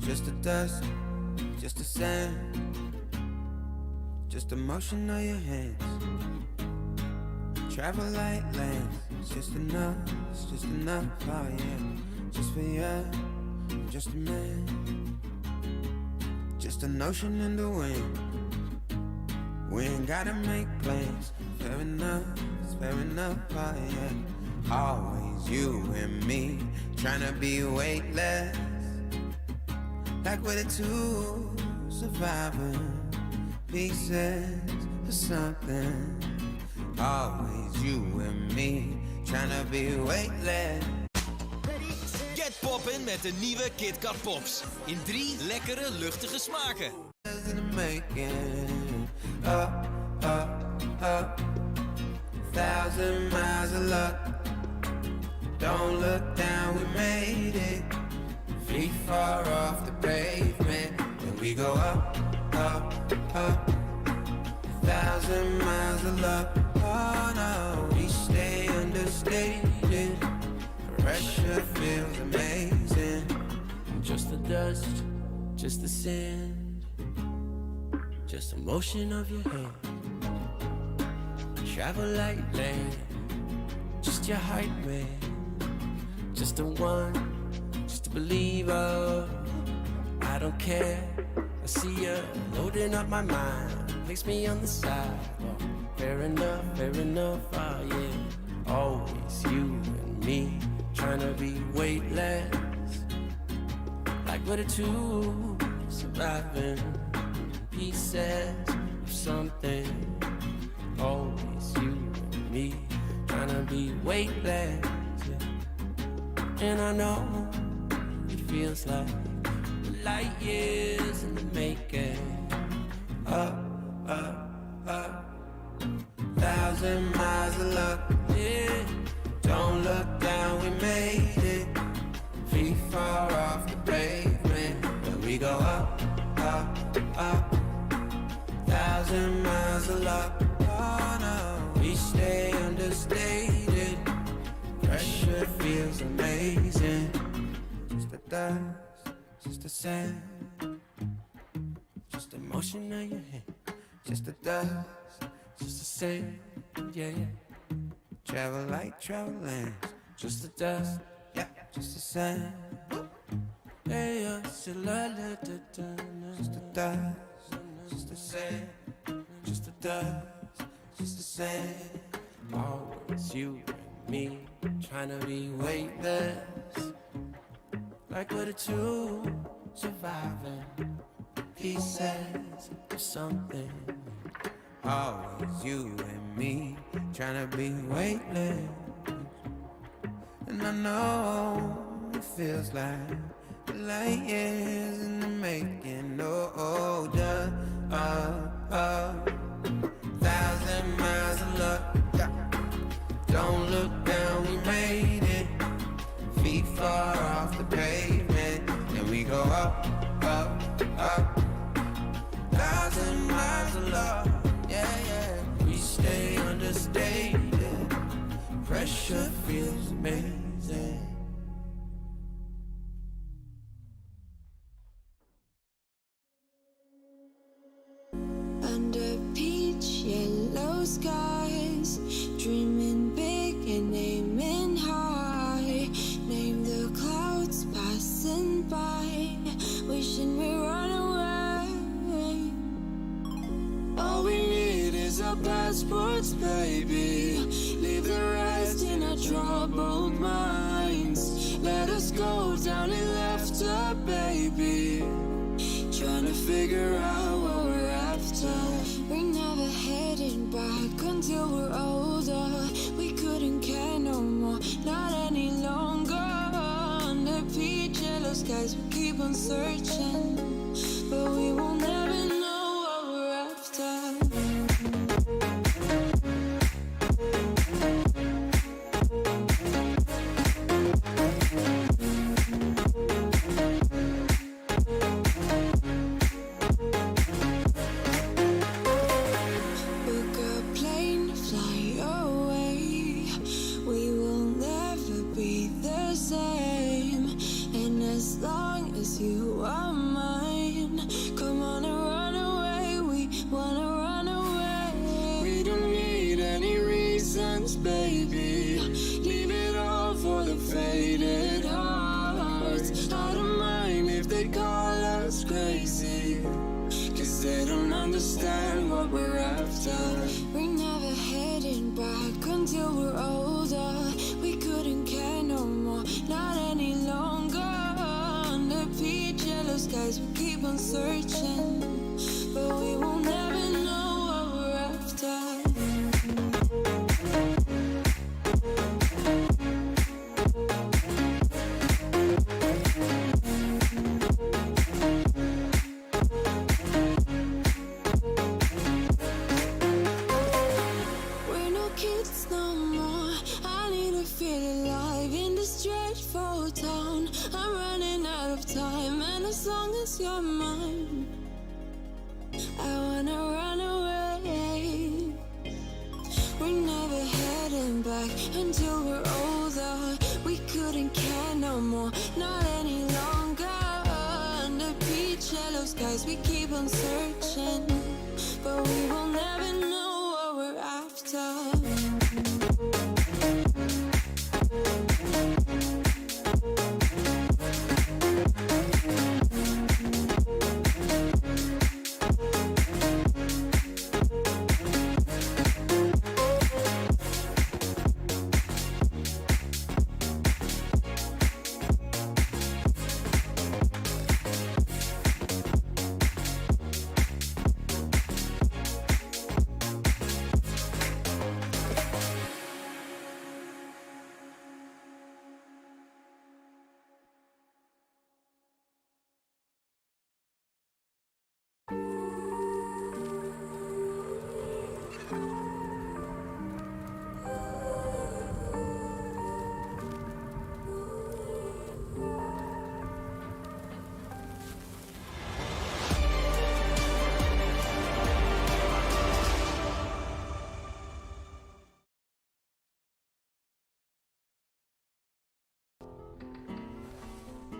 Just the dust, just the sand, just the motion of your hands. Travel like land, it's just enough, oh yeah. Just for you, I'm just a man. Just an ocean in the wind. We ain't gotta make plans. Fair enough, it's fair enough, oh yeah. Always you and me, tryna be weightless. Like we're the two surviving pieces of something. Always you and me, tryna be weightless. Get poppin' met de nieuwe KitKat Pops. In 3 lekkere, luchtige smaken. in the making. Up, up, up. 1,000 miles of luck. Don't look down, we made it. Feet far off the pavement. And we go up, up, up. 1,000 miles of luck. Oh no, we stay understated. Pressure feels amazing. Just the dust, just the sand, just the motion of your hand. Travel like land, just your hype man. Just a one, just a believer. I don't care, I see ya loading up my mind. Makes me on the side. Fair enough, oh yeah. Always you and me, trying to be weightless. Like we're the two, surviving pieces of something. Always you and me, trying to be weightless, yeah. And I know it feels like light years in the making. Up, up, up. 1,000 miles of luck, yeah. Don't look down, we made it. Feet far off the pavement, but we go up, up, up. 1,000 miles of luck. Oh no, we stay understated. Pressure feels amazing. Just the dust, just the sand, just the motion of your hand. Just the dust, just the sand, yeah, yeah. Travel like traveling. Just the dust, yeah, just the sand. Hey, just the dust, just the sand, just the dust. Just the same, always you and me, trying to be weightless. Like we're the two, surviving pieces of something. Always you and me, trying to be weightless. And I know it feels like light years in the making. Oh, duh, 1,000 miles of luck, yeah. Don't look down, we made it. Feet far off the pavement, and we go up, up, up. 1,000 miles of luck, yeah, yeah. We stay understated. Pressure feels amazing. Under peach yellow skies, dreaming big and aiming high. Name the clouds passing by, wishing we run away. All we need is our passports, baby. Leave the rest in our troubled minds. Let us go down in laughter, baby. Trying to figure out what we're after. We're never heading back until we're older. We couldn't care no more, not any longer. Under peach yellow skies, we keep on searching, but we will never know what we're after. You are mine. Come on and run away. We wanna run away. We don't need any reasons, baby. Leave it all for the faded hearts. I don't mind if they call us crazy, 'cause they don't understand what we're after. We're never heading back until we're older. We couldn't care no more, not any longer. Peach yellow skies, we keep on searching, but we will never know what we're after. long as you're mine. I wanna run away. We're never heading back until we're older. We couldn't care no more, not any longer. Under beach yellow skies we keep on searching, but we will never know what we're after.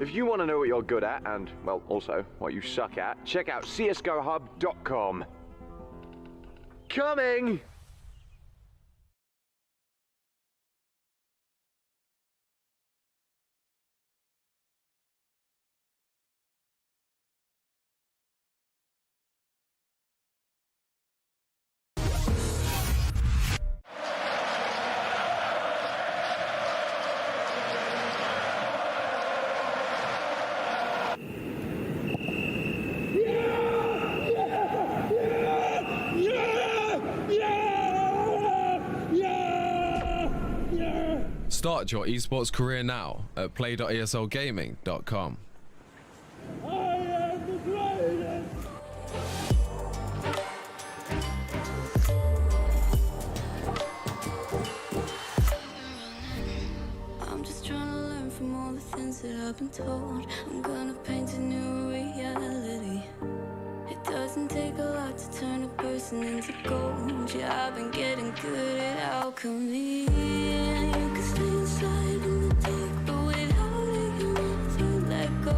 If you want to know what you're good at, and, well, also what you suck at, check out csgohub.com. Coming! Start your esports career now at play.eslgaming.com. I'm just trying to learn from all the things that I've been told. I'm gonna paint a new reality. It doesn't take a lot to turn a person into gold. Yeah, I've been getting good at alchemy. And you can stay inside in the dark, but without it you never let go.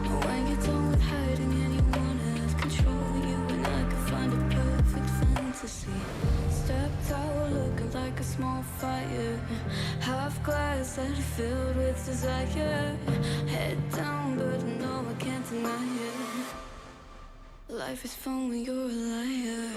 And when you're done with hiding and you wanna have control, you and I can find a perfect fantasy. Stepped out looking like a small fire, half glass that is filled with desire. Head down, but no, I can't deny it. Life is fun when you're a liar.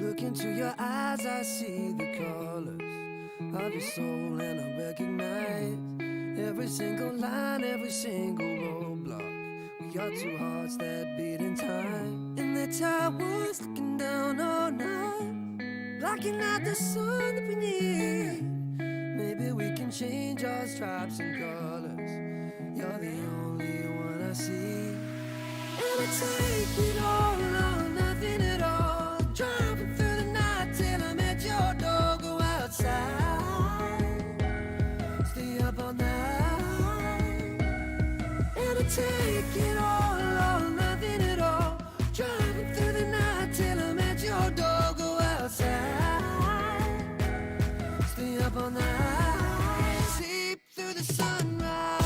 Look into your eyes, I see the colors of your soul, and I recognize every single line, every single roadblock. We are two hearts that beat in time. In the towers, looking down all night, blocking out the sun that we need. Maybe we can change our stripes and colors. You're the only one I see. And I take it all or nothing at all. Driving through the night till I'm at your door. Go outside, stay up all night. And I take it all or nothing at all. Driving through the night till I'm at your door. Go outside, stay up all night. Sleep through the sunrise.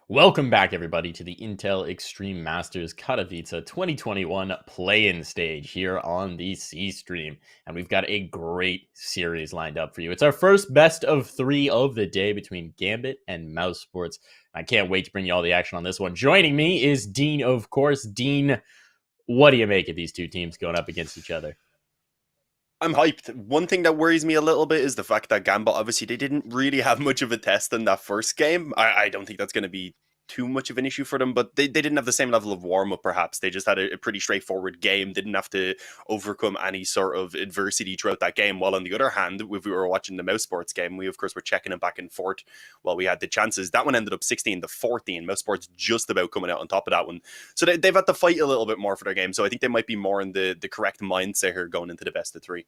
Welcome back, everybody, to the Intel Extreme Masters Katowice 2021 play-in stage here on the C stream. And we've got a great series lined up for you. It's our first best of 3 of the day between Gambit and Mousesports. I can't wait to bring you all the action on this one. Joining me is Dean, of course. Dean, what do you make of these two teams going up against each other? I'm hyped. One thing that worries me a little bit is the fact that Gambit, obviously, they didn't really have much of a test in that first game. I don't think that's going to be too much of an issue for them, but they didn't have the same level of warm-up, perhaps. They just had a pretty straightforward game, didn't have to overcome any sort of adversity throughout that game. While on the other hand, if we were watching the Mousesports game, we, of course, were checking it back and forth while we had the chances. That one ended up 16-14. Mousesports just about coming out on top of that one. So they've had to fight a little bit more for their game, so I think they might be more in the correct mindset here going into the best of 3.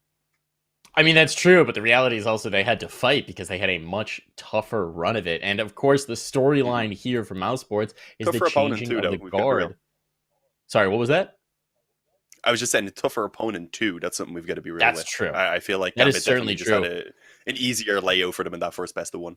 I mean, that's true, but the reality is also they had to fight because they had a much tougher run of it. And of course, the storyline here for Mousesports is Tougher the opponent changing too, of though, the we've got to be real. guard. Sorry, what was that? I was just saying a tougher opponent too. That's something we've got to be real That's with. true. I feel like That is Gambit certainly definitely true. just had an easier layout for them in that first best of 1.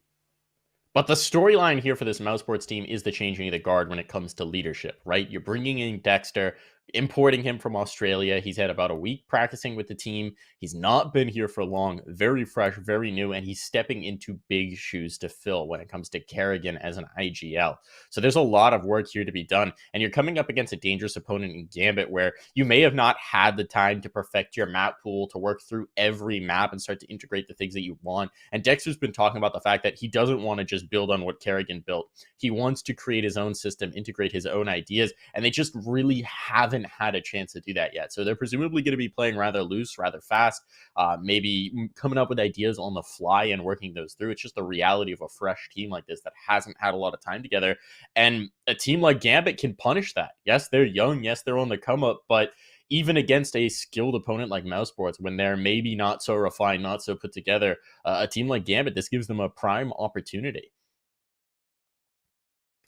But the storyline here for this Mousesports team is the changing of the guard when it comes to leadership, right? You're bringing in Dexter, importing him from Australia. He's had about a week practicing with the team. He's not been here for long, very fresh, very new, and he's stepping into big shoes to fill when it comes to Kerrigan as an IGL. So there's a lot of work here to be done, and you're coming up against a dangerous opponent in Gambit where you may have not had the time to perfect your map pool, to work through every map and start to integrate the things that you want. And Dexter's been talking about the fact that he doesn't want to just build on what Kerrigan built. He wants to create his own system, integrate his own ideas, and they just really haven't had a chance to do that yet. So they're presumably going to be playing rather loose, rather fast, maybe coming up with ideas on the fly and working those through. It's just the reality of a fresh team like this that hasn't had a lot of time together. And a team like Gambit can punish that. Yes, they're young. Yes, they're on the come up, but even against a skilled opponent like Mousesports, when they're maybe not so refined, not so put together, a team like Gambit, this gives them a prime opportunity.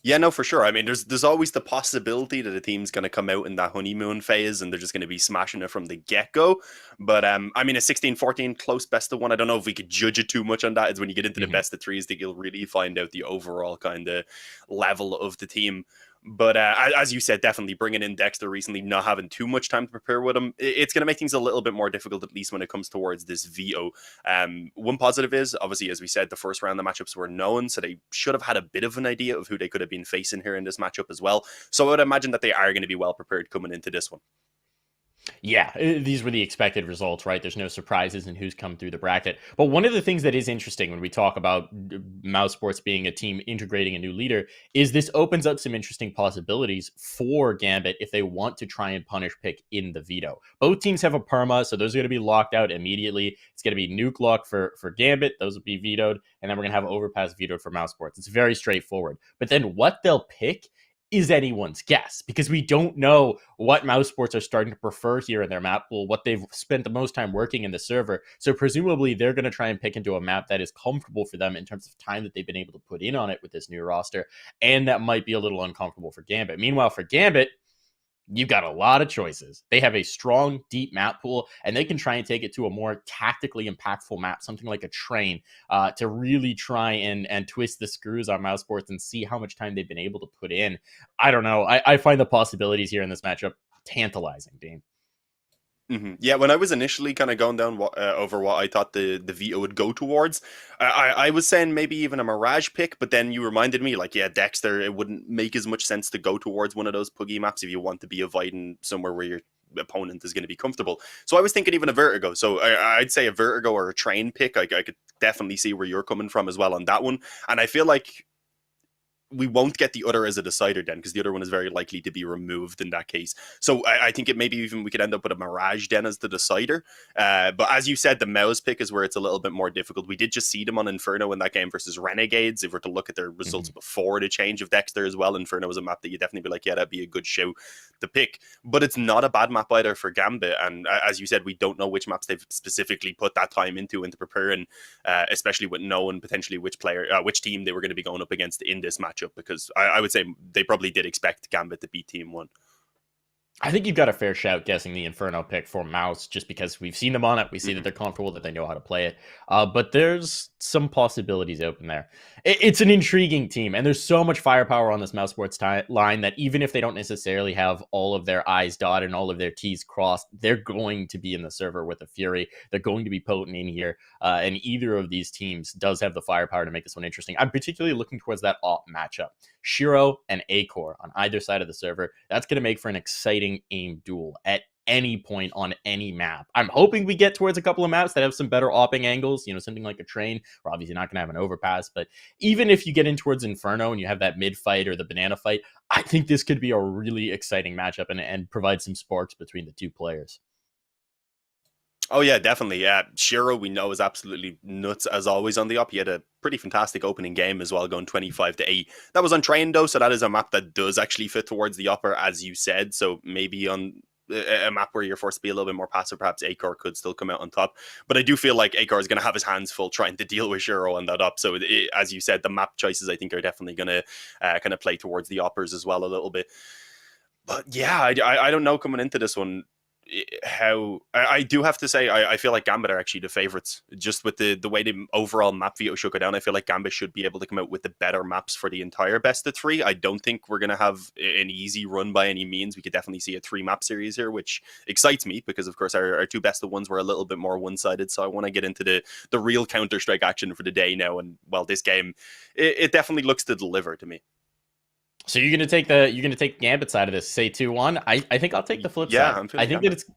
Yeah, no, for sure. I mean, there's always the possibility that a team's going to come out in that honeymoon phase and they're just going to be smashing it from the get-go. But I mean, a 16-14 close best of 1, I don't know if we could judge it too much on that. It's when you get into the best of 3s that you'll really find out the overall kind of level of the team. But as you said, definitely bringing in Dexter recently, not having too much time to prepare with him, it's going to make things a little bit more difficult, at least when it comes towards this veto. One positive is, obviously, as we said, the first round, the matchups were known, so they should have had a bit of an idea of who they could have been facing here in this matchup as well. So I would imagine that they are going to be well prepared coming into this one. Yeah, these were the expected results, right? There's no surprises in who's come through the bracket. But one of the things that is interesting when we talk about Mousesports being a team integrating a new leader is this opens up some interesting possibilities for Gambit if they want to try and punish pick in the veto. Both teams have a perma, so those are going to be locked out immediately. It's going to be nuke lock for Gambit. Those will be vetoed. And then we're going to have overpass vetoed for Mousesports. It's very straightforward. But then what they'll pick is anyone's guess, because we don't know what Mousesports are starting to prefer here in their map pool, what they've spent the most time working in the server. So presumably they're going to try and pick into a map that is comfortable for them in terms of time that they've been able to put in on it with this new roster, and that might be a little uncomfortable for Gambit. Meanwhile, for Gambit, you've got a lot of choices. They have a strong, deep map pool, and they can try and take it to a more tactically impactful map, something like a train, to really try and twist the screws on Mousesports and see how much time they've been able to put in. I don't know. I find the possibilities here in this matchup tantalizing, Dean. Yeah, when I was initially kind of going down over what I thought the veto would go towards, I was saying maybe even a Mirage pick, but then you reminded me, like, yeah, Dexter, it wouldn't make as much sense to go towards one of those Puggy maps if you want to be avoiding somewhere where your opponent is going to be comfortable. So I was thinking even a Vertigo. So I'd say a Vertigo or a Train pick. I could definitely see where you're coming from as well on that one. And I feel like we won't get the other as a decider then, because the other one is very likely to be removed in that case. So I think it maybe even we could end up with a Mirage then as the decider. But as you said, the Mouse pick is where it's a little bit more difficult. We did just see them on Inferno in that game versus Renegades. If we're to look at their results before the change of Dexter as well, Inferno was a map that you definitely be like, yeah, that'd be a good show to pick. But it's not a bad map either for Gambit. And as you said, we don't know which maps they've specifically put that time into preparing, especially with knowing potentially which team they were going to be going up against in this match. Because I would say they probably did expect Gambit to beat Team 1. I think you've got a fair shout guessing the Inferno pick for Mouse, just because we've seen them on it. We see that they're comfortable, that they know how to play it. But there's some possibilities open there. It's an intriguing team, and there's so much firepower on this Mousesports line that even if they don't necessarily have all of their I's dotted and all of their T's crossed, they're going to be in the server with a fury. They're going to be potent in here, and either of these teams does have the firepower to make this one interesting. I'm particularly looking towards that AWP matchup. Shiro and Acor on either side of the server. That's going to make for an exciting aim duel at any point on any map. I'm hoping we get towards a couple of maps that have some better opping angles, something like a train. We're obviously not going to have an overpass, but even if you get in towards Inferno and you have that mid fight or the banana fight, I think this could be a really exciting matchup and provide some sparks between the two players. Oh yeah, definitely. Yeah, Shiro we know is absolutely nuts as always on the up. He had a pretty fantastic opening game as well, going 25-8. That was on train though, so that is a map that does actually fit towards the upper, as you said. So maybe on a map where you're forced to be a little bit more passive, perhaps Acor could still come out on top. But I do feel like Acor is going to have his hands full trying to deal with Shiro on that up. So as you said, the map choices I think are definitely going to kind of play towards the uppers as well a little bit. But yeah, I don't know coming into this one how I do have to say I feel like Gambit are actually the favorites, just with the way the overall map veto shook it down. I feel like Gambit should be able to come out with the better maps for the entire best of three. I don't think we're going to have an easy run by any means. We could definitely see a 3-map series here, which excites me because of course our two best of ones were a little bit more one-sided. So I want to get into the real Counter-Strike action for the day now, and well, this game it definitely looks to deliver to me. So you're gonna take Gambit side of this, say 2-1. I think I'll take the flip Yeah, side. I'm feeling I think Gambit. that it's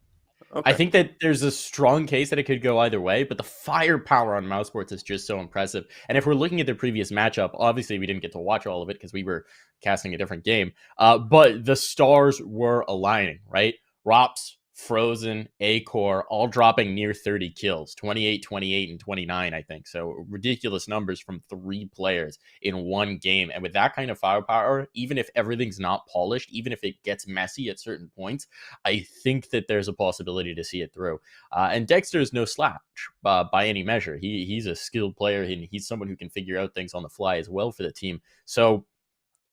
Okay. I think that there's a strong case that it could go either way, but the firepower on Mousesports is just so impressive. And if we're looking at their previous matchup, obviously we didn't get to watch all of it because we were casting a different game. But the stars were aligning, right? Rops, Frozen, Acor, all dropping near 30 kills, 28, 28, and 29, I think. So ridiculous numbers from 3 players in one game. And with that kind of firepower, even if everything's not polished, even if it gets messy at certain points, I think that there's a possibility to see it through. And Dexter is no slouch by any measure. He's a skilled player, and he's someone who can figure out things on the fly as well for the team. So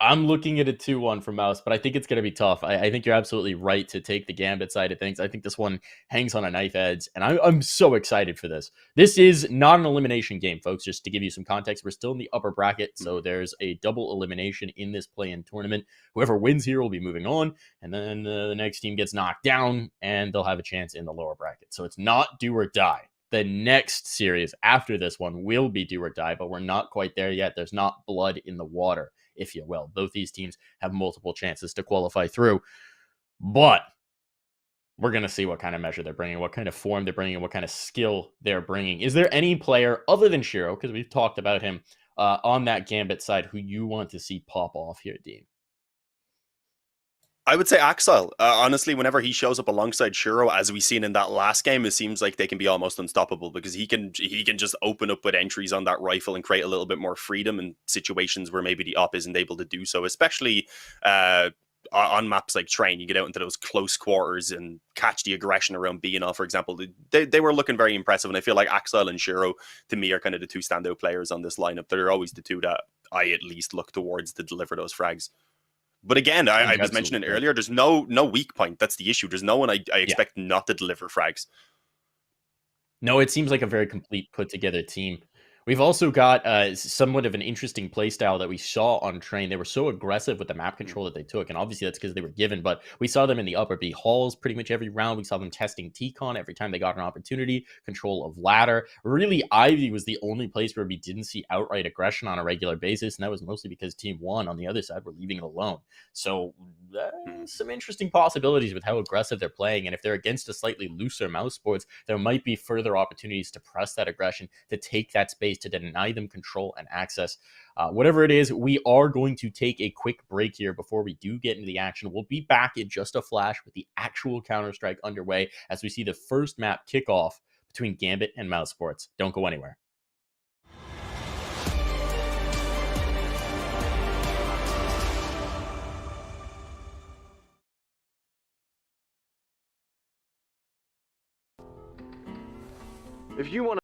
I'm looking at a 2-1 for Mouse, but I think it's going to be tough. I think you're absolutely right to take the Gambit side of things. I think this one hangs on a knife edge, and I'm so excited for this. This is not an elimination game, folks, just to give you some context. We're still in the upper bracket, so there's a double elimination in this play-in tournament. Whoever wins here will be moving on, and then the next team gets knocked down, and they'll have a chance in the lower bracket. So it's not do or die. The next series after this one will be do or die, but we're not quite there yet. There's not blood in the water, if you will. Both these teams have multiple chances to qualify through, but we're going to see what kind of measure they're bringing, what kind of form they're bringing, what kind of skill they're bringing. Is there any player other than Shiro, because we've talked about him on that Gambit side, who you want to see pop off here, Dean? I would say Axel. Honestly, whenever he shows up alongside Shuro, as we seen in that last game, it seems like they can be almost unstoppable because he can just open up with entries on that rifle and create a little bit more freedom in situations where maybe the op isn't able to do so, especially on maps like Train. You get out into those close quarters and catch the aggression around B&L, for example. They were looking very impressive, and I feel like Axel and Shuro, to me, are kind of the two standout players on this lineup. They're always the two that I at least look towards to deliver those frags. But again, I was mentioning earlier, there's no weak point. That's the issue. There's no one I expect not to deliver frags. No, it seems like a very complete, put-together team. We've also got somewhat of an interesting playstyle that we saw on Train. They were so aggressive with the map control that they took, and obviously that's because they were given, but we saw them in the upper B halls pretty much every round. We saw them testing T-Con every time they got an opportunity, control of ladder. Really, Ivy was the only place where we didn't see outright aggression on a regular basis, and that was mostly because Team 1 on the other side were leaving it alone. So some interesting possibilities with how aggressive they're playing, and if they're against a slightly looser Mousesports, there might be further opportunities to press that aggression, to take that space, to deny them control and access. Whatever it is, we are going to take a quick break here before we do get into the action. We'll be back in just a flash with the actual Counter-Strike underway as we see the first map kickoff between Gambit and Mousesports. Don't go anywhere. If you want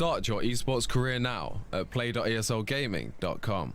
Start your esports career now at play.eslgaming.com.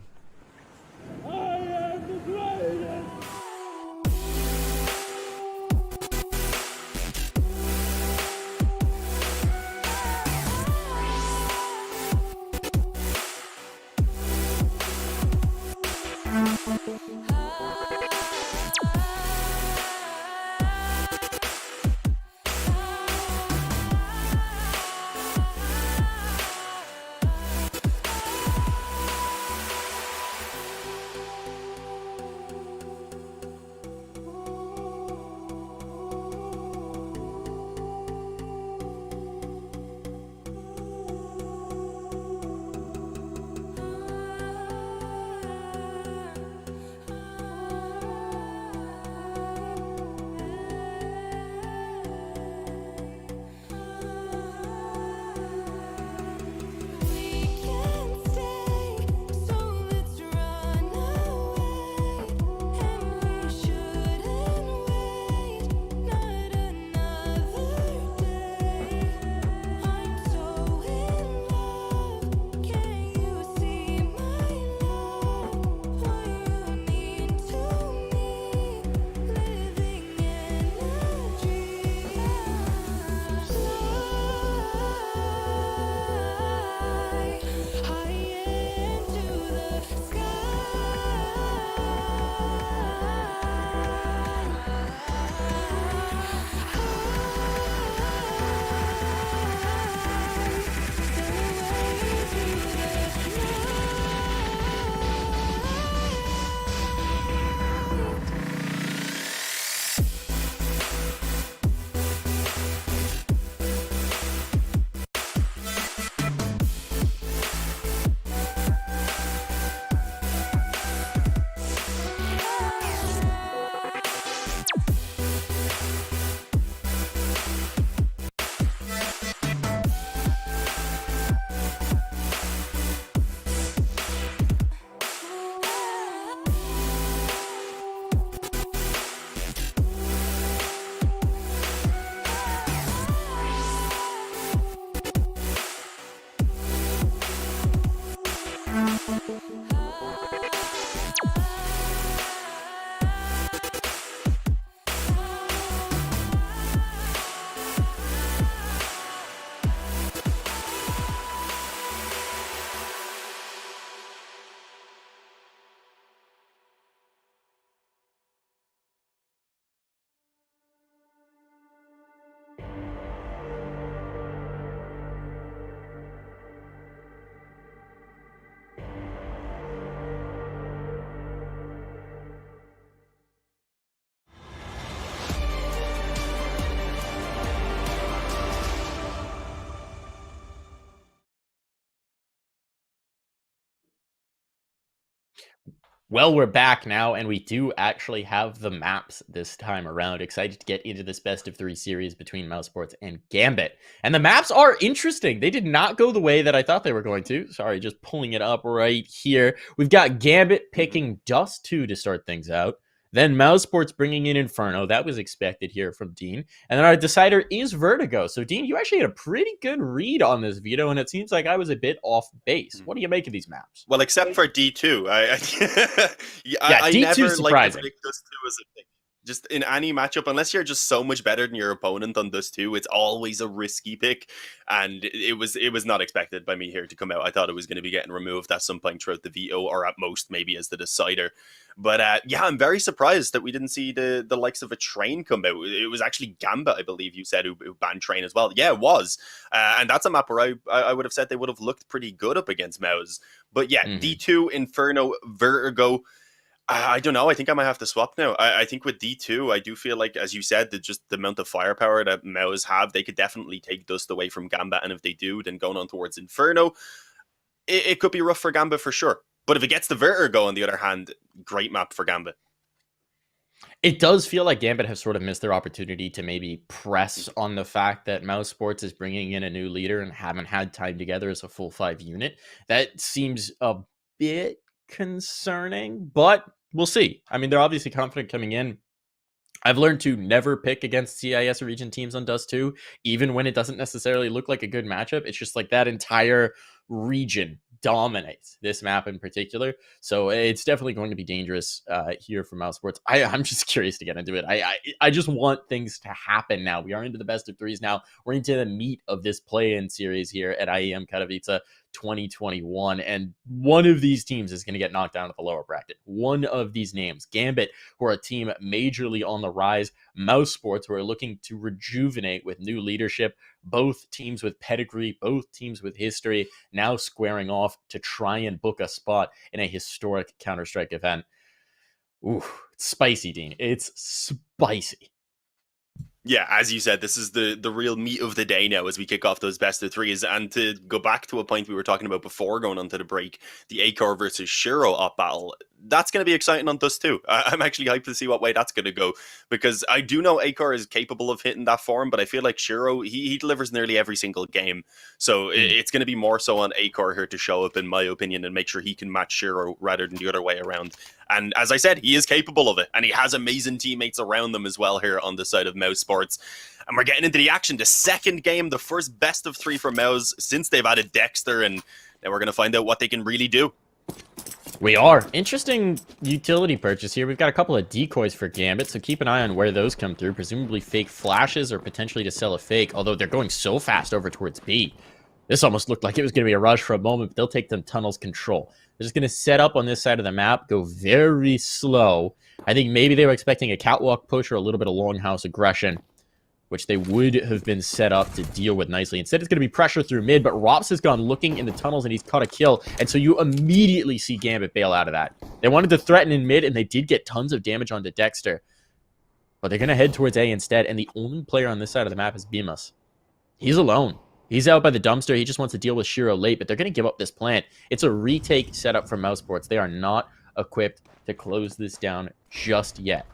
Well, we're back now, and we do actually have the maps this time around. Excited to get into this best of 3 series between Mousesports and Gambit. And the maps are interesting. They did not go the way that I thought they were going to. Sorry, just pulling it up right here. We've got Gambit picking Dust 2 to start things out. Then Mousesports bringing in Inferno. That was expected here from Dean. And then our decider is Vertigo. So, Dean, you actually had a pretty good read on this veto, and it seems like I was a bit off base. What do you make of these maps? Well, except for D2. I D2 never like to surprising. pick Dust 2 as a pick. Just in any matchup, unless you're just so much better than your opponent on Dust 2, it's always a risky pick. And it was not expected by me here to come out. I thought it was going to be getting removed at some point throughout the veto, or at most maybe as the decider. But yeah, I'm very surprised that we didn't see the likes of a Train come out. It was actually Gambit, I believe you said, who banned Train as well. Yeah, it was. And that's a map where I would have said they would have looked pretty good up against Mouse. But yeah, D2, Inferno, Vertigo. I don't know. I think I might have to swap now. I think with D2, I do feel like, as you said, that just the amount of firepower that Mouse have, they could definitely take Dust away from Gambit. And if they do, then going on towards Inferno, it could be rough for Gambit for sure. But if it gets the Vertigo, on the other hand, great map for Gambit. It does feel like Gambit has sort of missed their opportunity to maybe press on the fact that Mousesports is bringing in a new leader and haven't had time together as a full 5 unit. That seems a bit concerning, but we'll see. I mean, they're obviously confident coming in. I've learned to never pick against CIS region teams on Dust 2, even when it doesn't necessarily look like a good matchup. It's just like that entire region dominates this map in particular. So it's definitely going to be dangerous here for Mousesports. I'm just curious to get into it. I just want things to happen now. We are into the best of threes now. We're into the meat of this play-in series here at IEM Katowice 2021, and one of these teams is going to get knocked down at the lower bracket. One of these names, Gambit, who are a team majorly on the rise, Mousesports, who are looking to rejuvenate with new leadership, both teams with pedigree, both teams with history, now squaring off to try and book a spot in a historic Counter-Strike event. Ooh, it's spicy, Dean. It's spicy. Yeah, as you said, this is the real meat of the day now as we kick off those best of threes. And to go back to a point we were talking about before going on to the break, the Acor versus Shiro op battle, that's going to be exciting on Dust 2. I'm actually hyped to see what way that's going to go, because I do know Acor is capable of hitting that form, but I feel like Shiro, he delivers nearly every single game. So it's going to be more so on Acor here to show up, in my opinion, and make sure he can match Shiro rather than the other way around. And as I said, he is capable of it, and he has amazing teammates around them as well here on the side of Mousesports. And we're getting into the action, the second game, the first best of three for Mouse since they've added Dexter, and now we're going to find out what they can really do. We are. Interesting utility purchase here. We've got a couple of decoys for Gambit, so keep an eye on where those come through. Presumably fake flashes or potentially to sell a fake, although they're going so fast over towards B. This almost looked like it was going to be a rush for a moment, but they'll take them tunnels control. They're just going to set up on this side of the map, go very slow. I think maybe they were expecting a catwalk push or a little bit of longhouse aggression, which they would have been set up to deal with nicely. Instead, it's going to be pressure through mid, but Rops has gone looking in the tunnels, and he's caught a kill. And so you immediately see Gambit bail out of that. They wanted to threaten in mid, and they did get tons of damage onto Dexter. But they're going to head towards A instead, and the only player on this side of the map is Bemus. He's alone. He's out by the dumpster. He just wants to deal with Shiro late, but they're going to give up this plant. It's a retake setup for Mousesports. They are not equipped to close this down just yet.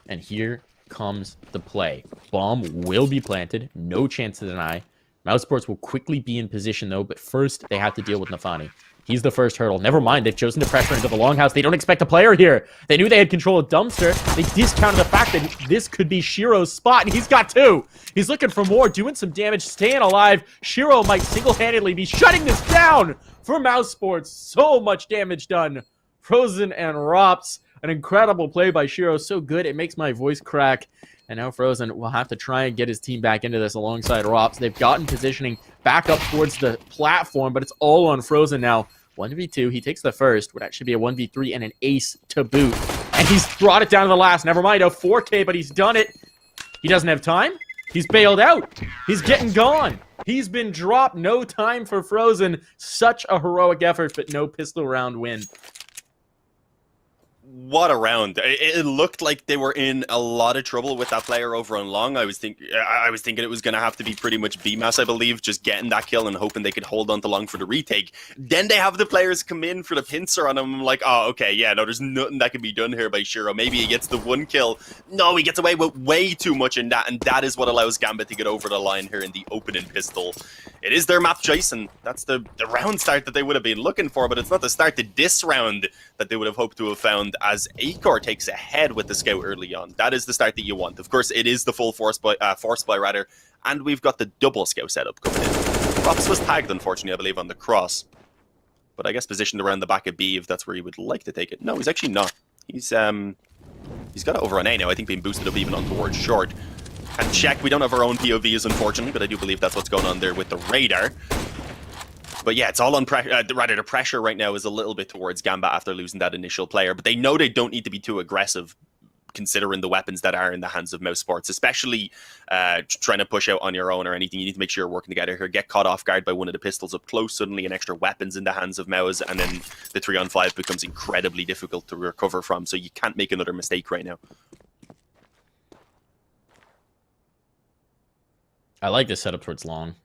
And here comes the play. Bomb will be planted. No chance to deny. Mousesports will quickly be in position, though, but first they have to deal with Nafani. He's the first hurdle. Never mind, they've chosen to pressure into the longhouse. They don't expect a player here. They knew they had control of dumpster. They discounted the fact that this could be Shiro's spot, and he's got two. He's looking for more, doing some damage, staying alive. Shiro might single-handedly be shutting this down for Mousesports. So much damage done. Frozen and Rops. An incredible play by Shiro. So good, it makes my voice crack. And now Frozen will have to try and get his team back into this alongside Rops. They've gotten positioning back up towards the platform, but it's all on Frozen now. 1v2, he takes the first, would actually be a 1v3 and an ace to boot. And he's brought it down to the last. Never mind, a 4K, but he's done it. He doesn't have time. He's bailed out. He's getting gone. He's been dropped. No time for Frozen. Such a heroic effort, but no pistol round win. What a round. It looked like they were in a lot of trouble with that player over on long. I was thinking it was going to have to be pretty much BMAS, I believe, just getting that kill and hoping they could hold on to long for the retake. Then they have the players come in for the pincer on him. I'm like, oh, okay, yeah, no, there's nothing that can be done here by Shiro. Maybe he gets the one kill. No, he gets away with way too much in that, and that is what allows Gambit to get over the line here in the opening pistol. It is their map choice, and that's the round start that they would have been looking for, but it's not the start to this round that they would have hoped to have found, as Acor takes ahead with the scout early on. That is the start that you want. Of course, it is the full force buy, and we've got the double scout setup coming in. Rops was tagged, unfortunately, I believe, on the cross, but I guess positioned around the back of B if that's where he would like to take it. No, he's actually not. He's got it over on A now, I think being boosted up even on towards short. And check, we don't have our own POVs, unfortunately, but I do believe that's what's going on there with the radar. But yeah, it's all on pressure. Rather, the pressure right now is a little bit towards Gambit after losing that initial player. But they know they don't need to be too aggressive, considering the weapons that are in the hands of Mousesports, especially trying to push out on your own or anything. You need to make sure you're working together here. Get caught off guard by one of the pistols up close. Suddenly, an extra weapons in the hands of Mouse, and then the 3-on-5 becomes incredibly difficult to recover from. So you can't make another mistake right now. I like this setup towards long.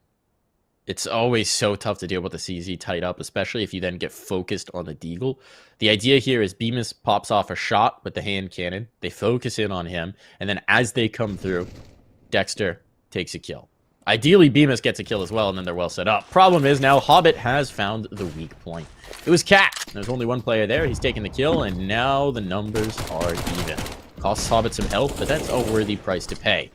It's always so tough to deal with the CZ tight up, especially if you then get focused on the deagle. The idea here is Bemis pops off a shot with the hand cannon. They focus in on him, and then as they come through, Dexter takes a kill. Ideally, Bemis gets a kill as well, and then they're well set up. Problem is now Hobbit has found the weak point. It was Cat. There's only one player there. He's taking the kill, and now the numbers are even. Costs Hobbit some health, but that's a worthy price to pay.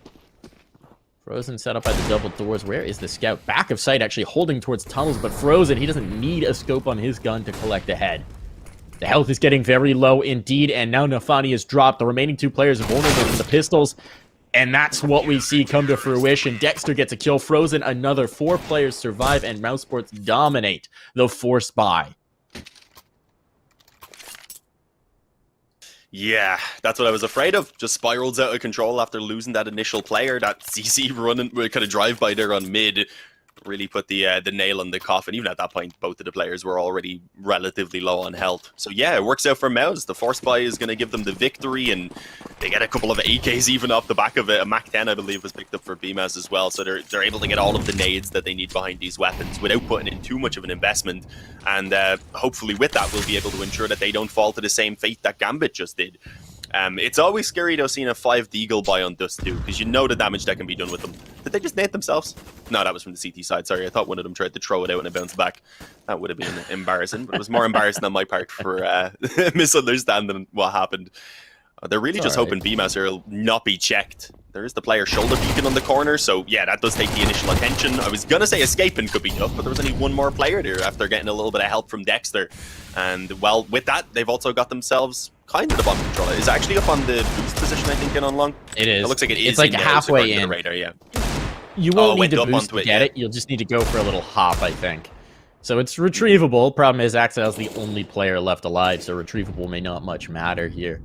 Frozen set up by the double doors. Where is the scout? Back of sight, actually holding towards tunnels, but Frozen, he doesn't need a scope on his gun to collect ahead. The health is getting very low indeed, and now Nafani is dropped. The remaining 2 players are vulnerable to the pistols, and that's what we see come to fruition. Dexter gets a kill. Frozen, another. 4 players survive, and Mousesports dominate the force buy. Yeah, that's what I was afraid of. Just spirals out of control after losing that initial player. That CC running, kind of drive by there on mid, really put the nail on the coffin. Even at that point, both of the players were already relatively low on health. So yeah, it works out for Mouse. The force buy is going to give them the victory, and they get a couple of AKs even off the back of it. A Mac 10, I believe, was picked up for BMAS as well. So they're able to get all of the nades that they need behind these weapons without putting in too much of an investment. And hopefully with that, we'll be able to ensure that they don't fall to the same fate that Gambit just did. It's always scary though seeing a 5 Deagle buy on Dust 2, because you know the damage that can be done with them. Did they just nade themselves? No, that was from the CT side. Sorry, I thought one of them tried to throw it out and it bounced back. That would have been embarrassing, but it was more embarrassing on my part for misunderstanding what happened. They're really just hoping BMAS will not be checked. There is the player shoulder beacon on the corner, so yeah, that does take the initial attention. I was going to say escaping could be tough, but there was only one more player there after getting a little bit of help from Dexter. And well, with that, they've also got themselves kind of the bomb controller. It's actually up on the boost position, I think, in on long. It is. It looks like it is. It's like halfway in. The radar, yeah. You won't need to boost to get it. You'll just need to go for a little hop, I think. So it's retrievable. Problem is, Axel's the only player left alive, so retrievable may not much matter here.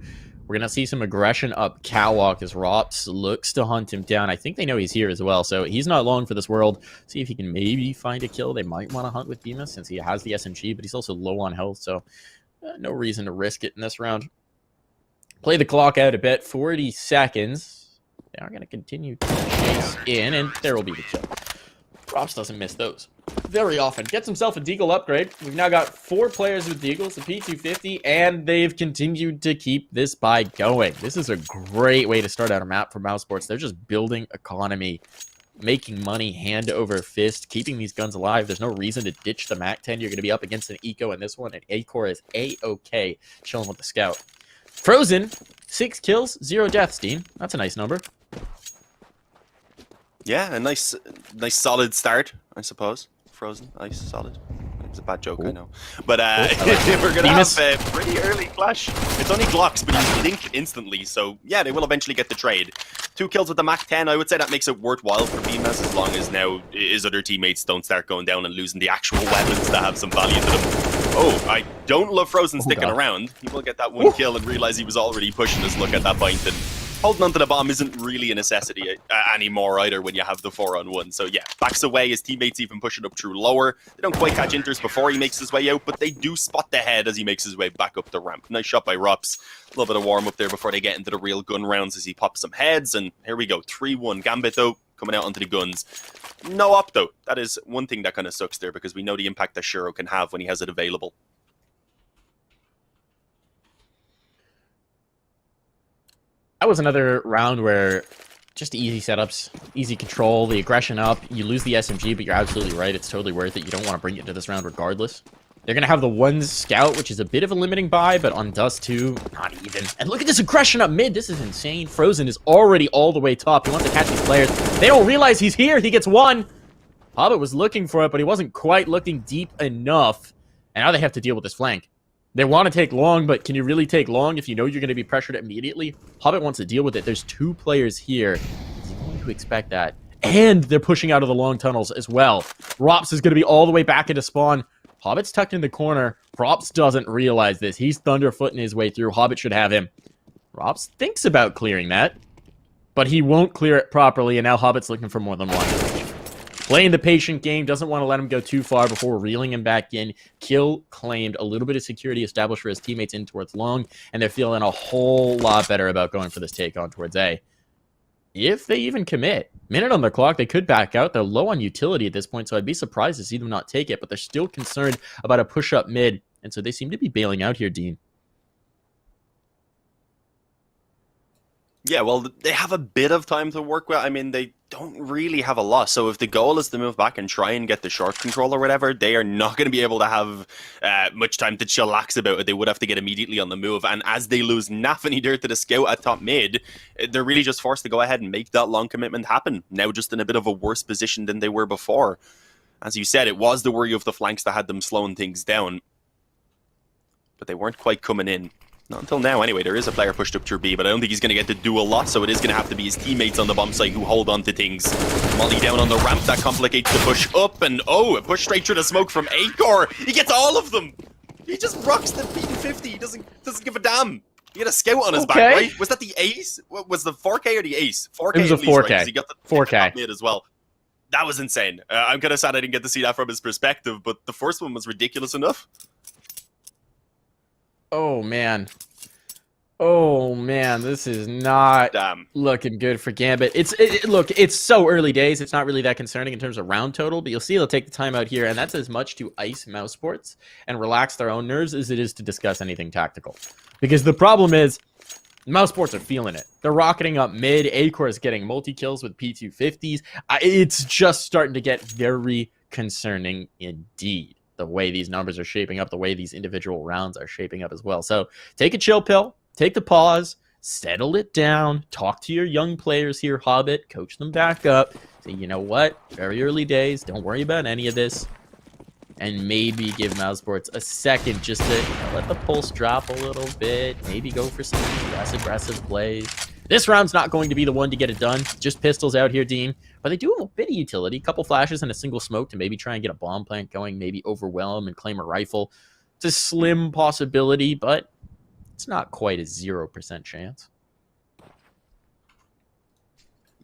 We're going to see some aggression up Catwalk as Rops looks to hunt him down. I think they know he's here as well, so he's not long for this world. See if he can maybe find a kill. They might want to hunt with Bemis since he has the SMG, but he's also low on health, so no reason to risk it in this round. Play the clock out a bit. 40 seconds. They are going to continue to chase in, and there will be the kill. Rops doesn't miss those very often. Gets himself a Deagle upgrade. We've now got 4 players with Deagles, the P250, and they've continued to keep this buy going. This is a great way to start out a map for Mousesports. They're just building economy, making money hand over fist, keeping these guns alive. There's no reason to ditch the Mac 10. You're going to be up against an Eco in this one, and A-Core is A-OK, chilling with the Scout. Frozen, 6 kills, 0 deaths, Dean. That's a nice number. Yeah, a nice solid start, I suppose. Frozen, nice, solid. It's a bad joke, I know. But we're going to have a pretty early clash. It's only Glocks, but you blink instantly. So, yeah, they will eventually get the trade. 2 kills with the Mac 10. I would say that makes it worthwhile for BMS as long as now his other teammates don't start going down and losing the actual weapons that have some value to them. Oh, I don't love Frozen sticking around. He will get that 1 kill and realize he was already pushing his luck at that point. And holding onto the bomb isn't really a necessity anymore either when you have the 4-on-1. So yeah, backs away, his teammates even pushing up through lower. They don't quite catch Inters before he makes his way out, but they do spot the head as he makes his way back up the ramp. Nice shot by Rops. A little bit of warm up there before they get into the real gun rounds as he pops some heads. And here we go, 3-1. Gambit though, coming out onto the guns. No op though. That is one thing that kind of sucks there because we know the impact that Shuro can have when he has it available. That was another round where just easy setups, easy control, the aggression up. You lose the SMG, but you're absolutely right. It's totally worth it. You don't want to bring it into this round regardless. They're going to have the 1 scout, which is a bit of a limiting buy, but on Dust 2, not even. And look at this aggression up mid. This is insane. Frozen is already all the way top. He wants to catch these players. They don't realize he's here. He gets 1. Hobbit was looking for it, but he wasn't quite looking deep enough. And now they have to deal with this flank. They want to take long, but can you really take long if you know you're going to be pressured immediately? Hobbit wants to deal with it. There's 2 players here. Is he going to expect that? And they're pushing out of the long tunnels as well. Rops is going to be all the way back into spawn. Hobbit's tucked in the corner. Rops doesn't realize this. He's thunderfooting his way through. Hobbit should have him. Rops thinks about clearing that, but he won't clear it properly, and now Hobbit's looking for more than 1. Playing the patient game, doesn't want to let him go too far before reeling him back in. Kill claimed, a little bit of security established for his teammates in towards long, and they're feeling a whole lot better about going for this take on towards A. If they even commit. Minute on the clock, they could back out. They're low on utility at this point, so I'd be surprised to see them not take it, but they're still concerned about a push-up mid, and so they seem to be bailing out here, Dean. Yeah, well, they have a bit of time to work with. I mean, they don't really have a lot. So if the goal is to move back and try and get the short control or whatever, they are not going to be able to have much time to chillax about it. They would have to get immediately on the move. And as they lose Naff and Dirt to the scout at top mid, they're really just forced to go ahead and make that long commitment happen. Now just in a bit of a worse position than they were before. As you said, it was the worry of the flanks that had them slowing things down. But they weren't quite coming in. Not until now, anyway. There is a player pushed up through B, but I don't think he's going to get to do a lot, so it is going to have to be his teammates on the bomb site who hold on to things. Molly down on the ramp, that complicates the push up, and oh, a push straight through the smoke from Acor. He gets all of them. He just rocks the P50. He doesn't give a damn. He had a scout on his back, right? Was that the ace? Was the 4K or the ace? 4K. It was a 4K. Right? He got the 4K mid as well. That was insane. I'm kind of sad I didn't get to see that from his perspective, but the first one was ridiculous enough. Oh, man. Oh, man. This is not looking good for Gambit. Look, it's so early days. It's not really that concerning in terms of round total, but you'll see they'll take the time out here, and that's as much to ice Mousesports and relax their own nerves as it is to discuss anything tactical. Because the problem is, Mousesports are feeling it. They're rocketing up mid. Acor is getting multi-kills with P250s. It's just starting to get very concerning indeed. The way these numbers are shaping up, the way these individual rounds are shaping up as well. So take a chill pill, take the pause, settle it down, talk to your young players here, Hobbit, coach them back up. Say, you know what? Very early days. Don't worry about any of this. And maybe give Mousesports a second just to let the pulse drop a little bit. Maybe go for some less aggressive plays. This round's not going to be the one to get it done. Just pistols out here, Dean. But they do have a bit of utility. A couple flashes and a single smoke to maybe try and get a bomb plant going. Maybe overwhelm and claim a rifle. It's a slim possibility, but it's not quite a 0% chance.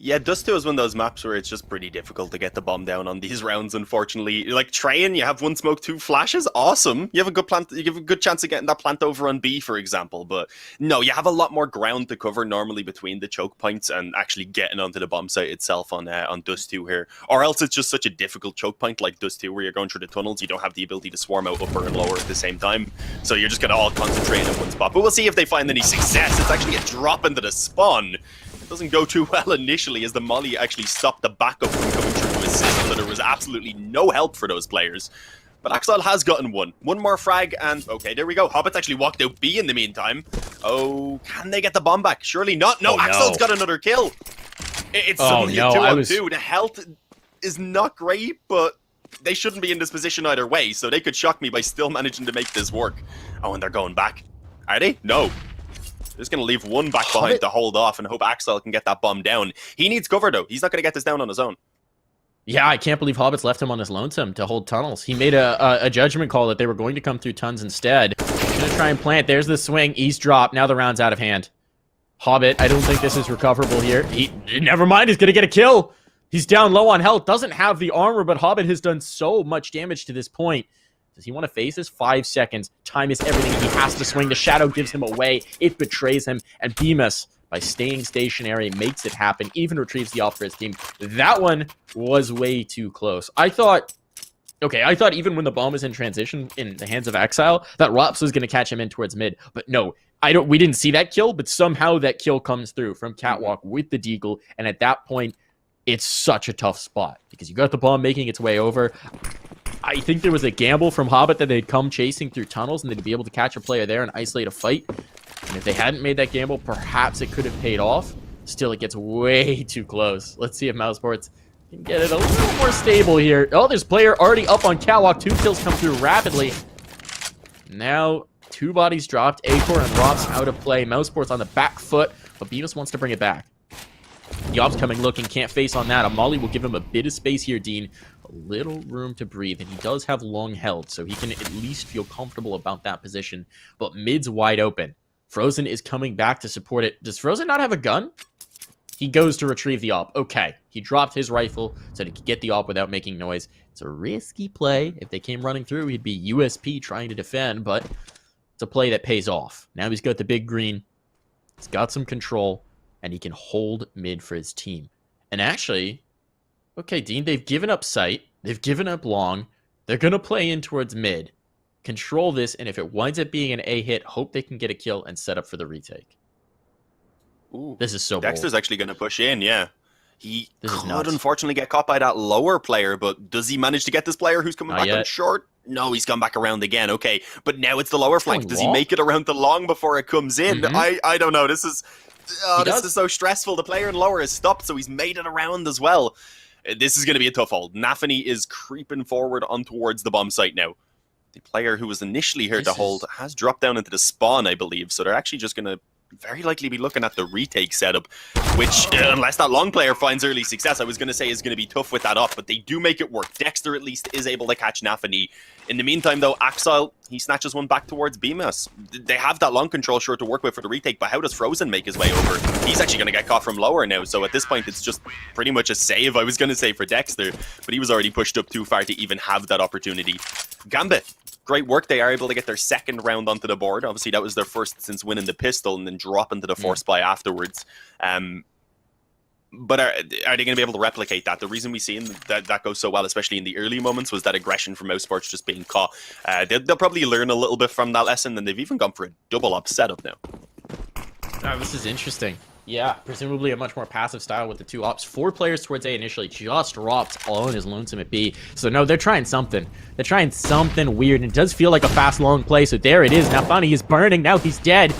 Yeah, Dust 2 is one of those maps where it's just pretty difficult to get the bomb down on these rounds, unfortunately. Like, Train, you have one smoke, two flashes, awesome. You have a good plant, you have a good chance of getting that plant over on B, for example. But no, you have a lot more ground to cover normally between the choke points and actually getting onto the bomb site itself on Dust 2 here. Or else it's just such a difficult choke point like Dust 2 where you're going through the tunnels, you don't have the ability to swarm out upper and lower at the same time. So you're just going to all concentrate in one spot. But we'll see if they find any success. It's actually a drop into the spawn. Doesn't go too well initially as the molly actually stopped the backup from coming through to assist, so there was absolutely no help for those players. But Axel has gotten one more frag, and okay, there we go. Hobbit's actually walked out B in the meantime. Oh, can they get the bomb back? Surely not. No, Axel's got another kill. It's suddenly a 2-on-2. The health is not great, but they shouldn't be in this position either way, so they could shock me by still managing to make this work. Oh, and they're going back. Are they? No. They're just going to leave one back behind to hold off and hope Axel can get that bomb down. He needs cover, though. He's not going to get this down on his own. Yeah, I can't believe Hobbit's left him on his lonesome to hold tunnels. He made a judgment call that they were going to come through tons instead. He's going to try and plant. There's the swing. East drop. Now the round's out of hand. Hobbit, I don't think this is recoverable here. Never mind. He's going to get a kill. He's down low on health. Doesn't have the armor, but Hobbit has done so much damage to this point. Does he want to face this? 5 seconds. Time is everything. He has to swing. The shadow gives him away. It betrays him. And Bemis, by staying stationary, makes it happen. Even retrieves the op for his team. That one was way too close. I thought even when the bomb was in transition in the hands of Exile, that Rops was going to catch him in towards mid. But no, we didn't see that kill, but somehow that kill comes through from Catwalk with the Deagle. And at that point, it's such a tough spot because you got the bomb making its way over. I think there was a gamble from Hobbit that they'd come chasing through tunnels and they'd be able to catch a player there and isolate a fight. And if they hadn't made that gamble, perhaps it could have paid off. Still, it gets way too close. Let's see if Mousesports can get it a little more stable here. Oh, there's player already up on Catwalk. 2 kills come through rapidly. Now, 2 bodies dropped. Acor and Rops out of play. Mousesports on the back foot, but Beavis wants to bring it back. Yob's coming looking, can't face on that. A molly will give him a bit of space here, Dean. A little room to breathe, and he does have long held, so he can at least feel comfortable about that position. But mid's wide open. Frozen is coming back to support it. Does Frozen not have a gun? He goes to retrieve the op. Okay, he dropped his rifle so he could get the op without making noise. It's a risky play. If they came running through, he'd be USP trying to defend, but it's a play that pays off. Now he's got the big green. He's got some control, and he can hold mid for his team. And actually, okay, Dean, they've given up sight. They've given up long. They're going to play in towards mid. Control this, and if it winds up being an A hit, hope they can get a kill and set up for the retake. Ooh, this is so Dexter's bold. Actually going to push in, yeah. He This is could nuts. unfortunately get caught by that lower player, but does he manage to get this player who's coming Not back on yet. short? No, he's come back around again. Okay, but now it's the lower flank. Going Does he long? make it around the long before it comes in? Mhm. I don't know. This is He this does. is so stressful. The player in lower is stopped, so he's made it around as well. This is going to be a tough hold. Nafany is creeping forward on towards the bomb site now. The player who was initially here to hold has dropped down into the spawn, I believe. So they're actually just going to very likely be looking at the retake setup, which, unless that long player finds early success, I was going to say is going to be tough with that up, but they do make it work. Dexter, at least, is able to catch Nafany. In the meantime, though, Axile, he snatches one back towards Bemis. They have that long control sure to work with for the retake, but how does Frozen make his way over? He's actually going to get caught from lower now, so at this point, it's just pretty much a save, I was going to say, for Dexter, but he was already pushed up too far to even have that opportunity. Gambit. Great work. They are able to get their second round onto the board. Obviously, that was their first since winning the pistol and then drop into the force buy afterwards. But are they going to be able to replicate that? The reason we seen that goes so well, especially in the early moments, was that aggression from Mousesports just being caught. They'll probably learn a little bit from that lesson, and they've even gone for a double up setup now. Oh, this is interesting. Yeah, presumably a much more passive style with the 2 ops. 4 players towards A initially, just Rops all in his lonesome at B. So no, they're trying something. They're trying something weird, and it does feel like a fast, long play. So there it is. Now Funny is burning. Now he's dead.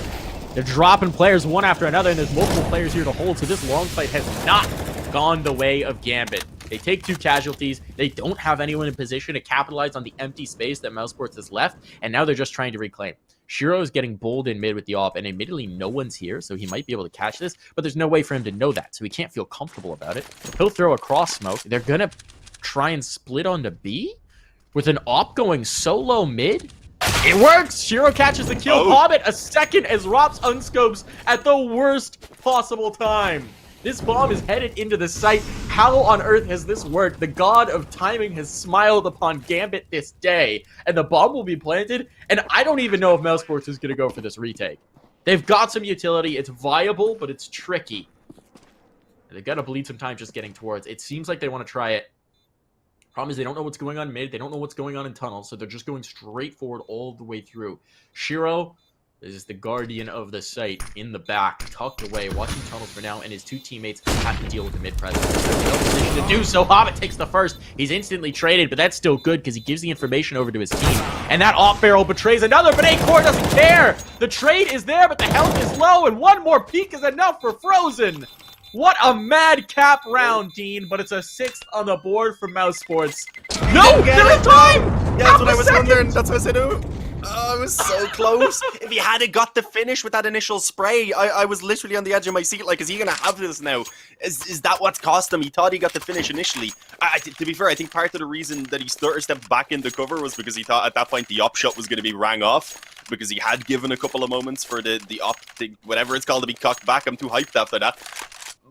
They're dropping players one after another, and there's multiple players here to hold. So this long fight has not gone the way of Gambit. They take 2 casualties. They don't have anyone in position to capitalize on the empty space that Mousesports has left, and now they're just trying to reclaim. Shiro is getting bowled in mid with the op, and admittedly, no one's here, so he might be able to catch this, but there's no way for him to know that, so he can't feel comfortable about it. He'll throw a cross smoke. They're gonna try and split onto B with an op going solo mid. It works! Shiro catches the kill. Hobbit a second as Rops unscopes at the worst possible time. This bomb is headed into the site. How on earth has this worked? The god of timing has smiled upon Gambit this day, and the bomb will be planted, and I don't even know if Mousesports is going to go for this retake. They've got some utility. It's viable, but it's tricky. And they've got to bleed some time just getting towards. It seems like they want to try it. Problem is they don't know what's going on mid. They don't know what's going on in tunnel, so they're just going straight forward all the way through. Shiro is the guardian of the site in the back, tucked away, watching tunnels for now, and his 2 teammates have to deal with the mid presence. There's no position to do so. Hobbit takes the first. He's instantly traded, but that's still good because he gives the information over to his team. And that off barrel betrays another, but A-Core doesn't care. The trade is there, but the health is low, and one more peek is enough for Frozen. What a madcap round, Dean, but it's a 6th on the board for Mousesports. No! There is time! Yeah, that's what I was wondering. That's what I said. Oh, it was so close. If he had got the finish with that initial spray, I was literally on the edge of my seat. Like, is he going to have this now? Is that what's cost him? He thought he got the finish initially. To be fair, I think part of the reason that he stutter stepped back into cover was because he thought at that point the op shot was going to be rang off, because he had given a couple of moments for the op, whatever it's called, to be cocked back. I'm too hyped after that.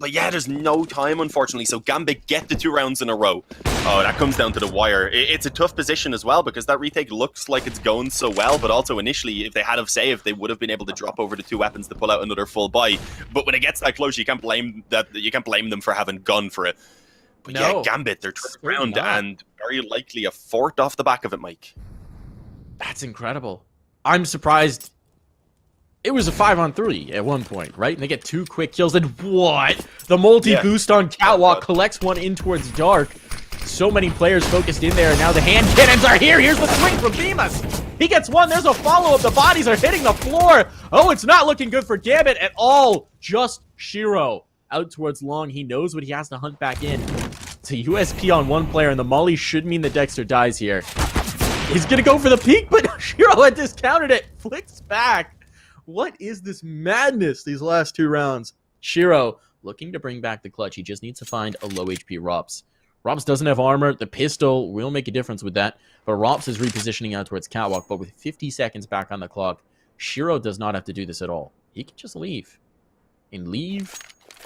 But yeah, there's no time, unfortunately, so Gambit get the 2 rounds in a row. Oh, that comes down to the wire. It's a tough position as well, because that retake looks like it's going so well, but also initially, if they had have saved, they would have been able to drop over the 2 weapons to pull out another full buy. But when it gets that close, you can't blame them for having gone for it. But No, yeah, Gambit, they're third round, and very likely a 4th off the back of it, Mike. That's incredible. I'm surprised. It was a 5-on-3 at one point, right? And they get 2 quick kills. And what? The multi-boost on Catwalk collects one in towards Dark. So many players focused in there. And now the hand cannons are here. Here's the swing from Bemis. He gets one. There's a follow-up. The bodies are hitting the floor. Oh, it's not looking good for Gambit at all. Just Shiro out towards long. He knows what he has to hunt back in. It's a USP on one player, and the molly should mean that Dexter dies here. He's going to go for the peek, but Shiro had discounted it. Flicks back. What is this madness these last 2 rounds? Shiro looking to bring back the clutch. He just needs to find a low HP Rops. Rops doesn't have armor. The pistol will make a difference with that. But Rops is repositioning out towards Catwalk. But with 50 seconds back on the clock, Shiro does not have to do this at all. He can just leave. And leave?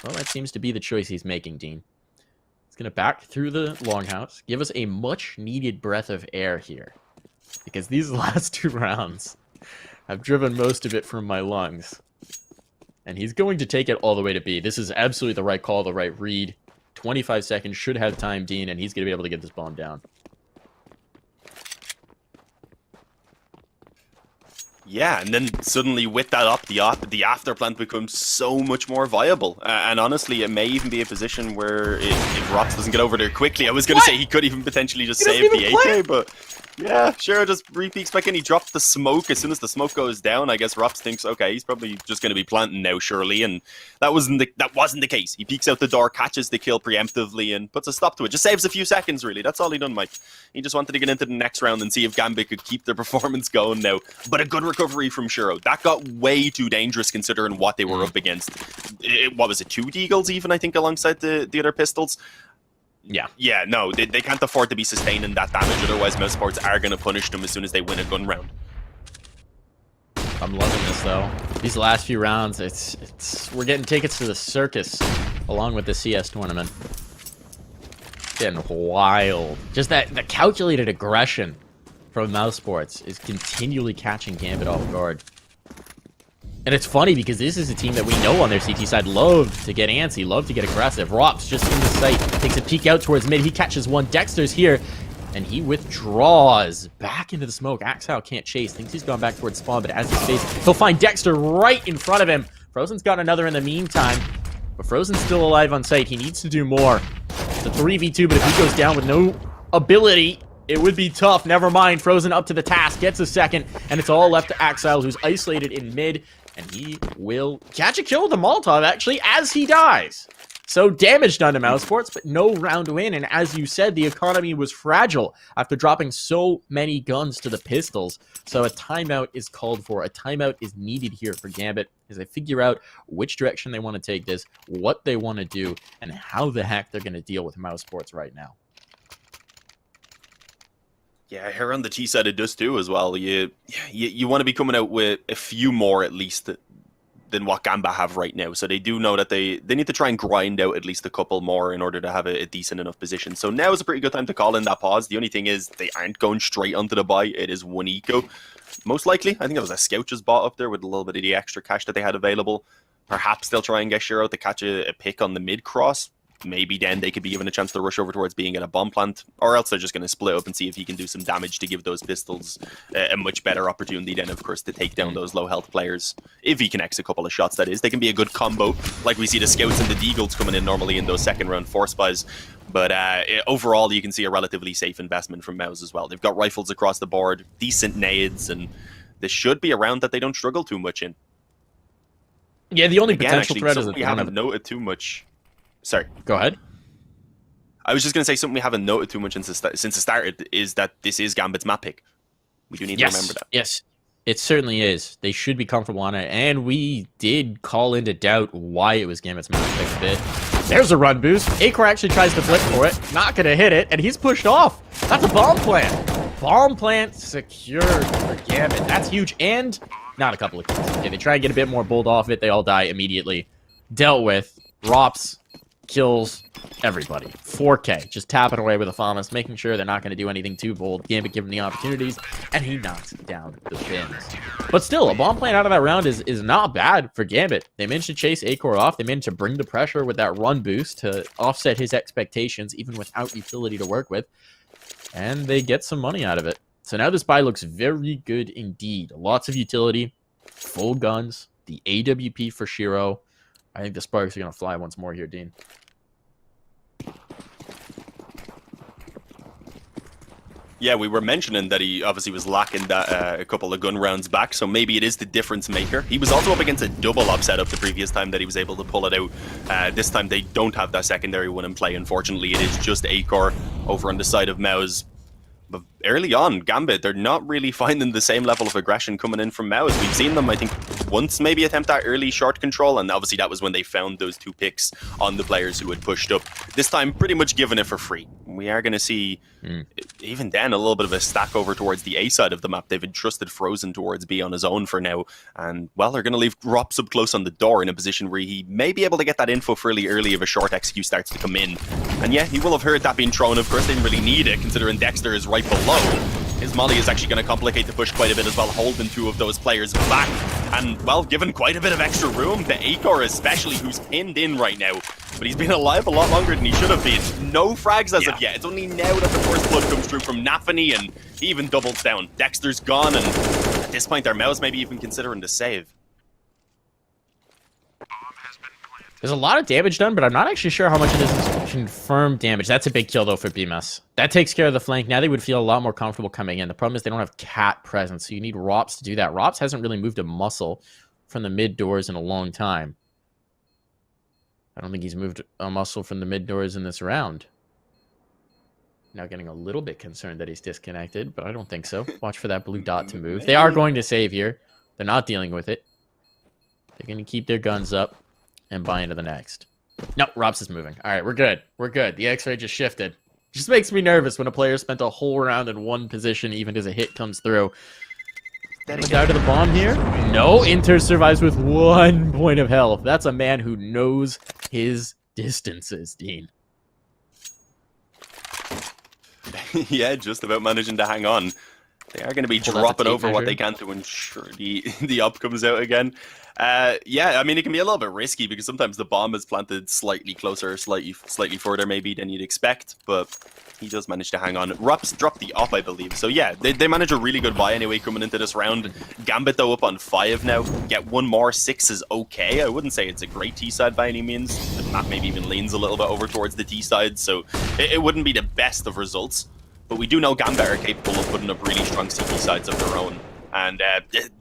Well, that seems to be the choice he's making, Dean. He's going to back through the longhouse. Give us a much-needed breath of air here. Because these last 2 rounds, I've driven most of it from my lungs. And he's going to take it all the way to B. This is absolutely the right call, the right read. 25 seconds, should have time, Dean, and he's going to be able to get this bomb down. Yeah, and then suddenly with that up, the after plant becomes so much more viable. And honestly, it may even be a position where if Rops doesn't get over there quickly, I was going to say he could even potentially just save the AK, but yeah, sure, just repeats back in. He dropped the smoke. As soon as the smoke goes down, I guess Rops thinks, okay, he's probably just going to be planting now, surely. And that wasn't the case. He peeks out the door, catches the kill preemptively, and puts a stop to it. Just saves a few seconds, really. That's all he done, Mike. He just wanted to get into the next round and see if Gambit could keep their performance going now. But a good recovery from Shiro. That got way too dangerous considering what they were up against. What was it, 2 Deagles even, I think, alongside the other pistols? Yeah, no, they can't afford to be sustaining that damage, otherwise Mousesports are going to punish them as soon as they win a gun round. I'm loving this, though. These last few rounds, we're getting tickets to the circus, along with the CS tournament. Getting wild. Just the calculated aggression from Mousesports is continually catching Gambit off guard. And it's funny because this is a team that we know on their CT side love to get antsy, love to get aggressive. Rops just in the sight, takes a peek out towards mid. He catches one. Dexter's here, and he withdraws back into the smoke. Axel can't chase. Thinks he's gone back towards spawn, but as he stays, he'll find Dexter right in front of him. Frozen's got another in the meantime, but Frozen's still alive on site. He needs to do more. It's a 3v2, but if he goes down with no ability, it would be tough. Never mind. Frozen up to the task, gets a second, and it's all left to Axel, who's isolated in mid. And he will catch a kill with a Molotov, actually, as he dies. So damage done to Mousesports, but no round win. And as you said, the economy was fragile after dropping so many guns to the pistols. So a timeout is called for. A timeout is needed here for Gambit as they figure out which direction they want to take this, what they want to do, and how the heck they're going to deal with Mousesports right now. Yeah, here on the T side it does too as well. You want to be coming out with a few more at least than what Gambit have right now. So they do know that they need to try and grind out at least a couple more in order to have a decent enough position. So now is a pretty good time to call in that pause. The only thing is they aren't going straight onto the buy. It is 1 eco. Most likely, I think it was a scout just bought up there with a little bit of the extra cash that they had available. Perhaps they'll try and get Shiro to catch a pick on the mid cross. Maybe then they could be given a chance to rush over towards being at a bomb plant, or else they're just going to split up and see if he can do some damage to give those pistols a much better opportunity then, of course, to take down those low health players. If he connects a couple of shots, that is. They can be a good combo, like we see the scouts and the deagles coming in normally in those second round force buys. But overall, you can see a relatively safe investment from Mouse as well. They've got rifles across the board, decent nades, and this should be a round that they don't struggle too much in. Yeah, the only Again, potential actually, threat is that we haven't noted too much. Sorry. Go ahead. I was just going to say something we haven't noted too much since it started is that this is Gambit's map pick. We do need to remember that. Yes, it certainly is. They should be comfortable on it. And we did call into doubt why it was Gambit's map pick a bit. There's a run boost. Acor actually tries to flip for it. Not going to hit it. And he's pushed off. That's a bomb plant. Bomb plant secured for Gambit. That's huge. And not a couple of kills. Okay, they try and get a bit more bold off it. They all die immediately. Dealt with. Rops kills everybody. 4K, just tapping away with a FAMAS, making sure they're not going to do anything too bold. Gambit giving the opportunities, and he knocks down the bins. But still, a bomb plant out of that round is not bad for Gambit. They managed to chase Acor off. They managed to bring the pressure with that run boost to offset his expectations, even without utility to work with. And they get some money out of it. So now this buy looks very good indeed. Lots of utility, full guns, the AWP for Shiro. I think the sparks are going to fly once more here, Dean. Yeah, we were mentioning that he obviously was lacking that a couple of gun rounds back, so maybe it is the difference maker. He was also up against a double up setup the previous time that he was able to pull it out. This time they don't have that secondary one in play, unfortunately. It is just Acor over on the side of Mouse. But early on, Gambit, they're not really finding the same level of aggression coming in from Mouse. We've seen them, I think, once maybe attempt that early short control, and obviously that was when they found those 2 picks on the players who had pushed up. This time, pretty much giving it for free. We are going to see, even then, a little bit of a stack over towards the A side of the map. They've entrusted Frozen towards B on his own for now, and, well, they're going to leave Rops up close on the door in a position where he may be able to get that info fairly early if a short XQ starts to come in. And yeah, he will have heard that being thrown. Of course, they didn't really need it, considering Dexter is right below. His molly is actually going to complicate the push quite a bit as well, holding 2 of those players back. And, well, given quite a bit of extra room to Acor especially, who's pinned in right now. But he's been alive a lot longer than he should have been. No frags as of yet. It's only now that the first blood comes through from Nafany, and he even doubles down. Dexter's gone, and this point, their Mouse maybe even considering the save. There's a lot of damage done, but I'm not actually sure how much of this is confirmed damage. That's a big kill, though, for BMS. That takes care of the flank. Now they would feel a lot more comfortable coming in. The problem is they don't have Cat present, so you need Rops to do that. Rops hasn't really moved a muscle from the mid doors in a long time. I don't think he's moved a muscle from the mid doors in this round. Now getting a little bit concerned that he's disconnected, but I don't think so. Watch for that blue dot to move. They are going to save here. They're not dealing with it. They're going to keep their guns up and buy into the next. No, Rops is moving. All right, we're good. We're good. The X-ray just shifted. Just makes me nervous when a player spent a whole round in one position, even as a hit comes through. Look out to the bomb here. No, Inter survives with 1 point of health. That's a man who knows his distances, Dean. Yeah, just about managing to hang on. They are going to be dropping over what they can to ensure the up comes out again. Yeah, I mean, it can be a little bit risky because sometimes the bomb is planted slightly closer, slightly further maybe than you'd expect, but he does manage to hang on. Rups dropped the up, I believe. So yeah, they manage a really good buy anyway coming into this round. Gambit, though, up on 5 now. Get 1 more. 6 is okay. I wouldn't say it's a great T-side by any means. The map maybe even leans a little bit over towards the T-side, so it wouldn't be the best of results. But we do know Gambit are capable of putting up really strong CT sides of their own. And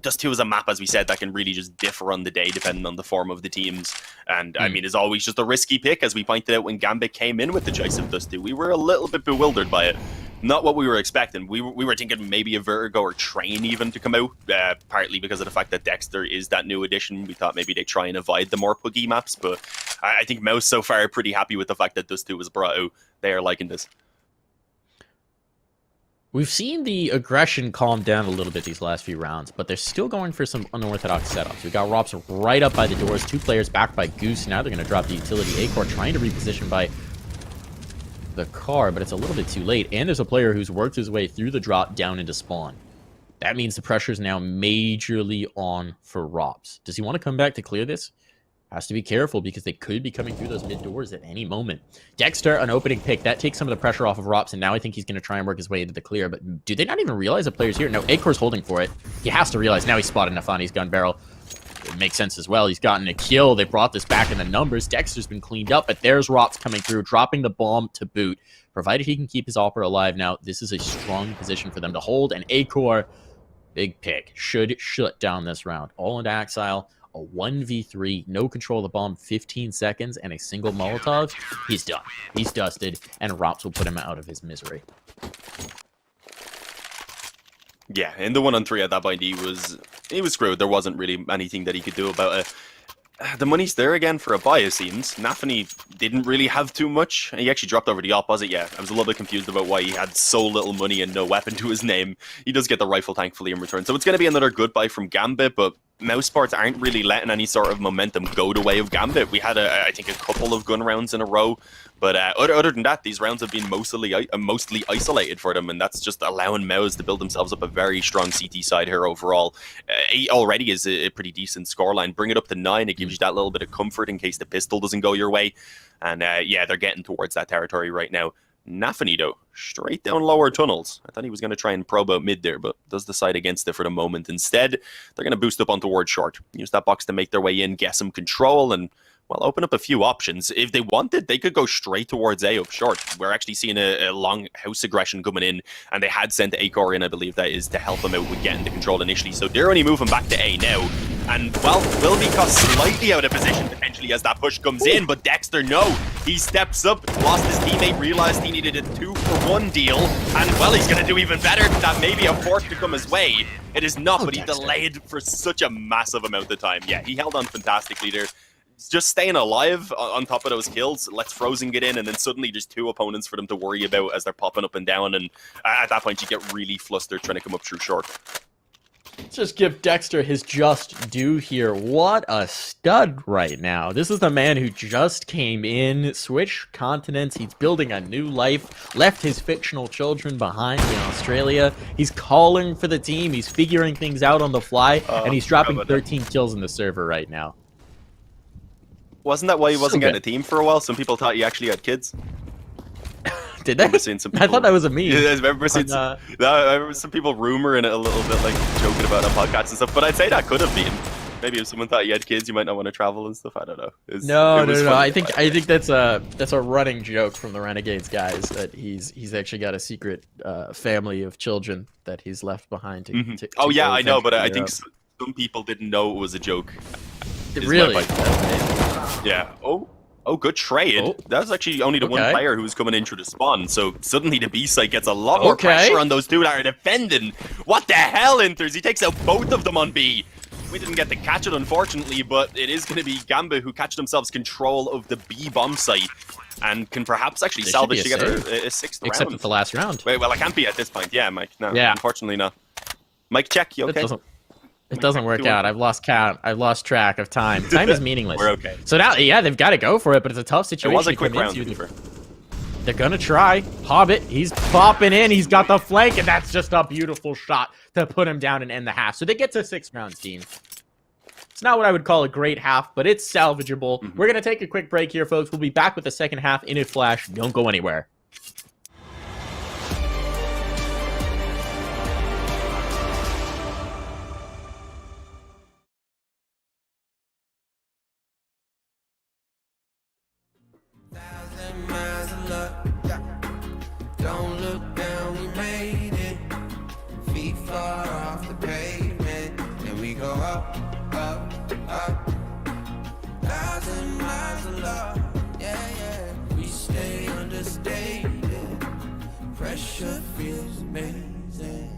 Dust 2 is a map, as we said, that can really just differ on the day depending on the form of the teams. And I mean, is always just a risky pick, as we pointed out when Gambit came in with the choice of Dust 2. We were a little bit bewildered by it. Not what we were expecting. We were thinking maybe a Vertigo or Train even to come out, partly because of the fact that Dexter is that new addition. We thought maybe they try and avoid the more puggy maps, but I think Mouse so far are pretty happy with the fact that Dust 2 was brought out. They are liking this. We've seen the aggression calm down a little bit these last few rounds, but they're still going for some unorthodox setups. We got Rops right up by the doors, 2 players backed by Goose. Now they're going to drop the utility A-Core, trying to reposition by the car, but it's a little bit too late. And there's a player who's worked his way through the drop down into spawn. That means the pressure is now majorly on for Rops. Does he want to come back to clear this? Has to be careful because they could be coming through those mid doors at any moment. Dexter, an opening pick. That takes some of the pressure off of Rops, and now I think he's going to try and work his way into the clear. But do they not even realize the player's here? No, A-Core's holding for it. He has to realize. Now he's spotted Nafani's gun barrel. It makes sense as well. He's gotten a kill. They brought this back in the numbers. Dexter's been cleaned up, but there's Rops coming through, dropping the bomb to boot. Provided he can keep his Opera alive now, this is a strong position for them to hold. And A-Core, big pick, should shut down this round. All into Axile. A 1v3, no control of the bomb, 15 seconds, and a single Molotov. He's done. He's dusted, and Rops will put him out of his misery. Yeah, in the 1-on-3 at that point, he was screwed. There wasn't really anything that he could do about it. The money's there again for a buy, it seems. Nafani didn't really have too much. He actually dropped over the op, was it? Yeah, I was a little bit confused about why he had so little money and no weapon to his name. He does get the rifle, thankfully, in return. So it's going to be another good buy from Gambit, but Mousesports aren't really letting any sort of momentum go the way of Gambit. We had, I think, a couple of gun rounds in a row, but other than that, these rounds have been mostly isolated for them, and that's just allowing Mouse to build themselves up a very strong CT side here overall. 8 already is a pretty decent scoreline. Bring it up to 9, it gives you that little bit of comfort in case the pistol doesn't go your way, and yeah, they're getting towards that territory right now. Nafani, though, straight down lower tunnels. I thought he was going to try and probe out mid there, but does decide against it for the moment. Instead, they're going to boost up on towards short. Use that box to make their way in, get some control, and, well, open up a few options. If they wanted, they could go straight towards A up short. We're actually seeing a long house aggression coming in, and they had sent A-Core in, I believe that is, to help them out with getting the control initially. So they're only moving back to A now. And, well, will be caught slightly out of position, potentially, as that push comes in. But Dexter, no. He steps up, lost his teammate, realized he needed a 2-for-1 deal. And, well, he's going to do even better than that. Maybe a 4th to come his way. It is not, but he delayed for such a massive amount of time. Yeah, he held on fantastically there. Just staying alive on top of those kills, lets Frozen get in, and then suddenly there's 2 opponents for them to worry about as they're popping up and down. And at that point, you get really flustered trying to come up through short. Let's just give Dexter his just due here. What a stud right now. This is the man who just came in, switched continents, he's building a new life, left his fictional children behind in Australia. He's calling for the team, he's figuring things out on the fly, and he's dropping 13 kills in the server right now. Wasn't that why he wasn't getting a team for a while? Some people thought he actually had kids. Did they? I remember seeing some I thought that was a meme. Yeah, I remember seeing On, I remember some people rumoring it a little bit, like joking about it on podcasts and stuff. But I'd say that could have been. Maybe if someone thought you had kids, you might not want to travel and stuff. I don't know. No. Funny. I think that's a running joke from the Renegades guys that he's actually got a secret family of children that he's left behind to. Mhm. to Oh yeah, go I know, but I eventually think Europe. some people didn't know it was a joke. is my Really? point. Yeah. Oh, good trade. Oh. That was actually only the one Okay. player who was coming in through the spawn. So suddenly the B side gets a lot more Okay. pressure on those two that are defending. What the hell, Inters? He takes out both of them on B. We didn't get to catch it, unfortunately, but it is going to be Gambit who catch themselves control of the B bomb site and can perhaps actually There should be salvage a together save. a sixth Except round. at the last round. Wait, well, I can't be at this point. Yeah, Mike. No, Yeah. unfortunately, no. Mike, check. You okay? It doesn't work out. I've lost count. I've lost track of time. Time is meaningless. We're okay. So now, yeah, they've got to go for it, but it's a tough It situation. was a to quick come round. into. to be fair. They're gonna try. Hobbit, he's popping in. He's got the flank, and that's just a beautiful shot to put him down and end the half. So they get to 6 rounds, team. It's not what I would call a great half, but it's salvageable. We're gonna take a quick break here, folks. We'll be back with the second half in a flash. Don't go anywhere. Thousand miles of love, yeah. Don't look down, we made it. Feet far off the pavement, and we go up, up, up. Thousand miles of love, yeah, yeah. We stay understated. Pressure feels amazing.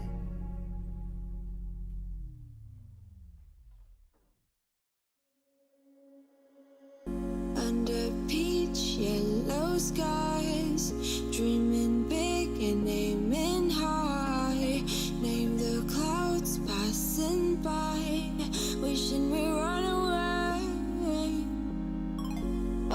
Under peach yellow skies, dreaming big and aiming high. Name the clouds passing by, wishing we run away.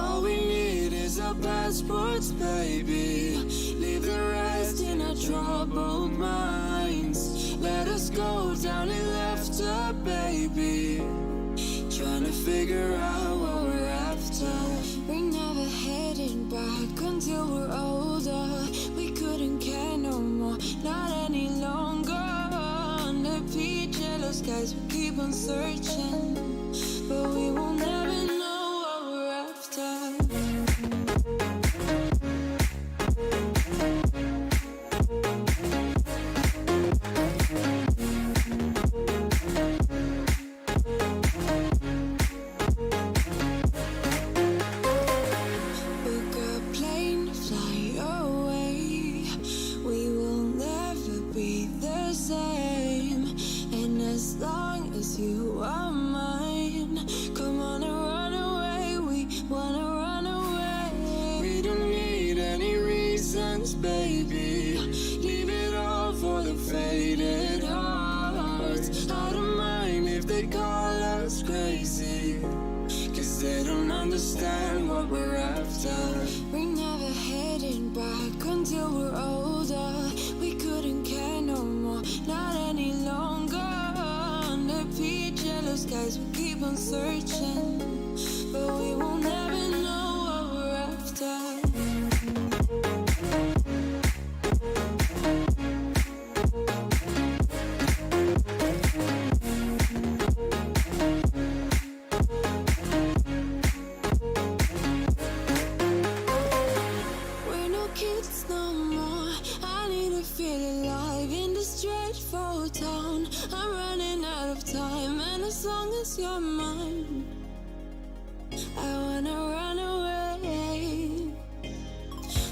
All we need is our passports, baby. Leave the rest in our troubled minds. Let us go down in laughter, baby. Trying to figure out what we're after. We're never heading back until we're older. We couldn't care no more, not any longer. Under peach yellow skies, we keep on searching, but we will never know what we're after. Book a plane, fly away. We will never be the same. And as long as you are mine, come on and run away. We wanna run away. We don't need any reasons, baby. Leave it all for the faded hearts. I don't mind if they call us crazy, 'cause they don't understand what we're after. We're never heading back until we're older. We couldn't care no more, not any longer. Under peach yellow skies, we keep on searching, but we will never know what we're after. We're no kids no more. I need to feel alive in this dreadful town. I'm running out of time, and as long as you're mine, I wanna run away.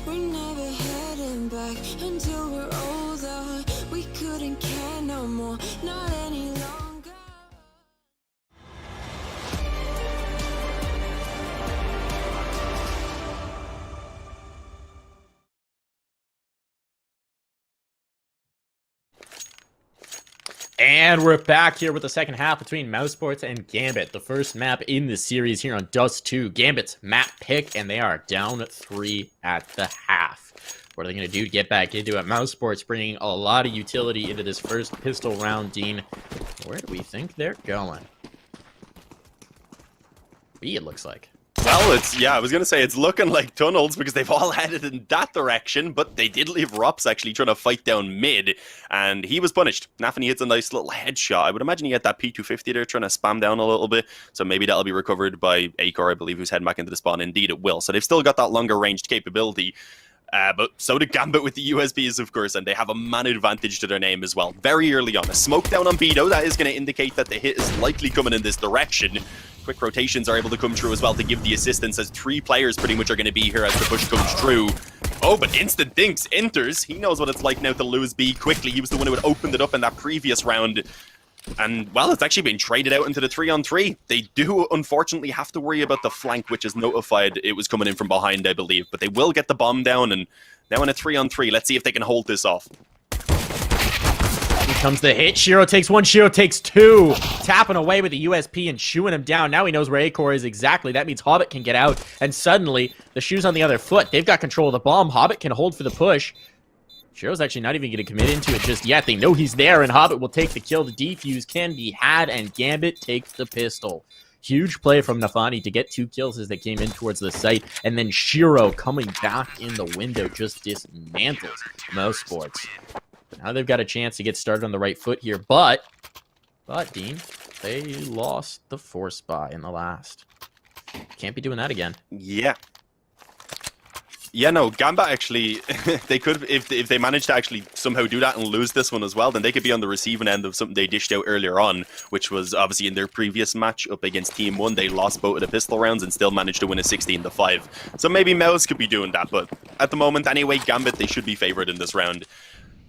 We're never heading back until we're older. We couldn't care no more, not any longer. And we're back here with the second half between Mousesports and Gambit, the first map in the series here on Dust 2. Gambit's map pick, and they are down 3 at the half. What are they going to do to get back into it? Mousesports bringing a lot of utility into this first pistol round, Dean. Where do we think they're going? B, it looks like. Well, I was going to say it's looking like tunnels because they've all headed in that direction, but they did leave Rops actually trying to fight down mid, and he was punished. Nafany hits a nice little headshot. I would imagine he had that P250 there trying to spam down a little bit, so maybe that'll be recovered by Acor, I believe, who's heading back into the spawn. Indeed, it will. So they've still got that longer ranged capability. But so did Gambit with the USBs, of course, and they have a man advantage to their name as well. Very early on, a smoke down on Beto, that is going to indicate that the hit is likely coming in this direction. Quick rotations are able to come through as well to give the assistance, as 3 players pretty much are going to be here as the push comes through. Oh, but Instant Dinks enters. He knows what it's like now to lose B quickly. He was the one who had opened it up in that previous round. And, well, it's actually been traded out into the 3-on-3. They do, unfortunately, have to worry about the flank, which is notified it was coming in from behind, I believe. But they will get the bomb down, and now in a 3-on-3. Let's see if they can hold this off. Here comes the hit. Shiro takes 1, Shiro takes 2. Tapping away with the USP and shooing him down. Now he knows where Acor is exactly. That means Hobbit can get out. And suddenly, the shoe's on the other foot. They've got control of the bomb. Hobbit can hold for the push. Shiro's actually not even going to commit into it just yet. They know he's there, and Hobbit will take the kill. The defuse can be had, and Gambit takes the pistol. Huge play from Nafany to get 2 kills as they came in towards the site, and then Shiro coming back in the window just dismantles Mousesports. Now they've got a chance to get started on the right foot here, but Dean, they lost the force buy in the last. Can't be doing that again. Yeah. Yeah, no, Gambit actually, they could, if they manage to actually somehow do that and lose this one as well, then they could be on the receiving end of something they dished out earlier on, which was obviously in their previous match up against Team 1. They lost both of the pistol rounds and still managed to win a 16-5. So maybe Mouse could be doing that, but at the moment anyway, Gambit, they should be favored in this round.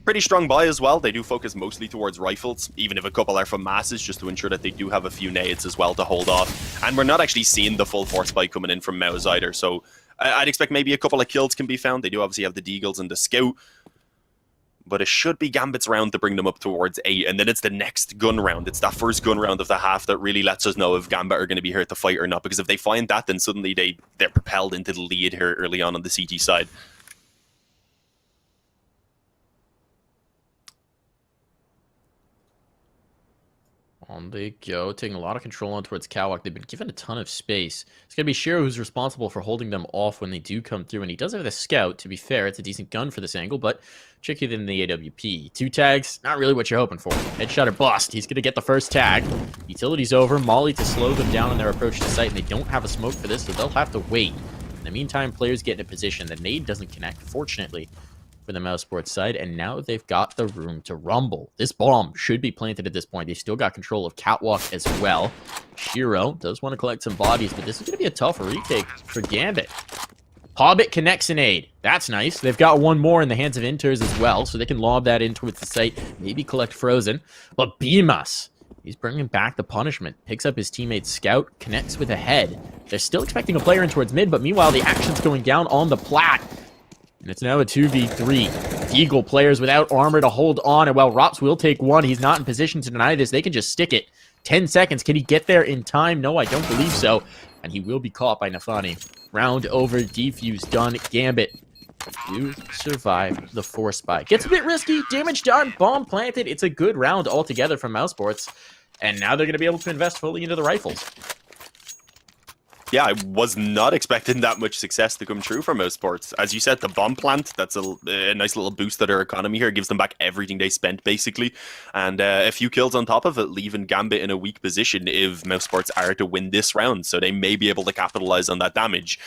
Pretty strong buy as well. They do focus mostly towards rifles, even if a couple are from masses, just to ensure that they do have a few nades as well to hold off. And we're not actually seeing the full force buy coming in from Mouse either, so I'd expect maybe a couple of kills can be found. They do obviously have the Deagles and the Scout, but it should be Gambit's round to bring them up towards 8, and then it's the next gun round. It's that first gun round of the half that really lets us know if Gambit are going to be here to fight or not, because if they find that, then suddenly they're propelled into the lead here early on the CT side. On they go, taking a lot of control on towards Kawak. They've been given a ton of space. It's going to be Shiro who's responsible for holding them off when they do come through, and he does have the Scout. To be fair, it's a decent gun for this angle, but trickier than the AWP. 2 tags, not really what you're hoping for. Headshot or bust. He's going to get the first tag. Utility's over. Molly to slow them down on their approach to site, and they don't have a smoke for this, so they'll have to wait. In the meantime, players get in a position. The nade doesn't connect, fortunately, for the Mousesports side, and now they've got the room to rumble. This bomb should be planted at this point. They still got control of Catwalk as well. Shiro does want to collect some bodies, but this is going to be a tough retake for Gambit. Hobbit connects an aid. That's nice. They've got one more in the hands of Inters as well, so they can lob that in towards the site, maybe collect Frozen. But Bimas, he's bringing back the punishment. Picks up his teammate's Scout, connects with a head. They're still expecting a player in towards mid, but meanwhile, the action's going down on the plat. And it's now a 2v3. Eagle players without armor to hold on. And while Rops will take 1, he's not in position to deny this. They can just stick it. 10 seconds. Can he get there in time? No, I don't believe so. And he will be caught by Nafany. Round over. Defuse done. Gambit, you survive the force buy. Gets a bit risky. Damage done. Bomb planted. It's a good round altogether from Mousesports. And now they're going to be able to invest fully into the rifles. Yeah, I was not expecting that much success to come true from Mousesports. As you said, the bomb plant, that's a nice little boost to their economy here. It gives them back everything they spent, basically. And a few kills on top of it, leaving Gambit in a weak position if Mousesports are to win this round. So they may be able to capitalize on that damage.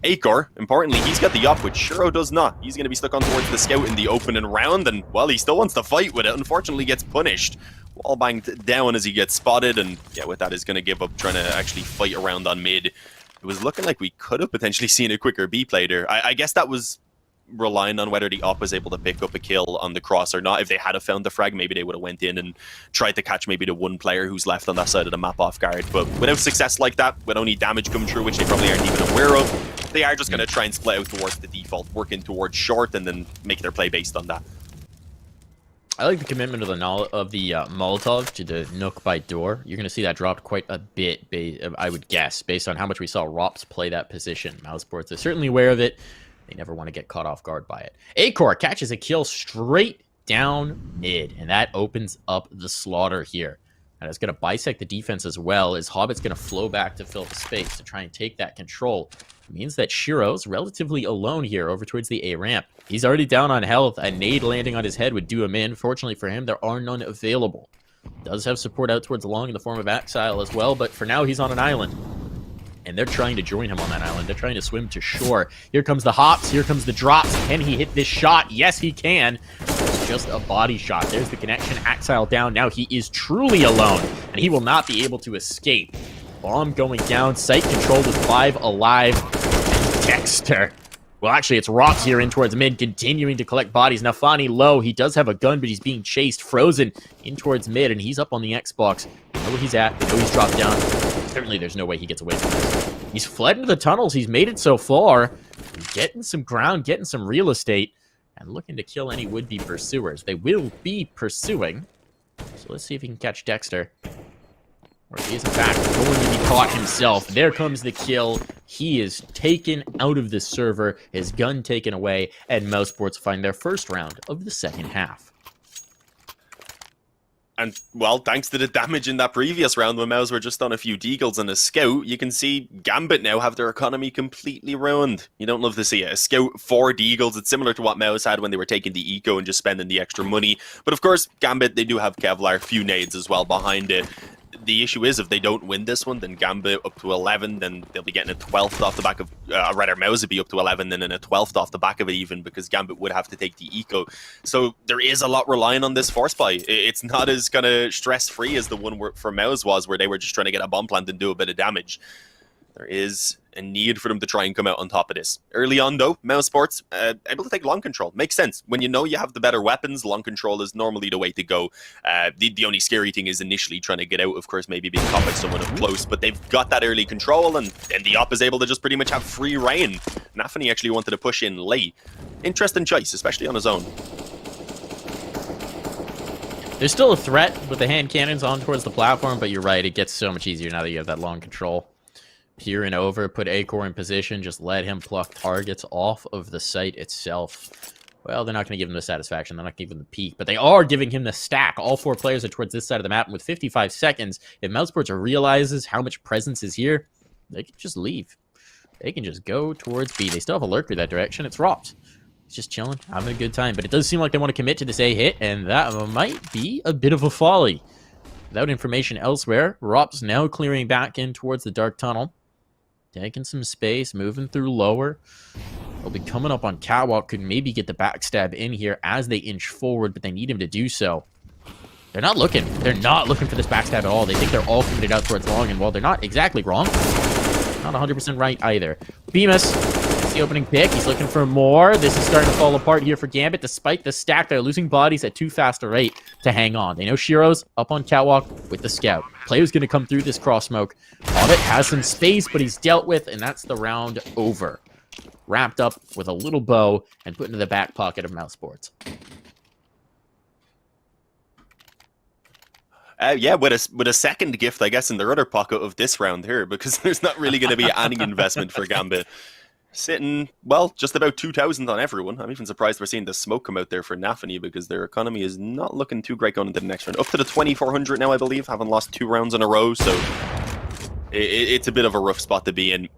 Acor, importantly, he's got the op, which Shiro does not. He's going to be stuck on towards the Scout in the opening round, and, well, he still wants to fight with it. Unfortunately, gets punished. Wall banged down as he gets spotted, and, yeah, with that, is going to give up trying to actually fight around on mid. It was looking like we could have potentially seen a quicker B play there. I guess that was relying on whether the op was able to pick up a kill on the cross or not. If they had found the frag, maybe they would have went in and tried to catch maybe the one player who's left on that side of the map off guard. But without success like that, with only damage come through, which they probably aren't even aware of, they are just going to try and split out towards the default, working towards short, and then make their play based on that. I like the commitment of the Molotov to the Nook by door. You're going to see that dropped quite a bit, I would guess, based on how much we saw Rops play that position. Mousesports are certainly aware of it. They never want to get caught off guard by it. Acor catches a kill straight down mid, and that opens up the slaughter here. And it's going to bisect the defense as well, as Hobbit's going to flow back to fill the space to try and take that control. It means that Shiro's relatively alone here over towards the A ramp. He's already down on health. A nade landing on his head would do him in. Fortunately for him, there are none available. Does have support out towards long in the form of Exile as well, but for now he's on an island. And they're trying to join him on that island. They're trying to swim to shore. Here comes the hops. Here comes the drops. Can he hit this shot? Yes, he can. It's just a body shot. There's the connection. Exile down. Now he is truly alone, and he will not be able to escape. Bomb going down. Site controlled with 5 alive. And Dexter. Well, actually, it's Rocks here in towards mid, continuing to collect bodies. Now, Fani low. He does have a gun, but he's being chased. Frozen in towards mid, and he's up on the Xbox. They know where he's at. They know he's dropped down. Certainly, there's no way he gets away from this. He's fled into the tunnels. He's made it so far. He's getting some ground, getting some real estate, and looking to kill any would-be pursuers. They will be pursuing. So let's see if he can catch Dexter. Or he is, in fact, going to be caught himself. There comes the kill. He is taken out of the server, his gun taken away, and Mousesports find their first round of the second half. And, well, thanks to the damage in that previous round when Mouse were just on a few deagles and a scout, you can see Gambit now have their economy completely ruined. You don't love to see it. A scout, 4 deagles. It's similar to what Mouse had when they were taking the eco and just spending the extra money. But, of course, Gambit, they do have Kevlar, few nades as well behind it. The issue is, if they don't win this one, then Gambit up to 11, then they'll be getting a 12th off the back of, rather, Mouse would be up to 11, and then a 12th off the back of it even, because Gambit would have to take the eco. So there is a lot relying on this force buy. It's not as kind of stress-free as the one for Mouse was, where they were just trying to get a bomb plant and do a bit of damage. There is a need for them to try and come out on top of this. Early on, though, Mousesports able to take long control. Makes sense. When you know you have the better weapons, long control is normally the way to go. The only scary thing is initially trying to get out, of course, maybe being caught by someone up close, but they've got that early control, and the op is able to just pretty much have free reign. Nafany actually wanted to push in late. Interesting choice, especially on his own. There's still a threat with the hand cannons on towards the platform, but you're right, it gets so much easier now that you have that long control. Peering over, put Acor in position, just let him pluck targets off of the site itself. Well, they're not going to give him the satisfaction, they're not giving him the peak, but they are giving him the stack. All 4 players are towards this side of the map, and with 55 seconds, if Mousesports realizes how much presence is here, they can just leave. They can just go towards B. They still have a lurker that direction. It's Ropt. He's just chilling, having a good time, but it does seem like they want to commit to this A hit, and that might be a bit of a folly. Without information elsewhere, Ropt's now clearing back in towards the dark tunnel. Taking some space, moving through lower. They'll be coming up on Catwalk, could maybe get the backstab in here as they inch forward, but they need him to do so. They're not looking. They're not looking for this backstab at all. They think they're all committed out towards long, and while they're not exactly wrong, not 100% right either. Bemis, that's the opening pick. He's looking for more. This is starting to fall apart here for Gambit. Despite the stack, they're losing bodies at too fast a rate to hang on. They know Shiro's up on Catwalk with the scout. Player's going to come through this cross smoke. Hobbit has some space, but he's dealt with, and that's the round over. Wrapped up with a little bow and put into the back pocket of Mousesports. Yeah, with a second gift, I guess, in their other pocket of this round here, because there's not really going to be any investment for Gambit. Sitting, well, just about 2,000 on everyone. I'm even surprised we're seeing the smoke come out there for Nafany, because their economy is not looking too great going into the next round. Up to the 2,400 now, I believe, having lost 2 rounds in a row, so it's a bit of a rough spot to be in.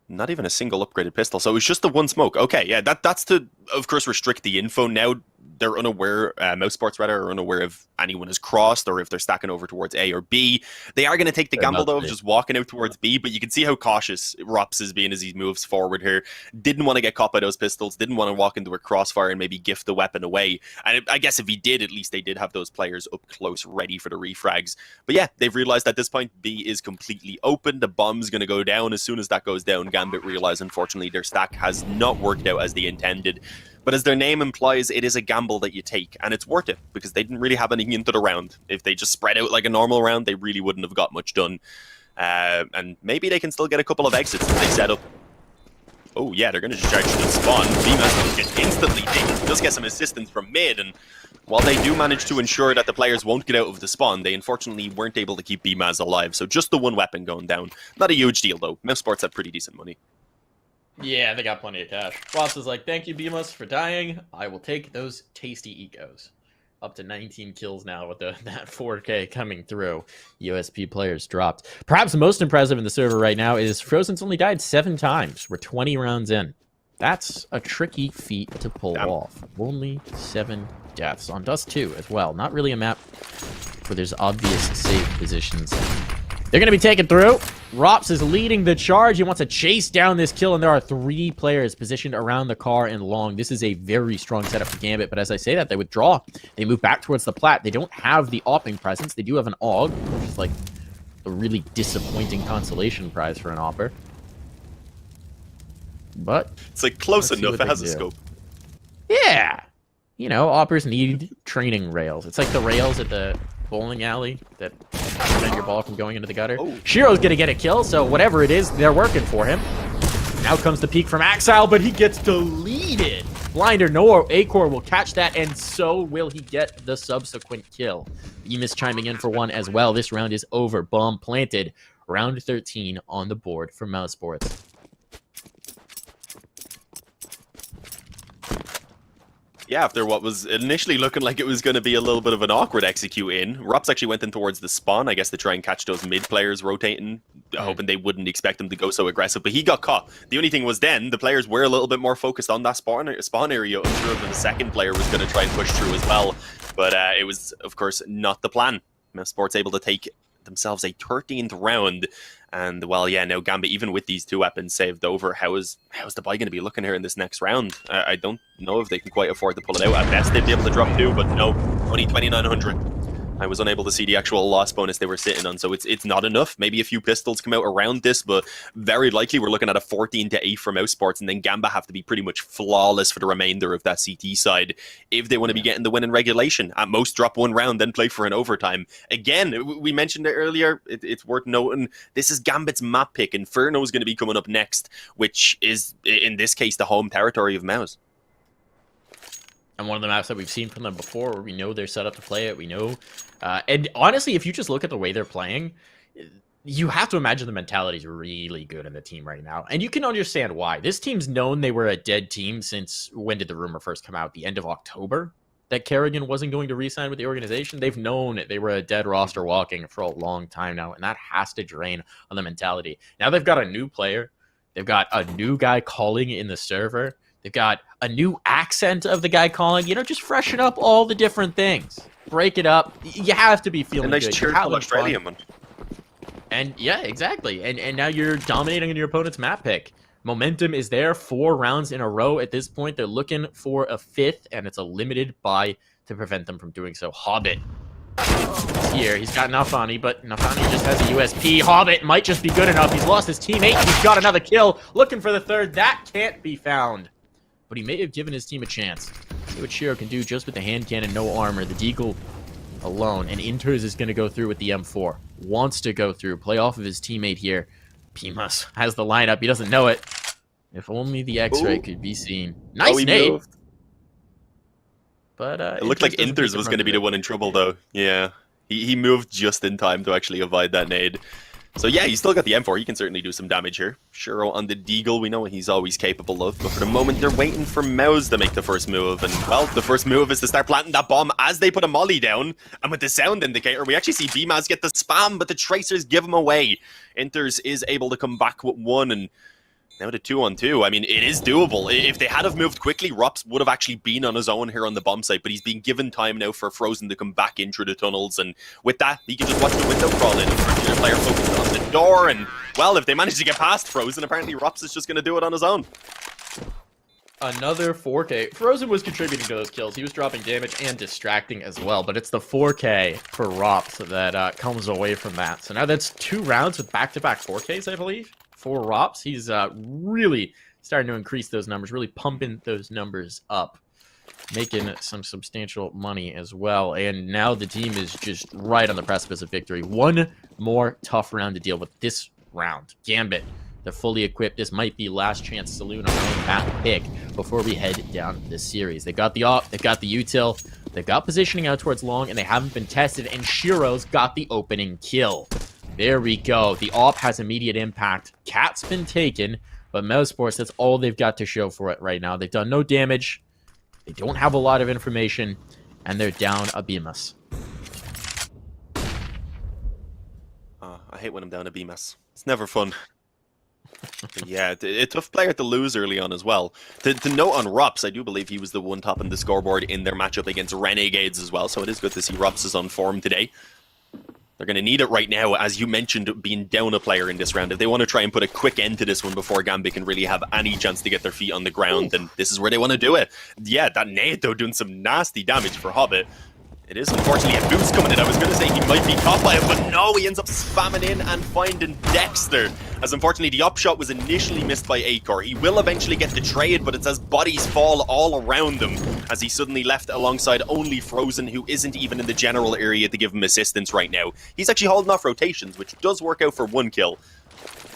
Not even a single upgraded pistol, so it's just the one smoke. Okay, yeah, that's to, of course, restrict the info. Now they're unaware, Mousesports rather, are unaware if anyone has crossed or if they're stacking over towards A or B. They are going to take the gamble, though, of just walking out towards B, but you can see how cautious Rops is being as he moves forward here. Didn't want to get caught by those pistols, didn't want to walk into a crossfire and maybe gift the weapon away. And I guess if he did, at least they did have those players up close, ready for the refrags. But yeah, they've realized at this point, B is completely open. The bomb's going to go down. As soon as that goes down, Gambit realize, unfortunately, their stack has not worked out as they intended. But as their name implies, it is a gamble that you take, and it's worth it, because they didn't really have anything into the round. If they just spread out like a normal round, they really wouldn't have got much done. And maybe they can still get a couple of exits if they set up. Oh yeah, they're going to just charge to the spawn. Bemis just instantly does get some assistance from mid, and while they do manage to ensure that the players won't get out of the spawn, they unfortunately weren't able to keep Bemis alive, so just the one weapon going down. Not a huge deal, though. Mousesports have pretty decent money. Yeah, they got plenty of cash. Ross is like, thank you, Bemis, for dying. I will take those tasty ecos. Up to 19 kills now with that 4K coming through. USP players dropped. Perhaps most impressive in the server right now is Frozen's only died 7 times. We're 20 rounds in. That's a tricky feat to pull off. Only 7 deaths on Dust 2 as well. Not really a map where there's obvious safe positions. They're going to be taken through. Rops is leading the charge. He wants to chase down this kill, and there are 3 players positioned around the car and long. This is a very strong setup for Gambit, but as I say that, they withdraw. They move back towards the plat. They don't have the opping presence. They do have an AUG, which is like a really disappointing consolation prize for an opper. But it's like close enough. It has a scope. Yeah. You know, oppers need training rails. It's like the rails at the bowling alley that prevent your ball from going into the gutter. Shiro's gonna get a kill, so whatever it is, they're working for him. Now comes the peek from Axile, but he gets deleted. Blinder nor Acor will catch that, and so will he get the subsequent kill. Emus chiming in for one as well. This round is over. Bomb planted. Round 13 on the board for Mousesports. Yeah, after what was initially looking like it was going to be a little bit of an awkward execute in, Rops actually went in towards the spawn, I guess, to try and catch those mid players rotating, hoping they wouldn't expect him to go so aggressive, but he got caught. The only thing was then, the players were a little bit more focused on that spawn area, unsure that the second player was going to try and push through as well, but it was, of course, not the plan. Mousesports able to take themselves a 13th round, and well, yeah, now Gambit, even with these 2 weapons saved over, how is the buy going to be looking here in this next round? I don't know if they can quite afford to pull it out. At best, they'd be able to drop 2, but no, only 2,900. I was unable to see the actual loss bonus they were sitting on, so it's not enough. Maybe a few pistols come out around this, but very likely we're looking at a 14-8 for Mousesports, and then Gambit have to be pretty much flawless for the remainder of that CT side if they want to be getting the win in regulation. At most, drop 1 round, then play for an overtime. Again, we mentioned it earlier, it's worth noting, this is Gambit's map pick. Inferno is going to be coming up next, which is, in this case, the home territory of Mouse. And one of the maps that we've seen from them before, where we know they're set up to play it, we know. And honestly, if you just look at the way they're playing, you have to imagine the mentality is really good in the team right now. And you can understand why. This team's known they were a dead team since, when did the rumor first come out? The end of October? That Kerrigan wasn't going to re-sign with the organization? They've known they were a dead roster walking for a long time now, and that has to drain on the mentality. Now they've got a new player. They've got a new guy calling in the server. They've got a new accent of the guy calling. You know, just freshen up all the different things. Break it up. You have to be feeling a nice good. cheerful Australian one. And yeah, exactly. And now you're dominating in your opponent's map pick. Momentum is there. 4 rounds in a row at this point. They're looking for a 5th, and it's a limited buy to prevent them from doing so. Hobbit is here. He's got Nafani, but Nafani just has a USP. Hobbit might just be good enough. He's lost his teammate. He's got another kill. Looking for the 3rd. That can't be found. But he may have given his team a chance. See what Shiro can do just with the hand cannon, no armor. The Deagle alone. And Inters is going to go through with the M4. Wants to go through. Play off of his teammate here. Pimas has the lineup. He doesn't know it. If only the X-ray could be seen. Nice nade. Moved. But it looked like Inters was going to be the one in trouble, though. Yeah. He moved just in time to actually avoid that nade. So yeah, he's still got the M4. He can certainly do some damage here. Shiro on the Deagle, we know what he's always capable of. But for the moment, they're waiting for Mouse to make the first move. And well, the first move is to start planting that bomb as they put a molly down. And with the sound indicator, we actually see BMAS get the spam, but the Tracers give him away. Inters is able to come back with 1, and now the 2-on-2. I mean, it is doable. If they had have moved quickly, Rops would have actually been on his own here on the bomb site, but he's been given time now for Frozen to come back in through the tunnels, and with that, he can just watch the window crawl in. The player focused on the door, and well, if they manage to get past Frozen, apparently Rops is just going to do it on his own. Another 4K. Frozen was contributing to those kills. He was dropping damage and distracting as well, but it's the 4K for Rops that comes away from that. So now that's 2 rounds with back-to-back 4Ks, I believe, for Rops. He's really starting to increase those numbers, really pumping those numbers up, making some substantial money as well. And now the team is just right on the precipice of victory. 1 more tough round to deal with this round. Gambit, they're fully equipped. This might be last chance saloon on their own map pick before we head down this series. They've got the op, they've got the util, they've got positioning out towards long, and they haven't been tested, and Shiro's got the opening kill. There we go. The op has immediate impact. Cat's been taken, but Mousesports, that's all they've got to show for it right now. They've done no damage. They don't have a lot of information, and they're down a Bemis. I hate when I'm down a BMS. It's never fun. But yeah, a tough player to lose early on as well. To note on Rops, I do believe he was the one topping the scoreboard in their matchup against Renegades as well, so it is good to see Rops is on form today. They're going to need it right now, as you mentioned, being down a player in this round. If they want to try and put a quick end to this one before Gambit can really have any chance to get their feet on the ground, then this is where they want to do it. Yeah, that nade, though, doing some nasty damage for Hobbit. It is unfortunately a boost coming in. I was going to say he might be caught by it, but no, he ends up spamming in and finding Dexter. As unfortunately the upshot was initially missed by Acor. He will eventually get the trade, but it's as bodies fall all around him as he's suddenly left alongside only Frozen, who isn't even in the general area to give him assistance right now. He's actually holding off rotations, which does work out for 1 kill.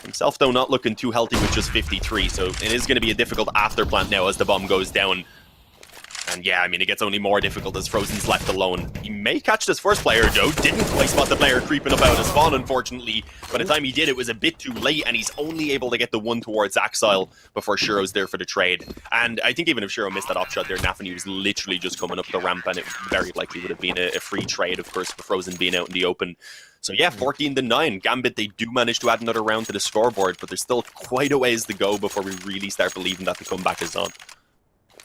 Himself, though, not looking too healthy with just 53, so it is going to be a difficult afterplant now as the bomb goes down. And yeah, I mean, it gets only more difficult as Frozen's left alone. He may catch this first player, though. Didn't quite spot the player creeping up out of spawn, unfortunately. By the time he did, it was a bit too late, and he's only able to get the one towards Axile before Shiro's there for the trade. And I think even if Shiro missed that op shot there, Nafany was literally just coming up the ramp, and it very likely would have been a free trade, of course, with Frozen being out in the open. So yeah, 14-9. Gambit, they do manage to add another round to the scoreboard, but there's still quite a ways to go before we really start believing that the comeback is on.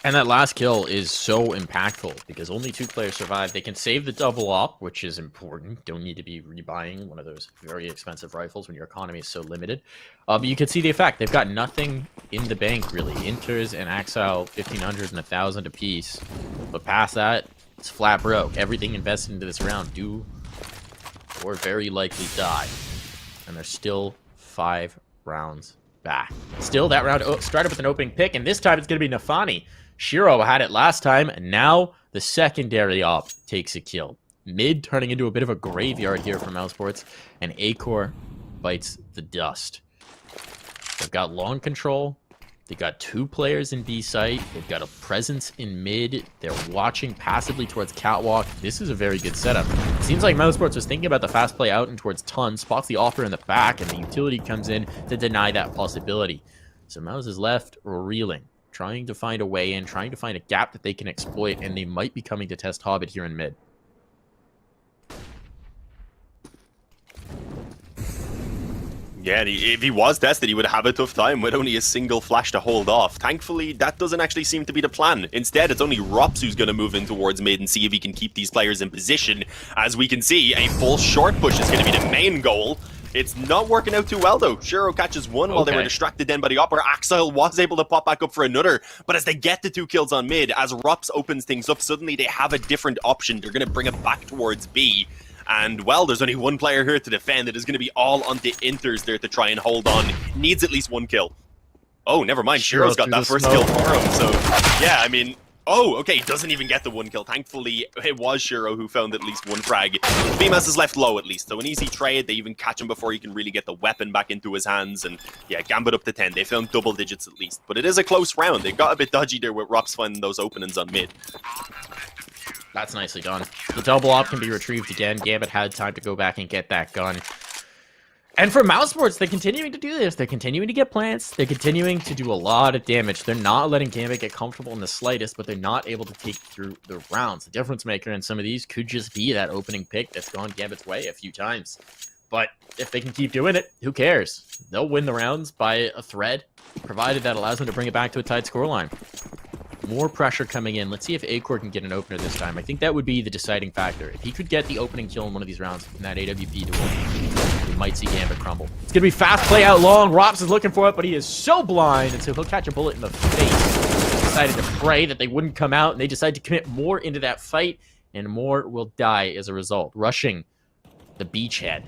And that last kill is so impactful because only 2 players survive. They can save the double op, which is important. Don't need to be rebuying one of those very expensive rifles when your economy is so limited. But you can see the effect. They've got nothing in the bank, really. Inters and Axile, 1,500 and 1,000 apiece. But past that, it's flat broke. Everything invested into this round do or very likely die. And there's still 5 rounds back. Still, that round started with an opening pick, and this time it's going to be Nafany. Shiro had it last time, and now the secondary op takes a kill. Mid turning into a bit of a graveyard here for Mousesports, and Acor bites the dust. They've got long control. They've got 2 players in B site. They've got a presence in mid. They're watching passively towards Catwalk. This is a very good setup. It seems like Mousesports was thinking about the fast play out and towards Ton, spots the offer in the back, and the utility comes in to deny that possibility. So Mouse is left reeling, trying to find a way in, trying to find a gap that they can exploit, and they might be coming to test Hobbit here in mid. Yeah, if he was tested, he would have a tough time with only a single flash to hold off. Thankfully, that doesn't actually seem to be the plan. Instead, it's only Rops who's going to move in towards mid and see if he can keep these players in position. As we can see, a full short push is going to be the main goal. It's not working out too well, though. Shiro catches one while they were distracted then by the opera. Axile was able to pop back up for another, but as they get the 2 kills on mid, as Rops opens things up, suddenly they have a different option. They're going to bring it back towards B. And, well, there's only 1 player here to defend. It is going to be all on the Inters there to try and hold on. Needs at least 1 kill. Oh, never mind. Shiro's got that first kill for him. So, yeah, I mean... Oh, okay, doesn't even get the 1 kill. Thankfully, it was Shiro who found at least 1 frag. BMS is left low, at least. So an easy trade. They even catch him before he can really get the weapon back into his hands. And, yeah, Gambit up to 10. They found double digits at least. But it is a close round. They got a bit dodgy there with Rops finding those openings on mid. That's nicely done. The double op can be retrieved again. Gambit had time to go back and get that gun. And for Mousesports, they're continuing to do this. They're continuing to get plants. They're continuing to do a lot of damage. They're not letting Gambit get comfortable in the slightest, but they're not able to take through the rounds. The difference maker in some of these could just be that opening pick that's gone Gambit's way a few times. But if they can keep doing it, who cares? They'll win the rounds by a thread, provided that allows them to bring it back to a tight scoreline. More pressure coming in. Let's see if Acor can get an opener this time. I think that would be the deciding factor. If he could get the opening kill in one of these rounds in that AWP to win, we might see Gambit crumble. It's going to be fast play out long. Rops is looking for it, but he is so blind, and so he'll catch a bullet in the face. Decided to pray that they wouldn't come out, and they decided to commit more into that fight, and more will die as a result. Rushing the beachhead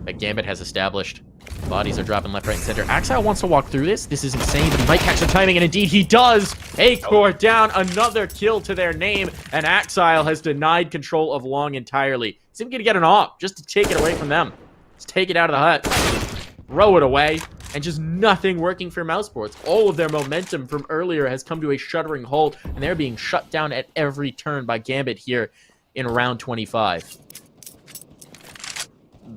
that Gambit has established. Bodies are dropping left, right, and center. Axile wants to walk through this. This is insane, but he might catch the timing, and indeed he does. Acor down, another kill to their name, and Axile has denied control of long entirely. He's even going to get an op just to take it away from them. Just take it out of the hut, throw it away, and just nothing working for Mousesports. All of their momentum from earlier has come to a shuddering halt, and they're being shut down at every turn by Gambit here in round 25.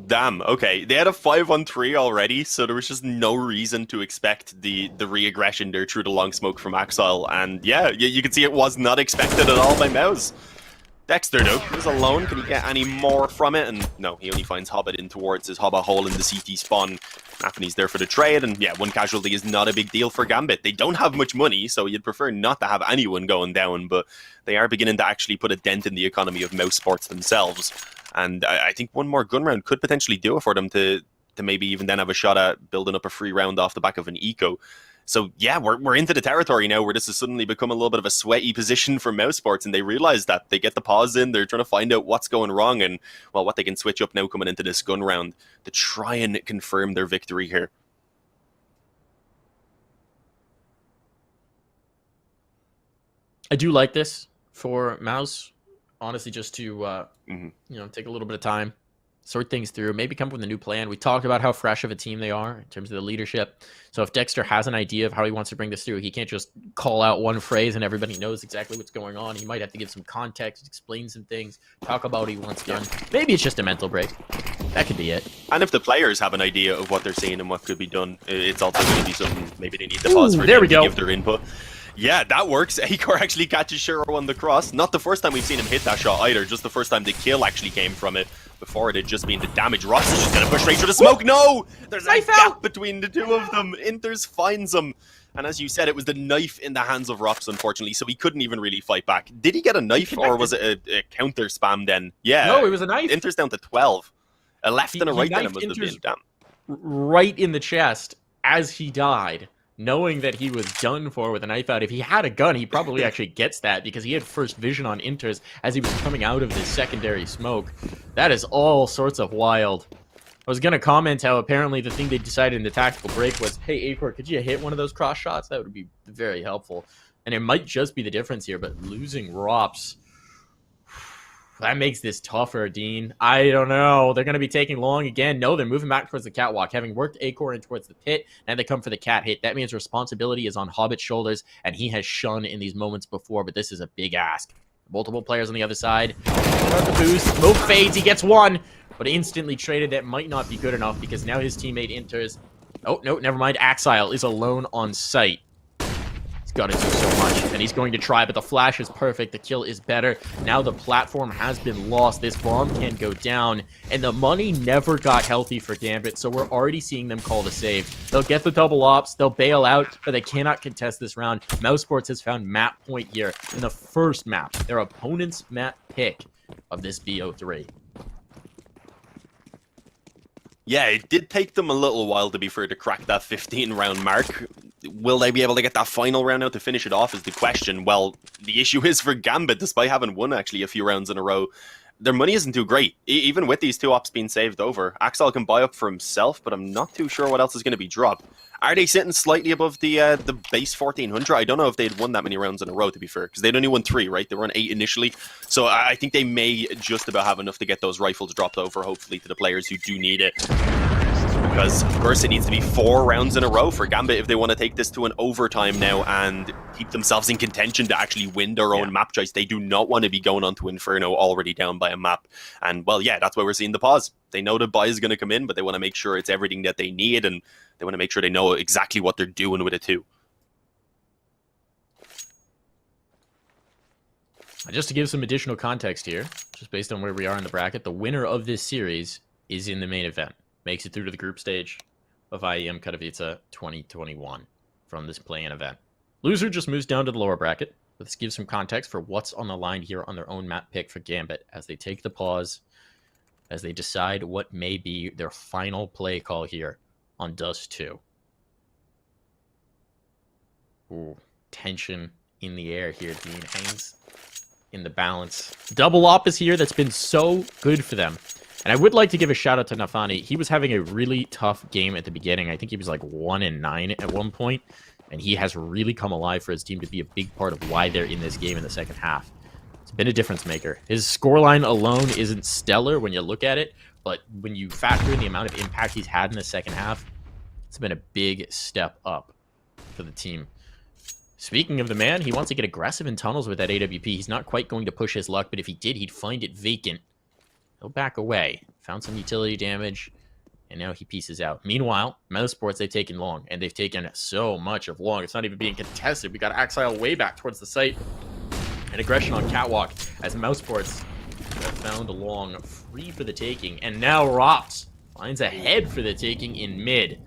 Damn, okay. They had a 5-on-3 already, so there was just no reason to expect the re-aggression there through the long smoke from Axile. And yeah, you can see it was not expected at all by Mouse. Dexter, though, is alone. Can he get any more from it? And no, he only finds Hobbit in towards his Hobbit hole in the CT spawn. Anthony's there for the trade, and yeah, one casualty is not a big deal for Gambit. They don't have much money, so you'd prefer not to have anyone going down, but they are beginning to actually put a dent in the economy of Mousesports themselves. And I think one more gun round could potentially do it for them to maybe even then have a shot at building up a free round off the back of an eco. So yeah, we're into the territory now where this has suddenly become a little bit of a sweaty position for Mousesports, and they realize that they get the pause in, they're trying to find out what's going wrong and, well, what they can switch up now coming into this gun round to try and confirm their victory here. I do like this for Mouse, honestly, just to you know, take a little bit of time, sort things through, maybe come up with a new plan. We talked about how fresh of a team they are in terms of the leadership. So if Dexter has an idea of how he wants to bring this through, he can't just call out one phrase and everybody knows exactly what's going on. He might have to give some context, explain some things, talk about what he wants done. Maybe it's just a mental break. That could be it. And if the players have an idea of what they're seeing and what could be done, it's also going to be something maybe they need to pause for there them we to go. give their input. Yeah, that works. Akor actually catches Shiro on the cross. Not the first time we've seen him hit that shot either, just the first time the kill actually came from it. Before it had just been the damage. Ross is just going to push straight through the smoke. No! There's a gap between the two of them. Inters finds him. And as you said, it was the knife in the hands of Ross, unfortunately, so he couldn't even really fight back. Did he get a knife, or was it a counter spam then? Yeah. No, it was a knife. Inter's down to 12. A left and a right then knifed it must have been. Damn. Right in the chest as he died, knowing that he was done for with a knife out. If he had a gun, he probably actually gets that because he had first vision on Inters as he was coming out of this secondary smoke. That is all sorts of wild. I was going to comment how apparently the thing they decided in the tactical break was, hey, Akor, could you hit one of those cross shots? That would be very helpful. And it might just be the difference here, but losing Rops, that makes this tougher, Dean. I don't know. They're going to be taking long again. No, they're moving back towards the catwalk, having worked Akor in towards the pit, and they come for the cat hit. That means responsibility is on Hobbit's shoulders, and he has shone in these moments before, but this is a big ask. Multiple players on the other side. Start the boost. Smoke fades. He gets one, but instantly traded. That might not be good enough because now his teammate Inters. Oh, no, never mind. Axile is alone on site. Got to do so much, and he's going to try, but the flash is perfect. The kill is better. Now the platform has been lost. This bomb can go down, and the money never got healthy for Gambit, so we're already seeing them call the save. They'll get the double ops, they'll bail out, but they cannot contest this round. Mousesports has found map point here in the first map, their opponent's map pick of this BO3. Yeah, it did take them a little while, to be fair, to crack that 15-round mark. Will they be able to get that final round out to finish it off is the question. Well, the issue is for Gambit, despite having won actually a few rounds in a row, their money isn't too great. Even with these two ops being saved over, Axel can buy up for himself, but I'm not too sure what else is going to be dropped. Are they sitting slightly above the base 1400? I don't know if they'd won that many rounds in a row, to be fair, because they'd only won 3, right? They were on 8 initially. So I think they may just about have enough to get those rifles dropped over, hopefully, to the players who do need it. Because, of course, it needs to be 4 rounds in a row for Gambit if they want to take this to an overtime now and keep themselves in contention to actually win their own map choice. They do not want to be going on to Inferno already down by a map. And, well, yeah, that's why we're seeing the pause. They know the buy is going to come in, but they want to make sure it's everything that they need, and they want to make sure they know exactly what they're doing with it, too. Just to give some additional context here, just based on where we are in the bracket, the winner of this series is in the main event. Makes it through to the group stage of IEM Katowice 2021 from this play-in event. Loser just moves down to the lower bracket. Let's give some context for what's on the line here on their own map pick for Gambit as they take the pause, as they decide what may be their final play call here on Dust 2. Ooh, tension in the air here. Dean hangs in the balance. Double op is here. That's been so good for them. And I would like to give a shout out to Nafani. He was having a really tough game at the beginning. I think he was like 1-9 at one point, and he has really come alive for his team to be a big part of why they're in this game in the second half. It's been a difference maker. His scoreline alone isn't stellar when you look at it, but when you factor in the amount of impact he's had in the second half, it's been a big step up for the team. Speaking of the man, he wants to get aggressive in tunnels with that AWP. He's not quite going to push his luck, but if he did, he'd find it vacant. He'll back away. Found some utility damage, and now he pieces out. Meanwhile, Mousesports, they've taken long, and they've taken so much of long. It's not even being contested. We got Axile way back towards the site. And aggression on Catwalk as Mousesports have found along free for the taking. And now Rops finds a head for the taking in mid.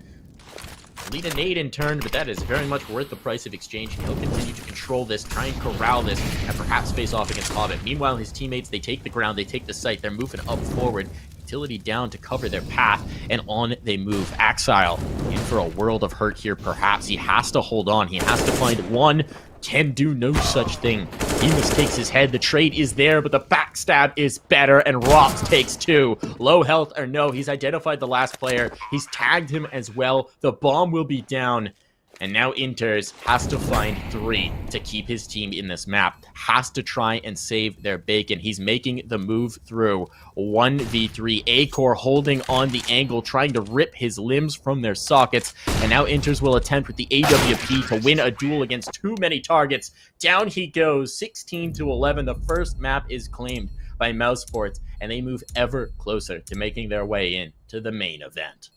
Lead a nade in turn, but that is very much worth the price of exchanging. He'll continue to control this, try and corral this, and perhaps face off against Hobbit. Meanwhile, his teammates, they take the ground, they take the site, they're moving up forward. Utility down to cover their path, and on they move. Axile in for a world of hurt here, perhaps. He has to hold on. He has to find one. Can do no such thing. He mistakes his head. The trade is there, but the backstab is better, and Rops takes 2. Low health or no, he's identified the last player. He's tagged him as well. The bomb will be down, and now Inters has to find 3 to keep his team in this map. Has to try and save their bacon. He's making the move through. 1v3. A-Core holding on the angle, trying to rip his limbs from their sockets. And now Inters will attempt with the AWP to win a duel against too many targets. Down he goes, 16-11. The first map is claimed by Mousesports, and they move ever closer to making their way in to the main event.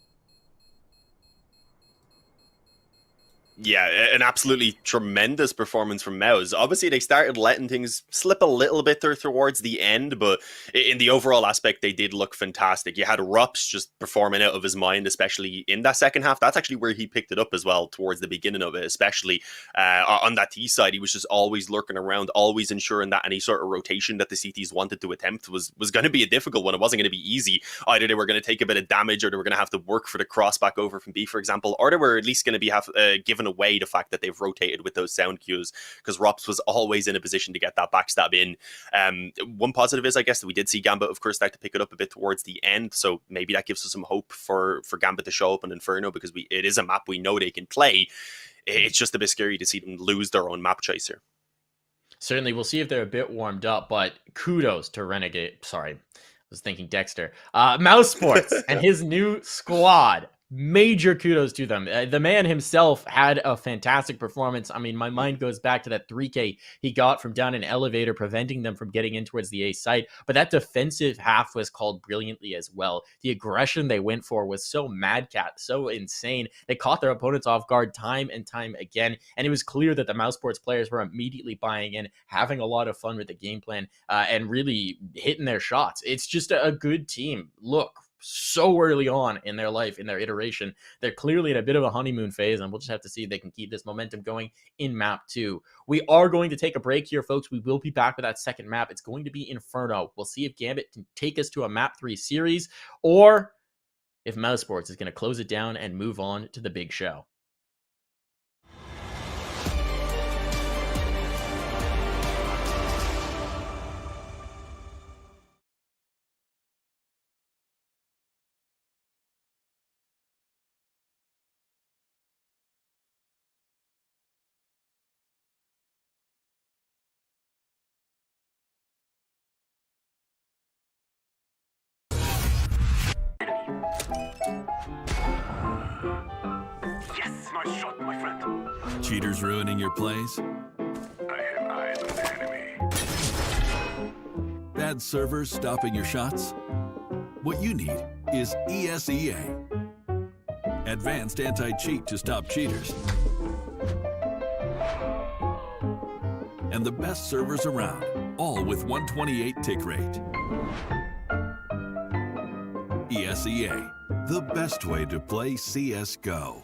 Yeah, an absolutely tremendous performance from Mouse. Obviously, they started letting things slip a little bit there towards the end, but in the overall aspect, they did look fantastic. You had Rups just performing out of his mind, especially in that second half. That's actually where he picked it up as well, towards the beginning of it, especially on that T side. He was just always lurking around, always ensuring that any sort of rotation that the CTs wanted to attempt was going to be a difficult one. It wasn't going to be easy. Either they were going to take a bit of damage, or they were going to have to work for the cross back over from B, for example, or they were at least going to be given away the fact that they've rotated with those sound cues, because Rops was always in a position to get that backstab in. One positive is, I guess, that we did see Gambit, of course, start to pick it up a bit towards the end, so maybe that gives us some hope for Gambit to show up on Inferno, because it is a map we know they can play. It's just a bit scary to see them lose their own map choice here. Certainly, we'll see if they're a bit warmed up, but kudos to Renegade. Sorry, I was thinking Dexter. Mousesports and his new squad. Major kudos to them. The man himself had a fantastic performance. I mean, my mind goes back to that 3K he got from down an elevator, preventing them from getting in towards the A site. But that defensive half was called brilliantly as well. The aggression they went for was so madcat, so insane. They caught their opponents off guard time and time again. And it was clear that the Mousesports players were immediately buying in, having a lot of fun with the game plan, and really hitting their shots. It's just a good team. Look, so early on in their life, in their iteration, they're clearly in a bit of a honeymoon phase, and we'll just have to see if they can keep this momentum going in map 2. We are going to take a break here, folks. We will be back with that second map. It's going to be Inferno. We'll see if Gambit can take us to a map 3 series, or if Mousesports is going to close it down and move on to the big show. Yes, nice shot, my friend. Cheaters ruining your plays? I have eyes on the enemy. Bad servers stopping your shots? What you need is ESEA. Advanced anti-cheat to stop cheaters. And the best servers around, all with 128 tick rate. ESEA, the best way to play CSGO.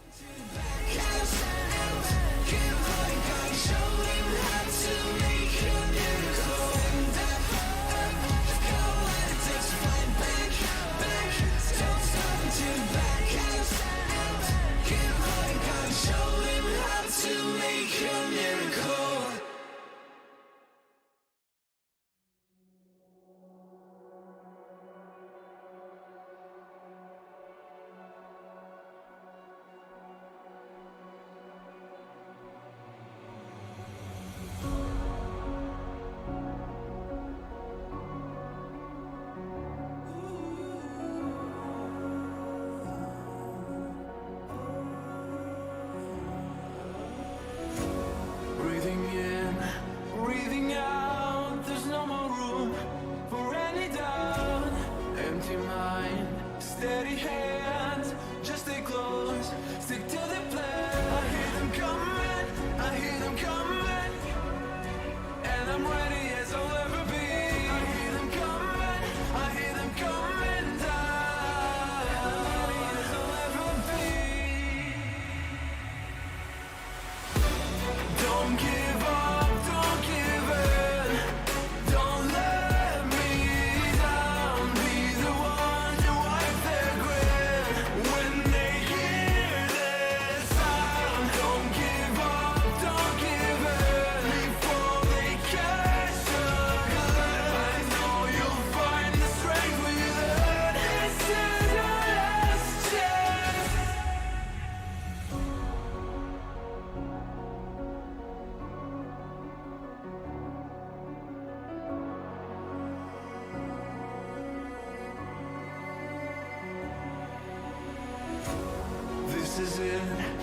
Breathing in, breathing out. There's no more room for any doubt. Empty mind, steady hands. Just stay close, stick to the plan. I hear them coming, and I'm ready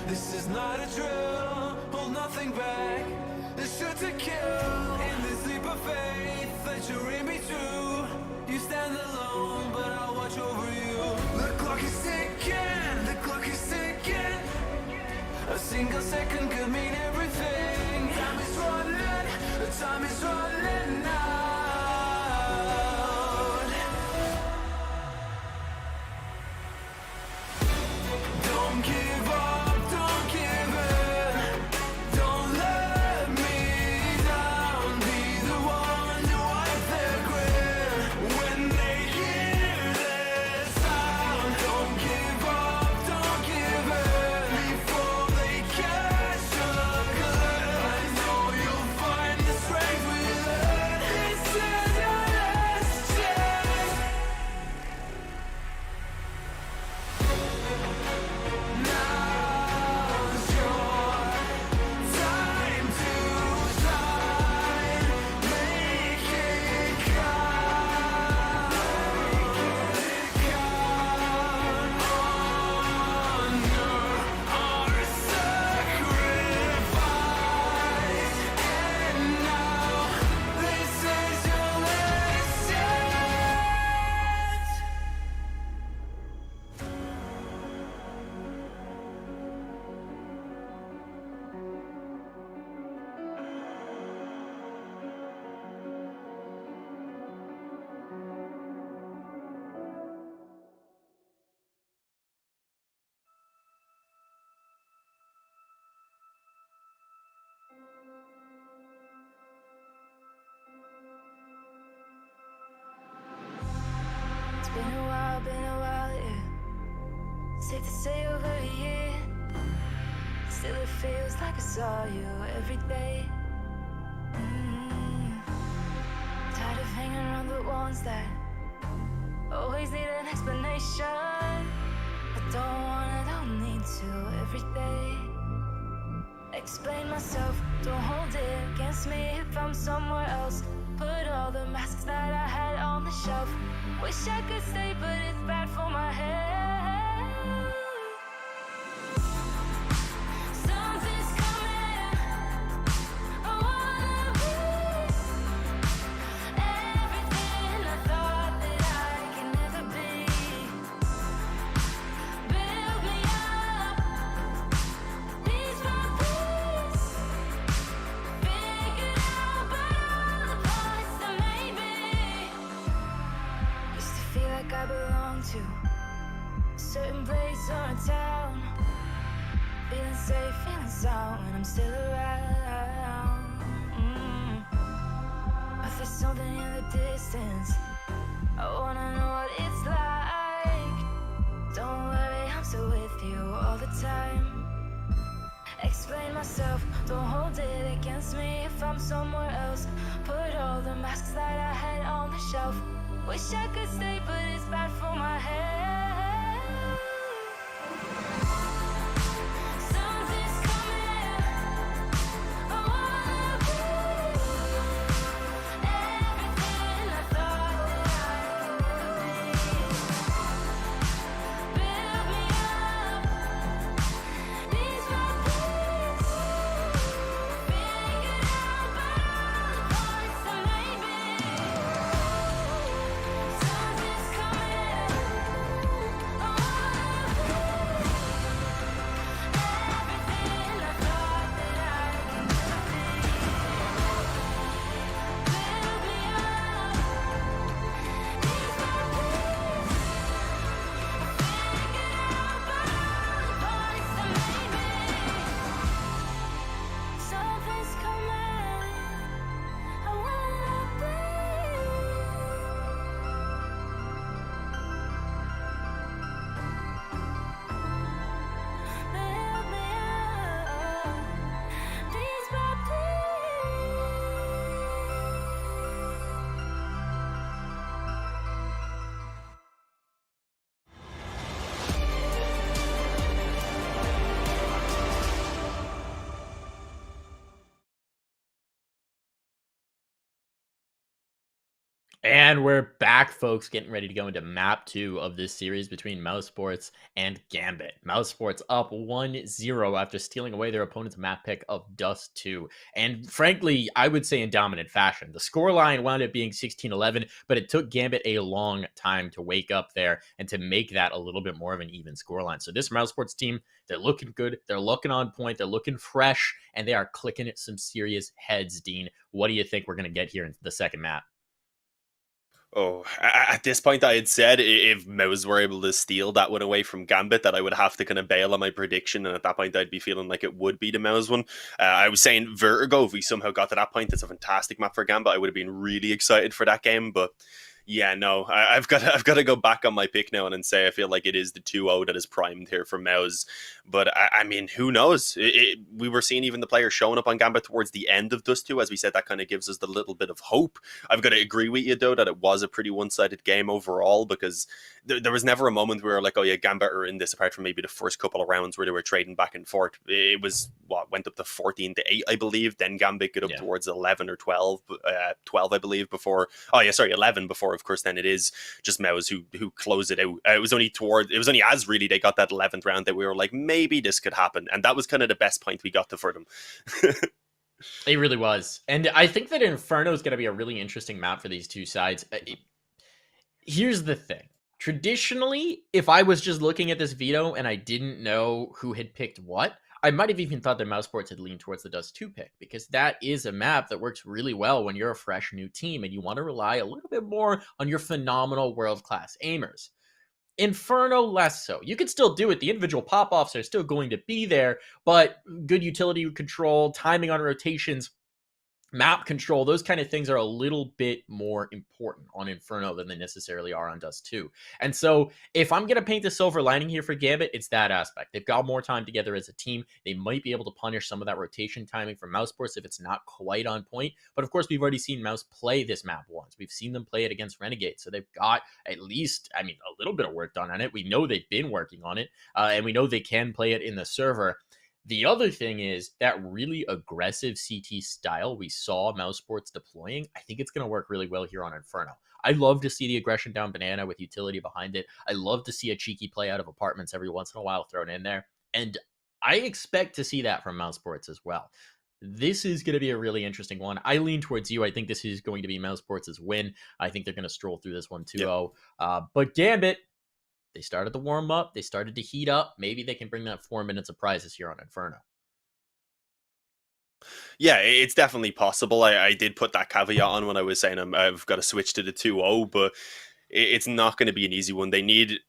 This is not a drill, hold nothing back. This shoot to kill in this leap of faith that you're in me too. You stand alone, but I'll watch over you. The clock is ticking, the clock is ticking. A single second could mean everything. Time is running, the time is running out. Don't give up, don't give in. Don't let me down. Be the one to wipe their grin when they hear this sound. Don't give up, don't give in before they catch a glimpse. I know you'll find the strength within. This is your last chance. Now's your time to shine. Make it count. Honor our sacrifice. And now this is your last chance. It's been a while, yeah. Safe to say over a year. Still it feels like I saw you every day. Tired of hanging around the ones that always need an explanation. I don't need to every day. Explain myself, don't hold it against me if I'm somewhere else. Put all the masks that I had on the shelf. Wish I could stay, but it's bad for my head. Something's coming. I wanna be everything I thought that I could never be. Build me up, piece by piece. Figured out about all the parts that made me. Used to feel like I belonged to a certain place or a town. Feeling safe, feeling sound when I'm still around. But there's something in the distance. I wanna know what it's like. Don't worry, I'm still with you all the time. Explain myself, don't hold it against me if I'm somewhere else. Put all the masks that I had on the shelf. Wish I could stay, but it's bad for my head. Something's coming. I wanna be everything I thought that I could never be. Build me up, piece by piece. Figured out about all the parts that made me. Something's coming. And we're back, folks, getting ready to go into map 2 of this series between Mousesports and Gambit. Mousesports up 1-0 after stealing away their opponent's map pick of Dust 2. And frankly, I would say in dominant fashion. The scoreline wound up being 16-11, but it took Gambit a long time to wake up there and to make that a little bit more of an even scoreline. So this Mousesports team, they're looking good, they're looking on point, they're looking fresh, and they are clicking at some serious heads, Dean. What do you think we're going to get here in the second map? Oh, at this point, I had said if Mouse were able to steal that one away from Gambit, that I would have to kind of bail on my prediction, and at that point, I'd be feeling like it would be the Mouse one. I was saying Vertigo, if we somehow got to that point, it's a fantastic map for Gambit. I would have been really excited for that game, but yeah, no, I've got to go back on my pick now and say I feel like it is the 2-0 that is primed here for Mouse. But I mean, who knows? We were seeing even the players showing up on Gambit towards the end of Dust 2. As we said, that kind of gives us the little bit of hope. I've got to agree with you, though, that it was a pretty one-sided game overall, because there was never a moment where we were like, oh yeah, Gambit are in this, apart from maybe the first couple of rounds where they were trading back and forth. It was, went up to 14-8, I believe. Then Gambit got up towards 11 or 12, 12, I believe, before. Oh yeah, sorry, 11 before, of course, then it is just Mouse who closed it out. It was only as really they got that 11th round that we were like, maybe this could happen. And that was kind of the best point we got to for them. It really was. And I think that Inferno is going to be a really interesting map for these two sides. Here's the thing. Traditionally, if I was just looking at this veto and I didn't know who had picked what, I might have even thought that Mousesports had leaned towards the Dust 2 pick, because that is a map that works really well when you're a fresh new team and you want to rely a little bit more on your phenomenal world-class aimers. Inferno, less so. You can still do it. The individual pop-offs are still going to be there, but good utility control, timing on rotations, map control, those kind of things are a little bit more important on Inferno than they necessarily are on Dust 2. And so if I'm going to paint the silver lining here for Gambit, it's that aspect. They've got more time together as a team. They might be able to punish some of that rotation timing from Mousesports if it's not quite on point. But of course, we've already seen Mouse play this map once. We've seen them play it against Renegade. So they've got at least, a little bit of work done on it. We know they've been working on it, and we know they can play it in the server. The other thing is that really aggressive CT style we saw Mousesports deploying. I think it's going to work really well here on Inferno. I love to see the aggression down banana with utility behind it. I love to see a cheeky play out of apartments every once in a while thrown in there. And I expect to see that from Mousesports as well. This is going to be a really interesting one. I lean towards you. I think this is going to be Mousesports' win. I think they're going to stroll through this one 2-0. But Gambit, they started to warm up. They started to heat up. Maybe they can bring that 4 minutes of prizes here on Inferno. Yeah, it's definitely possible. I did put that caveat on when I was saying I've got to switch to the 2-0, but it's not going to be an easy one. They need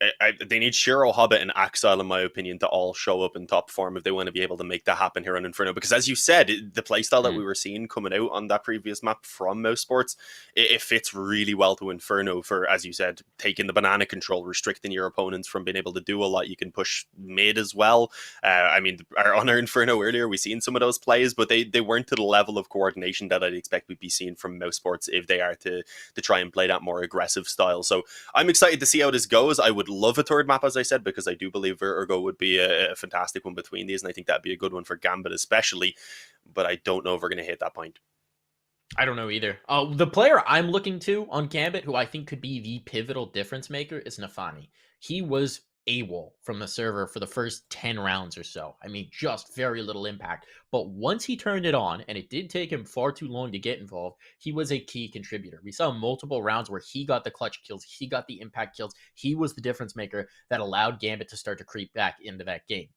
Shiro, Hobbit, and Axile, in my opinion, to all show up in top form if they want to be able to make that happen here on Inferno. Because as you said, the playstyle that we were seeing coming out on that previous map from Mousesports, it fits really well to Inferno for, as you said, taking the banana control, restricting your opponents from being able to do a lot. You can push mid as well. On our Inferno earlier, we seen some of those plays, but they weren't to the level of coordination that I'd expect we'd be seeing from Mousesports if they are to try and play that more aggressive style. So I'm excited to see how this goes. I would love a third map, as I said, because I do believe Vertigo would be a fantastic one between these, and I think that'd be a good one for Gambit especially, but I don't know if we're going to hit that point. I don't know either. The player I'm looking to on Gambit, who I think could be the pivotal difference maker, is Nafani. He was AWOL from the server for the first 10 rounds or so. Just very little impact. But once he turned it on, and it did take him far too long to get involved, he was a key contributor. We saw multiple rounds where he got the clutch kills, he got the impact kills. He was the difference maker that allowed Gambit to start to creep back into that game.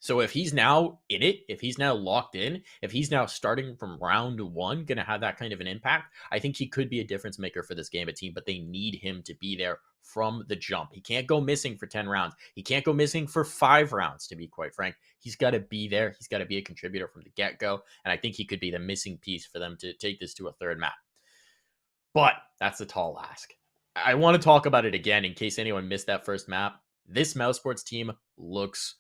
So if he's now in it, if he's now locked in, if he's now starting from round one, going to have that kind of an impact, I think he could be a difference maker for this Gambit team, but they need him to be there from the jump. He can't go missing for 10 rounds. He can't go missing for 5 rounds, to be quite frank. He's got to be there. He's got to be a contributor from the get-go, and I think he could be the missing piece for them to take this to a third map. But that's a tall ask. I want to talk about it again in case anyone missed that first map. This Mousesports team looks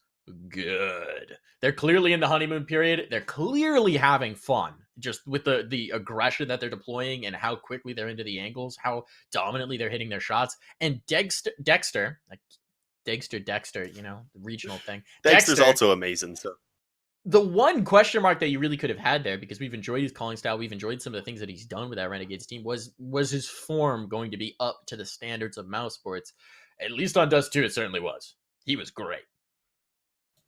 good. They're clearly in the honeymoon period. They're clearly having fun just with the aggression that they're deploying and how quickly they're into the angles, how dominantly they're hitting their shots. And Dexter, the regional thing. Dexter's also amazing. So The one question mark that you really could have had there, because we've enjoyed his calling style, we've enjoyed some of the things that he's done with that Renegades team, was his form going to be up to the standards of Mousesports? At least on Dust 2, it certainly was. He was great.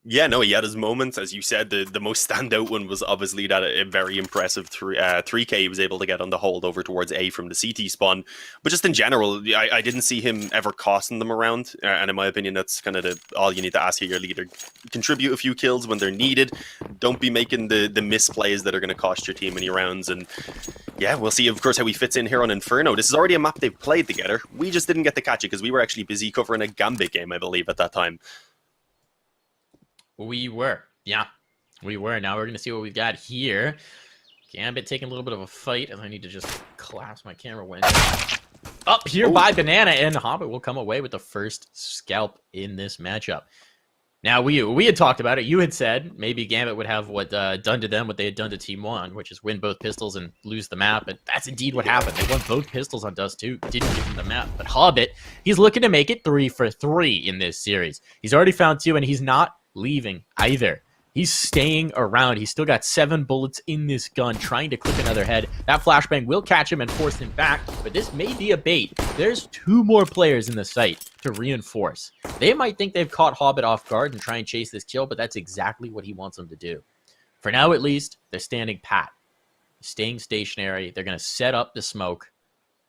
Yeah, no, he had his moments. As you said, the most standout one was obviously that a very impressive 3K he was able to get on the hold over towards A from the CT spawn. But just in general, I didn't see him ever costing them around. And in my opinion, that's kind of all you need to ask of your leader. Contribute a few kills when they're needed. Don't be making the misplays that are going to cost your team any rounds. And yeah, we'll see, of course, how he fits in here on Inferno. This is already a map they've played together. We just didn't get to catch it because we were actually busy covering a Gambit game, I believe, at that time. We were. Yeah, we were. Now we're going to see what we've got here. Gambit taking a little bit of a fight, and I need to just collapse my camera window. Up here by Banana, and Hobbit will come away with the first scalp in this matchup. Now, we had talked about it. You had said maybe Gambit would have done to them what they had done to Team 1, which is win both pistols and lose the map. And that's indeed what happened. They won both pistols on Dust 2. Didn't give them the map. But Hobbit, he's looking to make it 3 for 3 in this series. He's already found 2, and he's not leaving either. He's staying around. He's still got 7 bullets in this gun, trying to clip another head. That flashbang will catch him and force him back, but this may be a bait. There's 2 more players in the site to reinforce. They might think they've caught Hobbit off guard and try and chase this kill, but that's exactly what he wants them to do. For now, at least, they're standing pat, staying stationary. They're going to set up the smoke,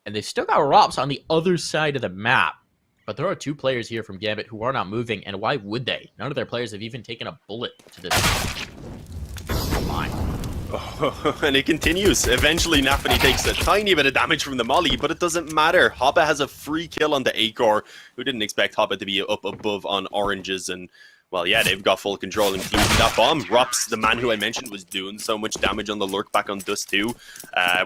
and they've still got Rops on the other side of the map. But there are 2 players here from Gambit who are not moving, and why would they? None of their players have even taken a bullet to this. Fine. Oh, and it continues. Eventually, Nafany takes a tiny bit of damage from the molly, but it doesn't matter. Hobbit has a free kill on the A-core. Who didn't expect Hobbit to be up above on oranges? And, well, yeah, they've got full control, including that bomb. Rops, the man who I mentioned, was doing so much damage on the Lurk back on Dust 2.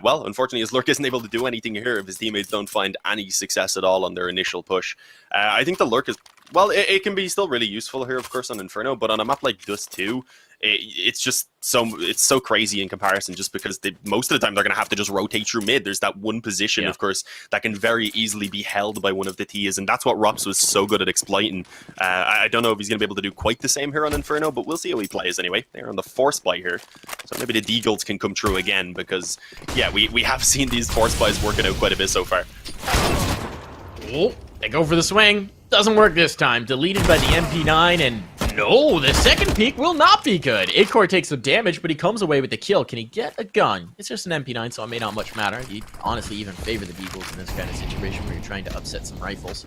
Well, unfortunately, his Lurk isn't able to do anything here if his teammates don't find any success at all on their initial push. I think the Lurk is... Well, it can be still really useful here, of course, on Inferno, but on a map like Dust 2, it's just so crazy in comparison, just because most of the time they're going to have to just rotate through mid. There's that one position, of course, that can very easily be held by one of the Tias, and that's what Rops was so good at exploiting. I don't know if he's going to be able to do quite the same here on Inferno, but we'll see how he plays anyway. They're on the force buy here, so maybe the Deagles can come true again, because, yeah, we have seen these force buys working out quite a bit so far. Oh, they go for the swing. Doesn't work this time. Deleted by the MP9, and no, the second peek will not be good. Idcore takes some damage, but he comes away with the kill. Can he get a gun? It's just an MP9, so it may not much matter. You'd honestly even favor the Deagles in this kind of situation where you're trying to upset some rifles.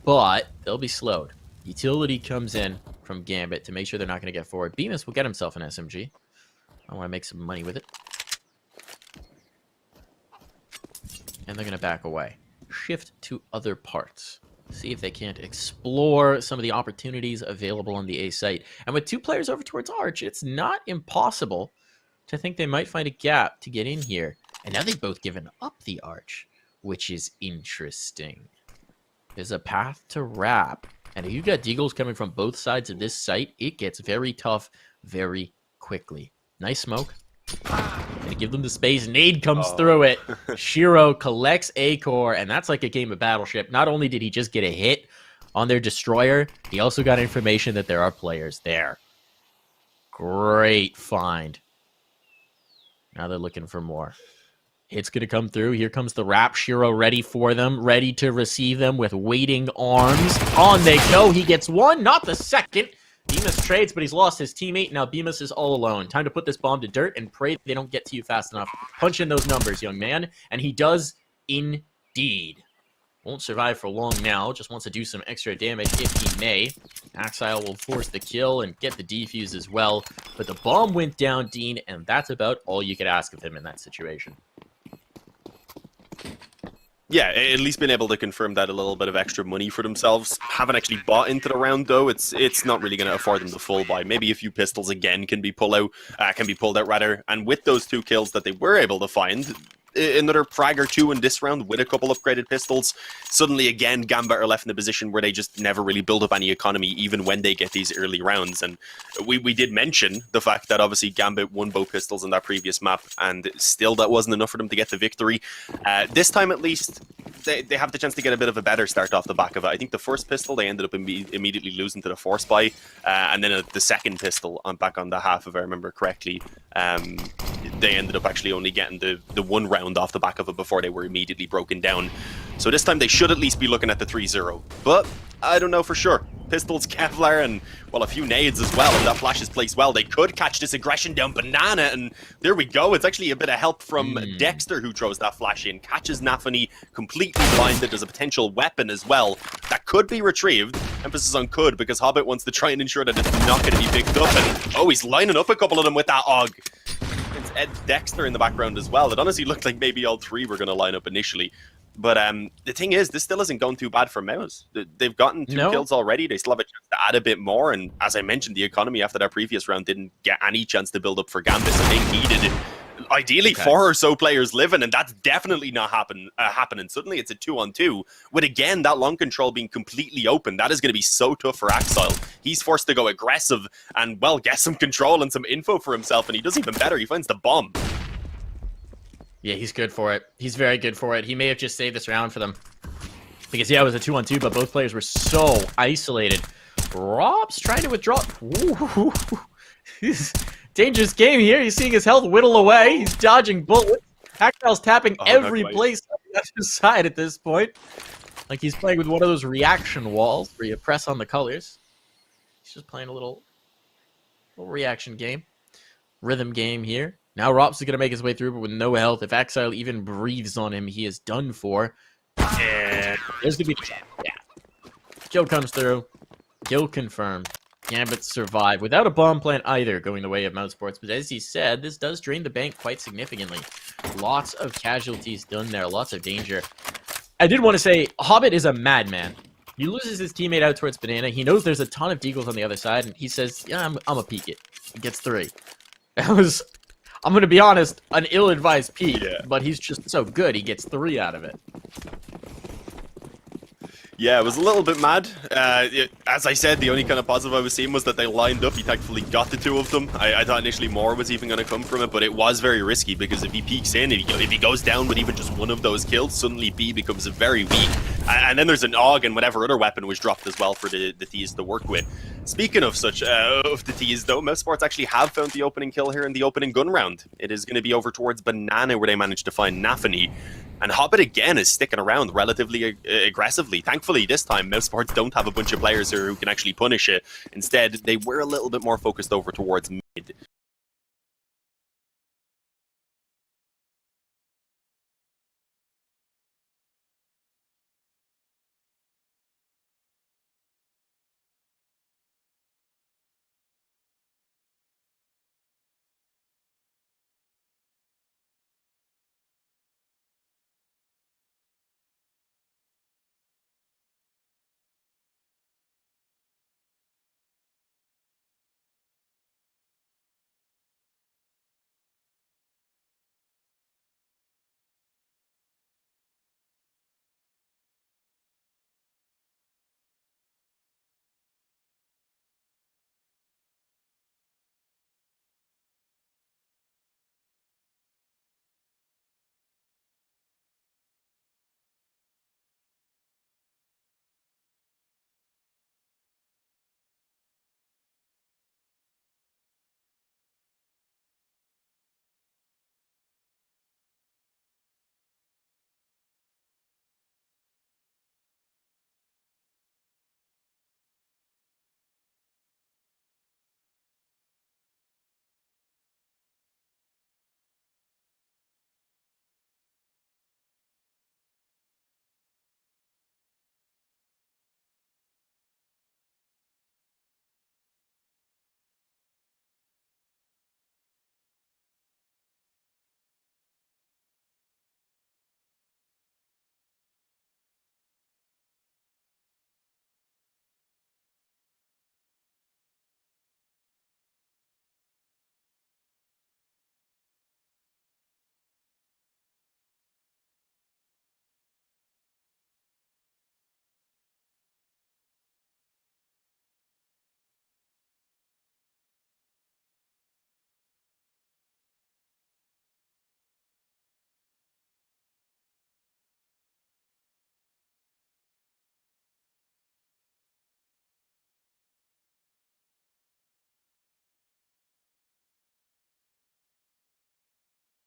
But they'll be slowed. Utility comes in from Gambit to make sure they're not going to get forward. Bemis will get himself an SMG. I want to make some money with it. And they're going to back away. Shift to other parts. See if they can't explore some of the opportunities available on the A site. And with 2 players over towards Arch, it's not impossible to think they might find a gap to get in here. And now they've both given up the Arch, which is interesting. There's a path to wrap. And if you've got Deagles coming from both sides of this site, it gets very tough very quickly. Nice smoke. Gonna give them the space. Nade comes through it. Shiro collects A-core, and that's like a game of Battleship. Not only did he just get a hit on their destroyer, he also got information that there are players there. Great find. Now they're looking for more. Hit's gonna come through. Here comes the wrap. Shiro ready for them, ready to receive them with waiting arms. On they go. He gets 1, not the second. Bemis trades, but he's lost his teammate. Now Bemis is all alone. Time to put this bomb to dirt and pray they don't get to you fast enough. Punch in those numbers, young man. And he does indeed. Won't survive for long now. Just wants to do some extra damage if he may. Axile will force the kill and get the defuse as well. But the bomb went down, Dean, and that's about all you could ask of him in that situation. Yeah, at least been able to confirm that a little bit of extra money for themselves. Haven't actually bought into the round though. It's not really going to afford them the full buy. Maybe a few pistols again can be pulled out rather. And with those 2 kills that they were able to find, another frag or two in this round with a couple upgraded pistols, suddenly again Gambit are left in a position where they just never really build up any economy even when they get these early rounds. And we did mention the fact that obviously Gambit won both pistols in that previous map, and still that wasn't enough for them to get the victory. This time at least they have the chance to get a bit of a better start off the back of it. I think the first pistol they ended up immediately losing to the force buy, and then the second pistol back on the half, if I remember correctly, they ended up actually only getting the one round off the back of it before they were immediately broken down. So this time they should at least be looking at the 3-0, but I don't know for sure. Pistols, Kevlar, and well, a few nades as well. If that flash is placed well, they could catch this aggression down Banana, and there we go. It's actually a bit of help from Dexter, who throws that flash in, catches Nafany, completely blinded. There's a potential weapon as well that could be retrieved. Emphasis on could, because Hobbit wants to try and ensure that it's not going to be picked up. And oh, he's lining up a couple of them with that AUG. It's Ed Dexter in the background as well. It honestly looked like maybe all three were going to line up initially. But the thing is, this still isn't going too bad for Mouse. They've gotten 2 kills already. They still have a chance to add a bit more. And as I mentioned, the economy after that previous round didn't get any chance to build up for Gambit. So they needed, ideally, 4 or so players living. And that's definitely not happening. Suddenly it's a 2-on-2. With, again, that long control being completely open. That is going to be so tough for Axile. He's forced to go aggressive and, well, get some control and some info for himself. And he does even better. He finds the bomb. Yeah, he's good for it. He's very good for it. He may have just saved this round for them. Because, yeah, it was a 2-on-2, but both players were so isolated. Rob's trying to withdraw. Ooh. He's dangerous game here. He's seeing his health whittle away. He's dodging bullets. Hacktail's tapping every place on the other side at this point. Like he's playing with one of those reaction walls where you press on the colors. He's just playing a little reaction game. Rhythm game here. Now Rops is going to make his way through, but with no health. If Axile even breathes on him, he is done for. And there's going to be the shot. Yeah. Kill comes through. Kill confirmed. Gambit survive without a bomb plant either going the way of Mousesports. But as he said, this does drain the bank quite significantly. Lots of casualties done there. Lots of danger. I did want to say, Hobbit is a madman. He loses his teammate out towards Banana. He knows there's a ton of deagles on the other side, and he says, yeah, I'm going to peek it. He gets 3. That was... I'm going to be honest, an ill-advised peek, but he's just so good, he gets 3 out of it. Yeah, it was a little bit mad. As I said, the only kind of positive I was seeing was that they lined up. He thankfully got the 2 of them. I thought initially more was even going to come from it, but it was very risky because if he peeks in, if he goes down with even just 1 of those kills, suddenly B becomes very weak. And then there's an AUG and whatever other weapon was dropped as well for the T's to work with. Speaking of such, of the T's though, Mousesports actually have found the opening kill here in the opening gun round. It is going to be over towards Banana where they managed to find Nafany. And Hobbit again is sticking around relatively aggressively. Thankfully, this time, Mousesports don't have a bunch of players here who can actually punish it. Instead, they were a little bit more focused over towards mid.